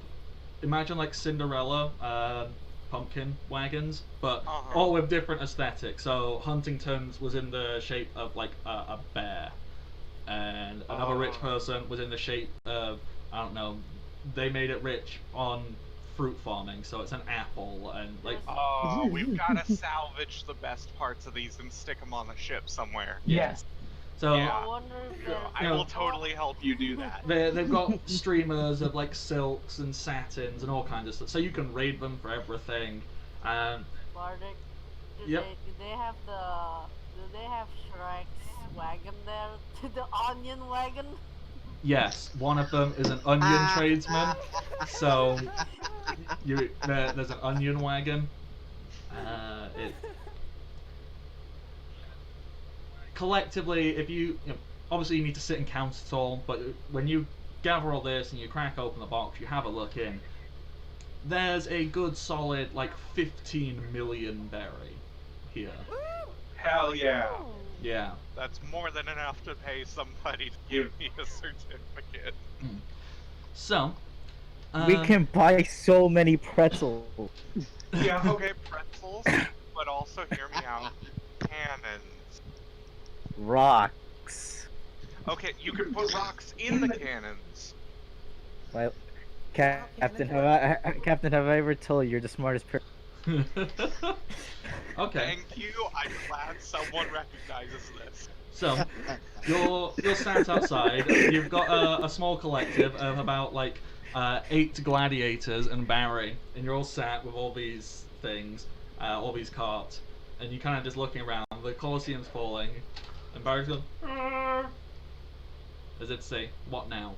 Imagine like Cinderella pumpkin wagons, but all with different aesthetics. So Huntington's was in the shape of like a bear, and another rich person was in the shape of, I don't know, they made it rich on fruit farming, so it's an apple, and like Oh, we've got to salvage the best parts of these and stick them on the ship somewhere. Yes. so Yeah. I wonder if there's... I will totally help you do that. they've got streamers of like silks and satins and all kinds of stuff, so you can raid them for everything. And Bardic, do Yep. they have Shrek's wagon there? The onion wagon? yes, one of them is an onion tradesman, so there's an onion wagon. Collectively, if you know, obviously you need to sit and count it all, but when you gather all this and you crack open the box, you have a look in, there's a good solid like 15 million berry here. Hell yeah. Yeah. That's more than enough to pay somebody to give me a certificate. So, We can buy so many pretzels. Yeah, okay, pretzels, but also hear me out. Cannons. Rocks. Okay, you can put rocks in the cannons. Well, Wow, Captain, cannons Captain, have I ever told you you're the smartest person? Okay. Thank you. I'm glad someone recognizes this. So, you're sat outside. You've got a small collective of about like 8 gladiators and Barry, and you're all sat with all these things, all these carts, and you kind of just looking around. The Colosseum's falling, and Barry's going, "Arr," as if to say, "What now?"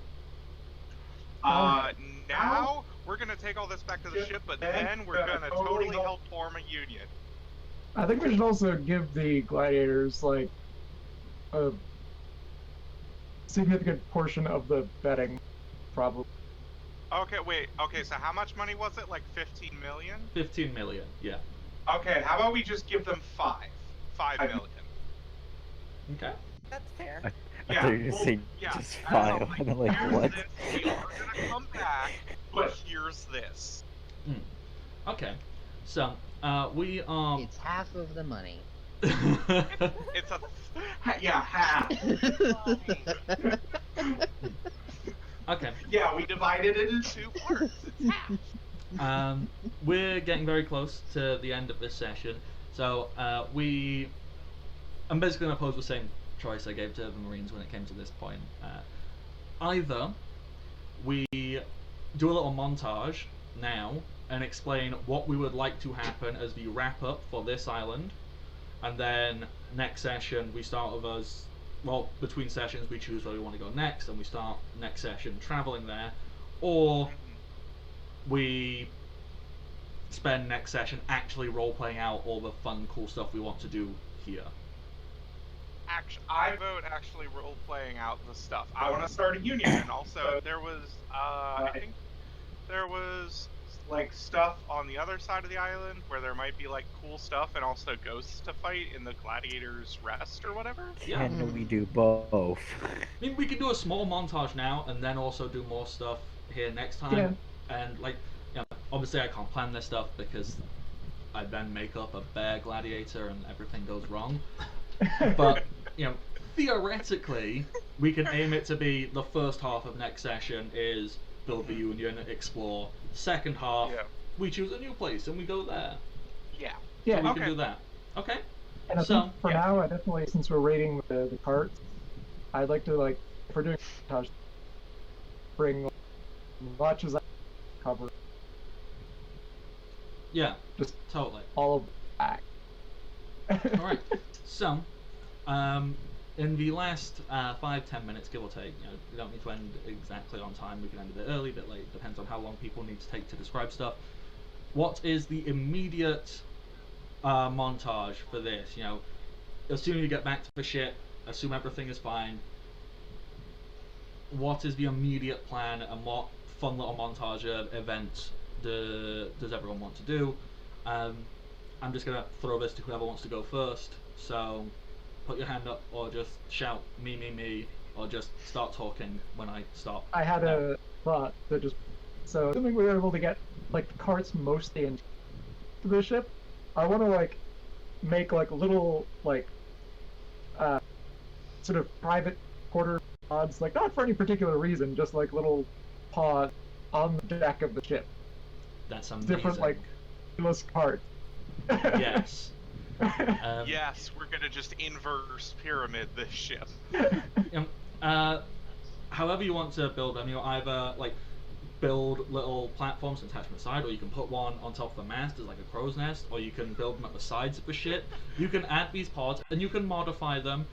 Now we're gonna take all this back to the ship, but then we're gonna totally help form a union. I think we should also give the gladiators like a significant portion of the betting, probably. Okay, wait. Okay, so how much money was it? Like 15 million? 15 million. Yeah. Okay, how about we just give them 5 million? Okay. That's fair. I thought you were going to say just 5. I'm like, here's what? This. We are gonna come back, but here's this. Okay. So, we are. It's half of the money. It's a half. Okay. Yeah, we divided it into 2 parts. It's half. We're getting very close to the end of this session, so I'm basically going to pose the same choice I gave to the Marines when it came to this point. Either we do a little montage now and explain what we would like to happen as the wrap up for this island, and then next session we start with us. Well, between sessions we choose where we want to go next, and we start next session traveling there, or we spend next session actually role playing out all the fun, cool stuff we want to do here. I vote actually role playing out the stuff. I want to start a union, and also there was I think there was like stuff on the other side of the island where there might be like cool stuff and also ghosts to fight in the gladiators' rest or whatever. Yeah. Can we do both? I mean, we could do a small montage now and then also do more stuff here next time. Yeah. And like, you know, obviously I can't plan this stuff because I then make up a bear gladiator and everything goes wrong. But you know, theoretically, we can aim it to be the first half of next session is build the union, explore. Second half, we choose a new place and we go there. Yeah. Yeah. So we can do that. Okay. And I So, think for now, I definitely, since we're rating the carts, I'd like to, like, if we're doing montage, bring as much as I can cover. Yeah. Just totally. all of back. All right. So, in the last 5-10 minutes, give or take, you know, we don't need to end exactly on time. We can end a bit early, a bit late. Depends on how long people need to take to describe stuff. What is the immediate montage for this? You know, assuming you get back to the ship, assume everything is fine. What is the immediate plan, and what fun little montage of events does everyone want to do? I'm just gonna throw this to whoever wants to go first. So, put your hand up, or just shout me, or just start talking when I stop. I had a thought that just, so assuming we were able to get like the carts mostly into the ship, I want to like make like little like sort of private quarter pods, like not for any particular reason, just like little pods on the deck of the ship. That's amazing. Different like endless carts. Yes. Yes, we're gonna just inverse pyramid this ship. However you want to build them, you either like build little platforms and attach them aside, or you can put one on top of the mast as like a crow's nest, or you can build them at the sides of the ship. You can add these pods and you can modify them.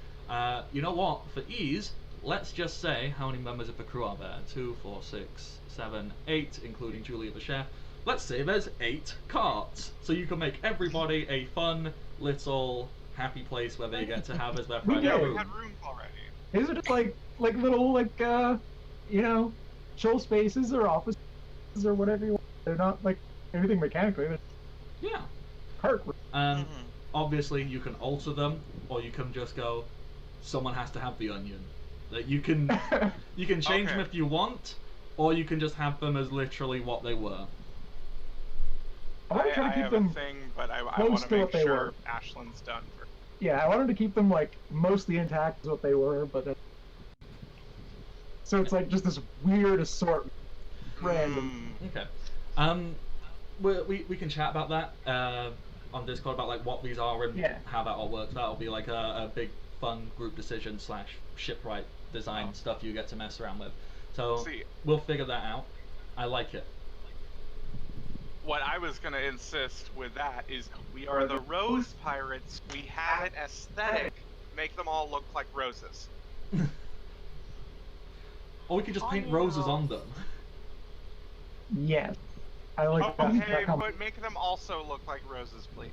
You know what? For ease, let's just say how many members of the crew are there? 2, 4, 6, 7, 8, including Julia the chef. Let's say there's 8 carts, so you can make everybody a fun little happy place where they get to have as their private Yeah, We room. had rooms already. These are just like little like you know, chill spaces or offices or whatever you want. They're not like anything mechanically. They're Yeah. cart. obviously you can alter them, or you can just go, someone has to have the onion. That you can change them Okay. if you want, or you can just have them as literally what they were. I want to try I to keep have them a thing, but I close want to to what make they sure were. Ashland's done first. Yeah, I wanted to keep them like mostly intact as what they were, but then... so it's like just this weird assortment, random. Okay. We can chat about that on Discord about like what these are and Yeah. how that all works. That'll be like a big fun group decision / shipwright design stuff you get to mess around with. So See, we'll figure that out. I like it. what I was going to insist with that is we are the Rose Pirates. We have an aesthetic. Make them all look like roses. Or we could just paint Onion roses on rose. them. Yes. I like that. Okay, that combo. but make them also look like roses, please.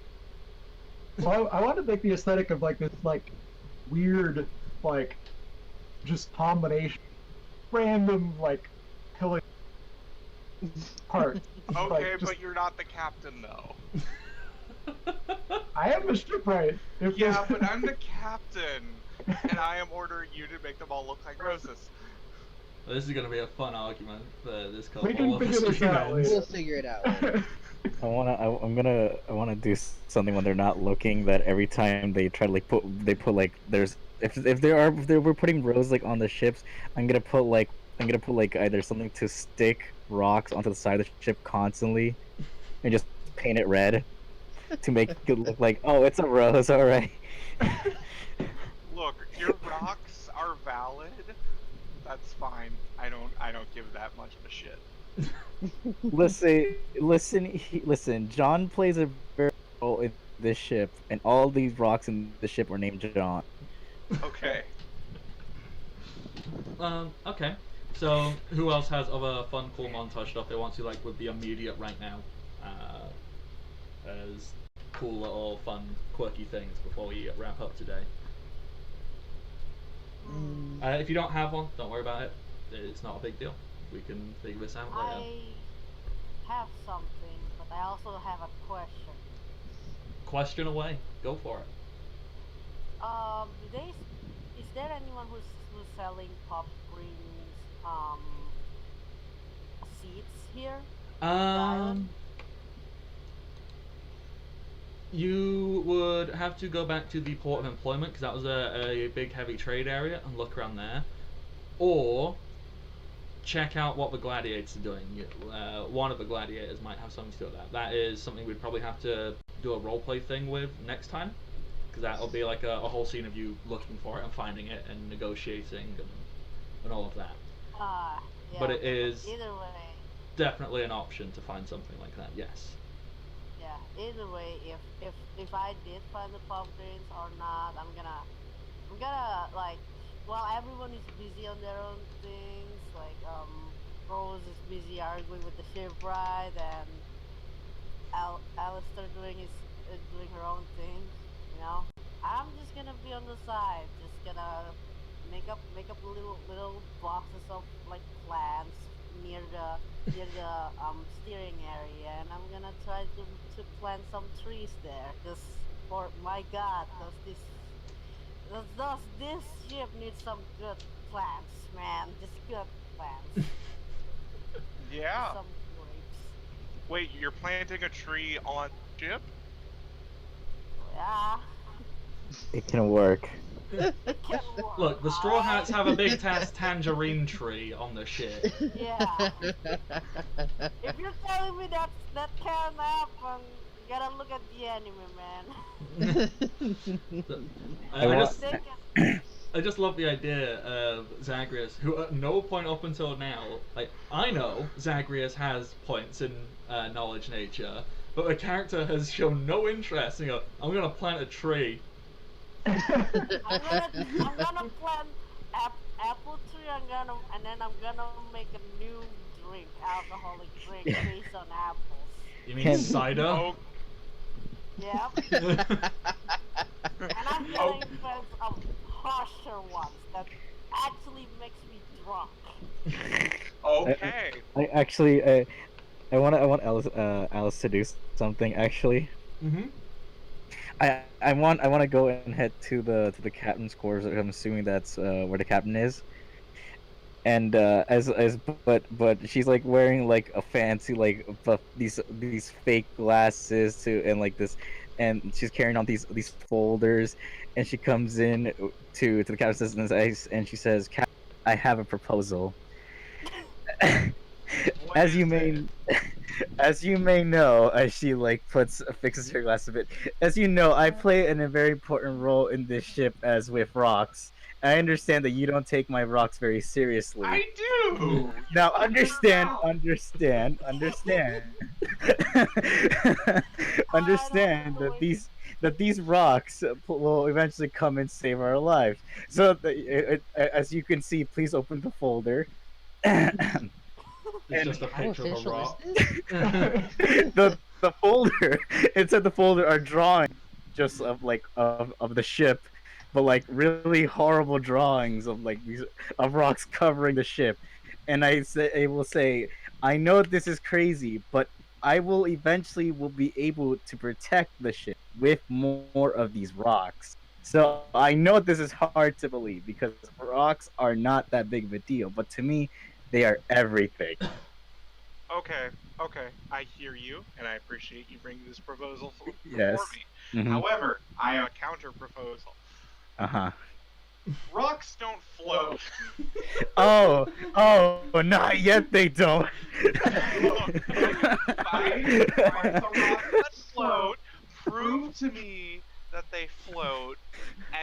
So I want to make the aesthetic of like this like weird like just combination, random like pillar part. Okay, Like, just- but you're not the captain, though. I am a shipwright. If Yeah, there's- but I'm the captain, and I am ordering you to make them all look like roses. This is going to be a fun argument for this couple We can of figure this out streamers. We'll figure it out later. I wanna do something when they're not looking. That every time they try to like put like there's if we're putting rows like on the ships, I'm gonna put like either something to stick rocks onto the side of the ship constantly, and just paint it red to make it look like, oh, it's a rose, all right. Look, your rocks are valid. That's fine. I don't give that much of a shit. Listen. John plays a very role in this ship, and all these rocks in the ship are named John. Okay. Okay. So, who else has other fun, cool montage stuff they want to, like, with the immediate right now? As cool little, fun, quirky things before we wrap up today. If you don't have one, don't worry about it. It's not a big deal. We can figure this out later. I have something, but I also have a question. Question away. Go for it. Is there anyone who's selling pop rings, seats here? Um, you would have to go back to the port of employment because that was a big heavy trade area and look around there, or check out what the gladiators are doing. One of the gladiators might have something to do with that. That is something we'd probably have to do a roleplay thing with next time, because that'll be like a whole scene of you looking for it and finding it and negotiating and all of that. Yeah, But it is either way. definitely an option to find something like that. Yes. Yeah, either way, if I did find the pop rings or not, I'm gonna like, while everyone is busy on their own things, like Rose is busy arguing with the shipwright, and Alistair doing her own thing, you know. I'm just gonna be on the side, just gonna make up little boxes of like plants near the steering area, and I'm gonna try to plant some trees there. Cause for my God, this ship needs some good plants, man. Just good plants. Yeah. Some grapes. Wait, you're planting a tree on ship? Yeah. It can work. It can work. Look, the Straw Hats have a big tangerine tree on the ship. Yeah. If you're telling me that can happen, you gotta look at the anime, man. I just love the idea of Zagreus, who at no point up until now, like, I know Zagreus has points in knowledge nature, but the character has shown no interest. You know, I'm gonna plant a tree. I'm gonna plant apple tree. And then I'm gonna make a new drink, alcoholic drink based on apples. You mean cider? Oh, Yep. And I'm gonna invent a harsher ones that actually makes me drunk. okay. I want Alice to do something actually. Mm-hmm. I want to go and head to the captain's quarters. I'm assuming that's where the captain is. And but she's like wearing like a fancy like these fake glasses to and like this, and she's carrying on these folders, and she comes in to the captain's assistant and she says, "Captain, I have a proposal." What as is you may it? as you may know, as she like fixes her glass a bit, as you know, I play a very important role in this ship as with rocks. I understand that you don't take my rocks very seriously. I do. You Now pointed it out. understand I don't understand know that these rocks will eventually come and save our lives. So as you can see, please open the folder. It's just a How picture of a official rock. is The folder inside the folder are drawings just of like of the ship, but like really horrible drawings of like these of rocks covering the ship. And I will say, I know this is crazy, but I will eventually will be able to protect the ship with more of these rocks. So I know this is hard to believe because rocks are not that big of a deal, but to me they are everything. Okay, okay, I hear you, and I appreciate you bringing this proposal before Yes. me. Hmm. However, I have a counter proposal. Uh-huh. Rocks don't float. Oh, not yet they don't. Look, find the rocks that float, prove to me that they float,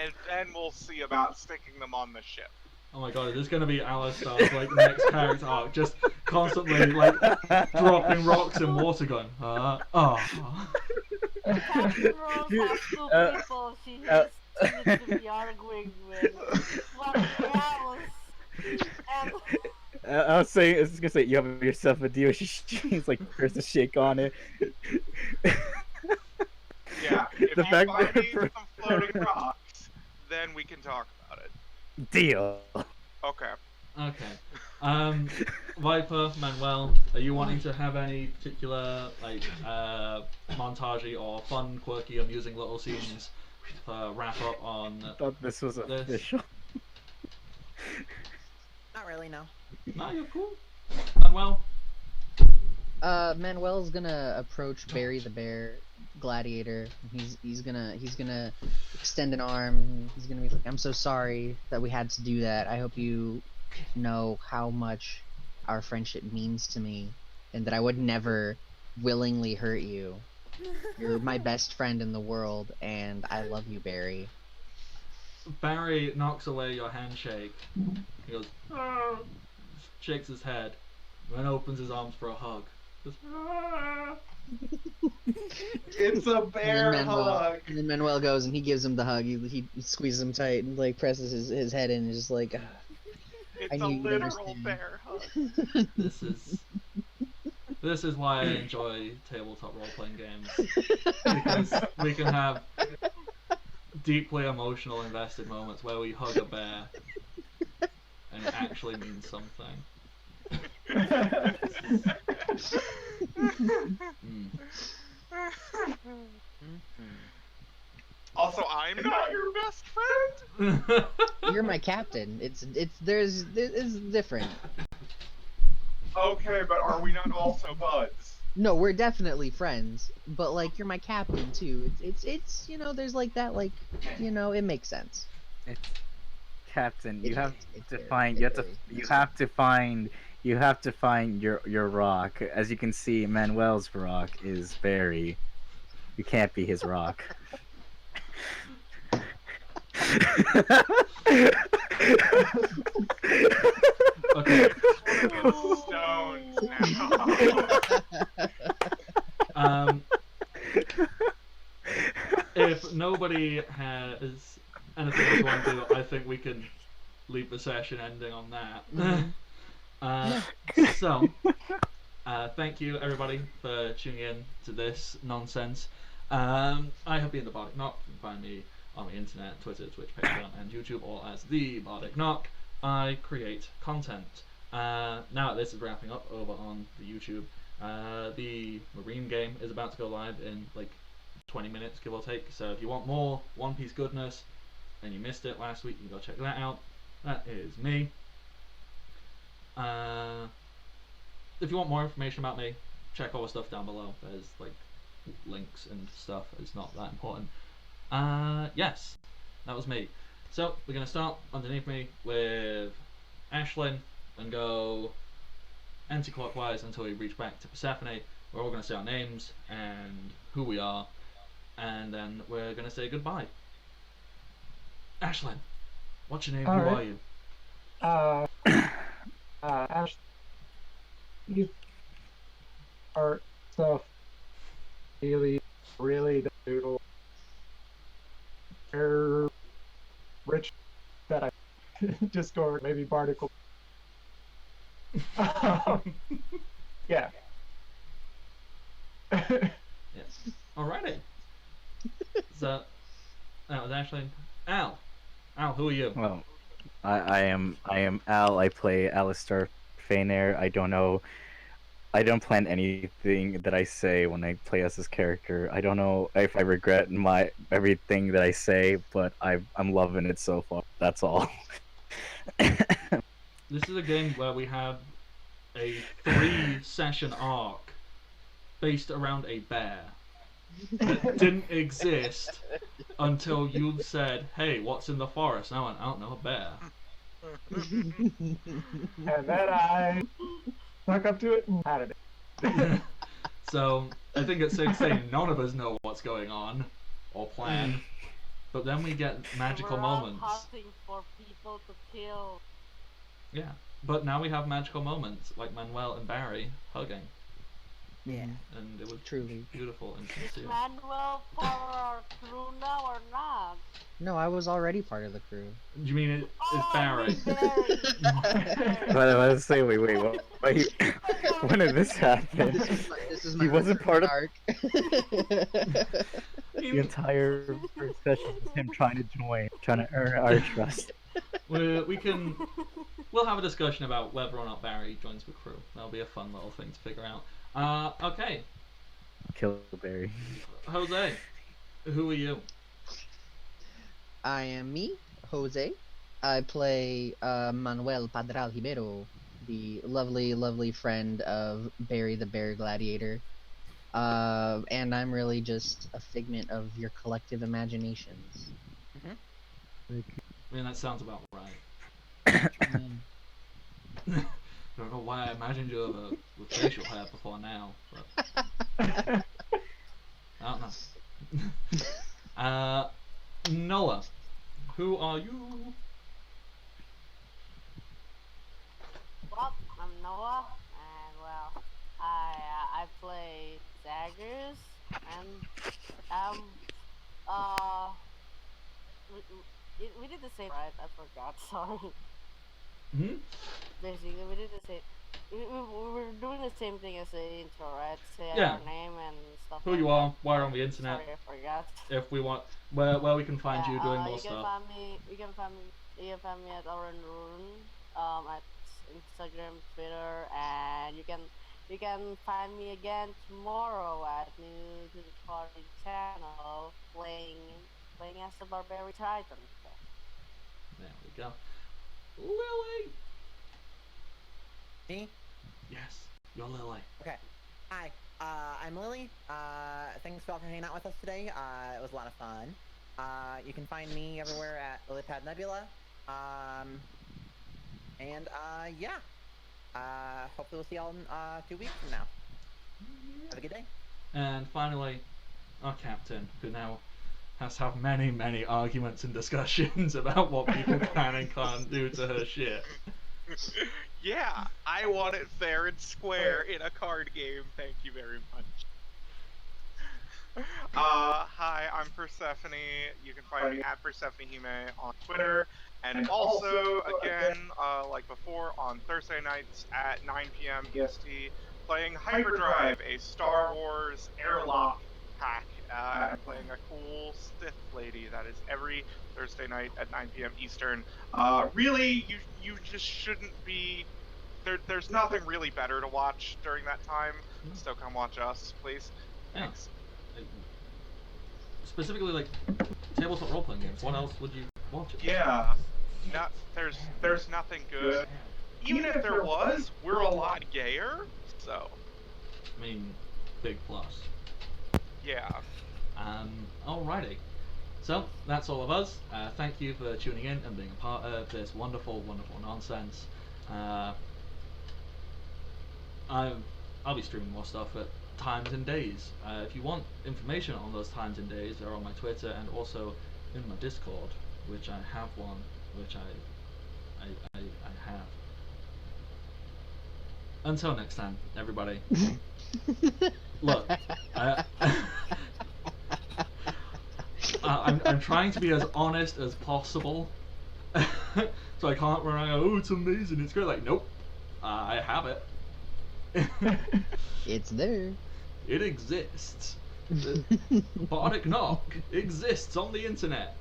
and then we'll see about sticking them on the ship. Oh my god, this is gonna be Alistar's like next character arc, just constantly like dropping rocks in water gun. Captain Rose has two people she needs to be arguing with. What else? And I was gonna say, you have yourself a deal. She's like first to shake on it. Yeah, if The you fact find that me some floating rocks, then we can talk about it. deal. Okay. Okay. Viper, Manuel, are you wanting to have any particular like montagey or fun, quirky, amusing little scenes to wrap up on I thought this was official. Not really, no. No, you're cool. Manuel? Manuel's gonna approach Barry the Bear, Gladiator. He's gonna extend an arm. He's gonna be like, "I'm so sorry that we had to do that. I hope you know how much our friendship means to me, and that I would never willingly hurt you. You're my best friend in the world, and I love you, Barry." Barry knocks away your handshake. He goes, "Ah," shakes his head, then opens his arms for a hug. Goes, "Ah." It's a And bear then Manuel, hug. and then Manuel goes and he gives him the hug. He squeezes him tight and like presses his head in and just like, It's I a knew you'd literal understand. bear hug. This is why I enjoy tabletop role playing games, because we can have deeply emotional, invested moments where we hug a bear, and it actually means something. Mm. Also, I'm not your best friend. You're my captain. It's different. Okay, but are we not also buds? No, we're definitely friends, but like you're my captain too. It's there's like that it makes sense. It's Captain. It You have is, to it's find. very- You it's have to find. You have to find your rock. As you can see, Manuel's rock is Barry. You can't be his rock. Okay. Stones now. If nobody has anything else you want to do, I think we can leave the session ending on that. So, thank you everybody for tuning in to this nonsense. I have been the Bardic Knock. You can find me on the internet, Twitter, Twitch, Patreon, and YouTube, all as the Bardic Knock. I create content. Now that this is wrapping up over on the YouTube, the Marine game is about to go live in like 20 minutes, give or take. So if you want more One Piece goodness and you missed it last week, you can go check that out. That is me. If you want more information about me, check all the stuff down below. There's like links and stuff. It's not that important. Yes, that was me. So we're gonna start underneath me with Ashlyn and go anti-clockwise until we reach back to Persephone. We're all gonna say our names and who we are, and then we're gonna say goodbye. Ashlyn, what's your name? All Who right. are you? Ash, you are stuff really, really the noodle. They're rich that I Discord, maybe Barnacle. Yeah. Yes. Alrighty. So that was Ashlyn. Al, who are you? Well, I am Al. I play Alistair Fainair. I don't plan anything that I say when I play as this character. I don't know if I regret everything that I say, but I'm loving it so far. That's all. This is a game where we have a 3-session arc based around a bear that didn't exist until you said, "Hey, what's in the forest?" And I went, "I don't know, a bear." And then I stuck up to it and added it. So I think it's safe to say none of us know what's going on or plan. But then we get magical We're all moments. hunting for people to kill. Yeah. But now we have magical moments like Manuel and Barry hugging. Yeah. And it was Truly. beautiful and Is sincere. Manuel part of our crew now or not? No, I was already part of the crew. Do you mean it's Barry? Let's say, wait, what? When did this happen? This is He wasn't part of arc. the entire first session. Was him trying to join, trying to earn our trust. We'll have a discussion about whether or not Barry joins the crew. That'll be a fun little thing to figure out. Okay. Kill Barry. Jose, who are you? I am me, Jose. I play Manuel Padral Ribero, the lovely, lovely friend of Barry the Bear Gladiator. And I'm really just a figment of your collective imaginations. I mean, that sounds about right. I don't know why I imagined you with facial hair before now, but I don't know. Noah, who are you? Well, I'm Noah, and well, I play daggers, and we did the same, right? I forgot. Sorry. Hmm? Basically, we did the same. We were doing the same thing as the intro, right? Say Yeah. our name and stuff. Who like you that. are, why you're on the internet, Sorry, I forgot. if we want, where we can find you doing more You can stuff. find me. You can find me at Oren Rune, at Instagram, Twitter, and you can find me again tomorrow at New to the Party channel playing as the Barbarian Titan. There we go. Lily! Me? Yes, you're Lily. Okay. Hi. I'm Lily. Thanks for all for hanging out with us today. It was a lot of fun. You can find me everywhere at Lilypad Nebula. Yeah. Hopefully we'll see y'all in 2 weeks from now. Have a good day. And finally, our captain, who now has to have many, many arguments and discussions about what people can and can't do to her shit. Yeah, I want it fair and square in a card game. Thank you very much. Hi, I'm Persephone. You can find me at Persephone Hime on Twitter. And also, again, like before, on Thursday nights at 9 p.m. EST, playing Hyperdrive, a Star Wars airlock pack. I'm playing a cool Sith lady that is every Thursday night at 9 p.m. Eastern. Really, you just shouldn't be... There's nothing really better to watch during that time, so come watch us, please. Yeah. Thanks. specifically like tabletop role playing games. What else would you watch? Yeah. There's nothing good. Even if there was, we're a lot gayer. So. I mean, big plus. Yeah. Alrighty. So that's all of us. Thank you for tuning in and being a part of this wonderful, wonderful nonsense. I'll be streaming more stuff at times and days. If you want information on those times and days, they're on my Twitter and also in my Discord, which I have one, which I have. Until next time, everybody. Look, I'm trying to be as honest as possible, so I can't run around. Oh, it's amazing, it's great. Like, nope, I have it. It's there. It exists. Bardic Knock exists on the internet.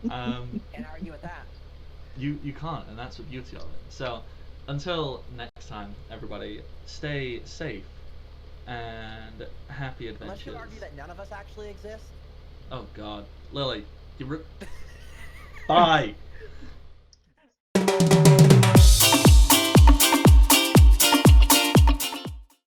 Can't argue with that. You can't, and that's the beauty of it. So, until next time, everybody, stay safe and happy Unless adventures. you argue that none of us actually exist. Oh God, Lily, Bye.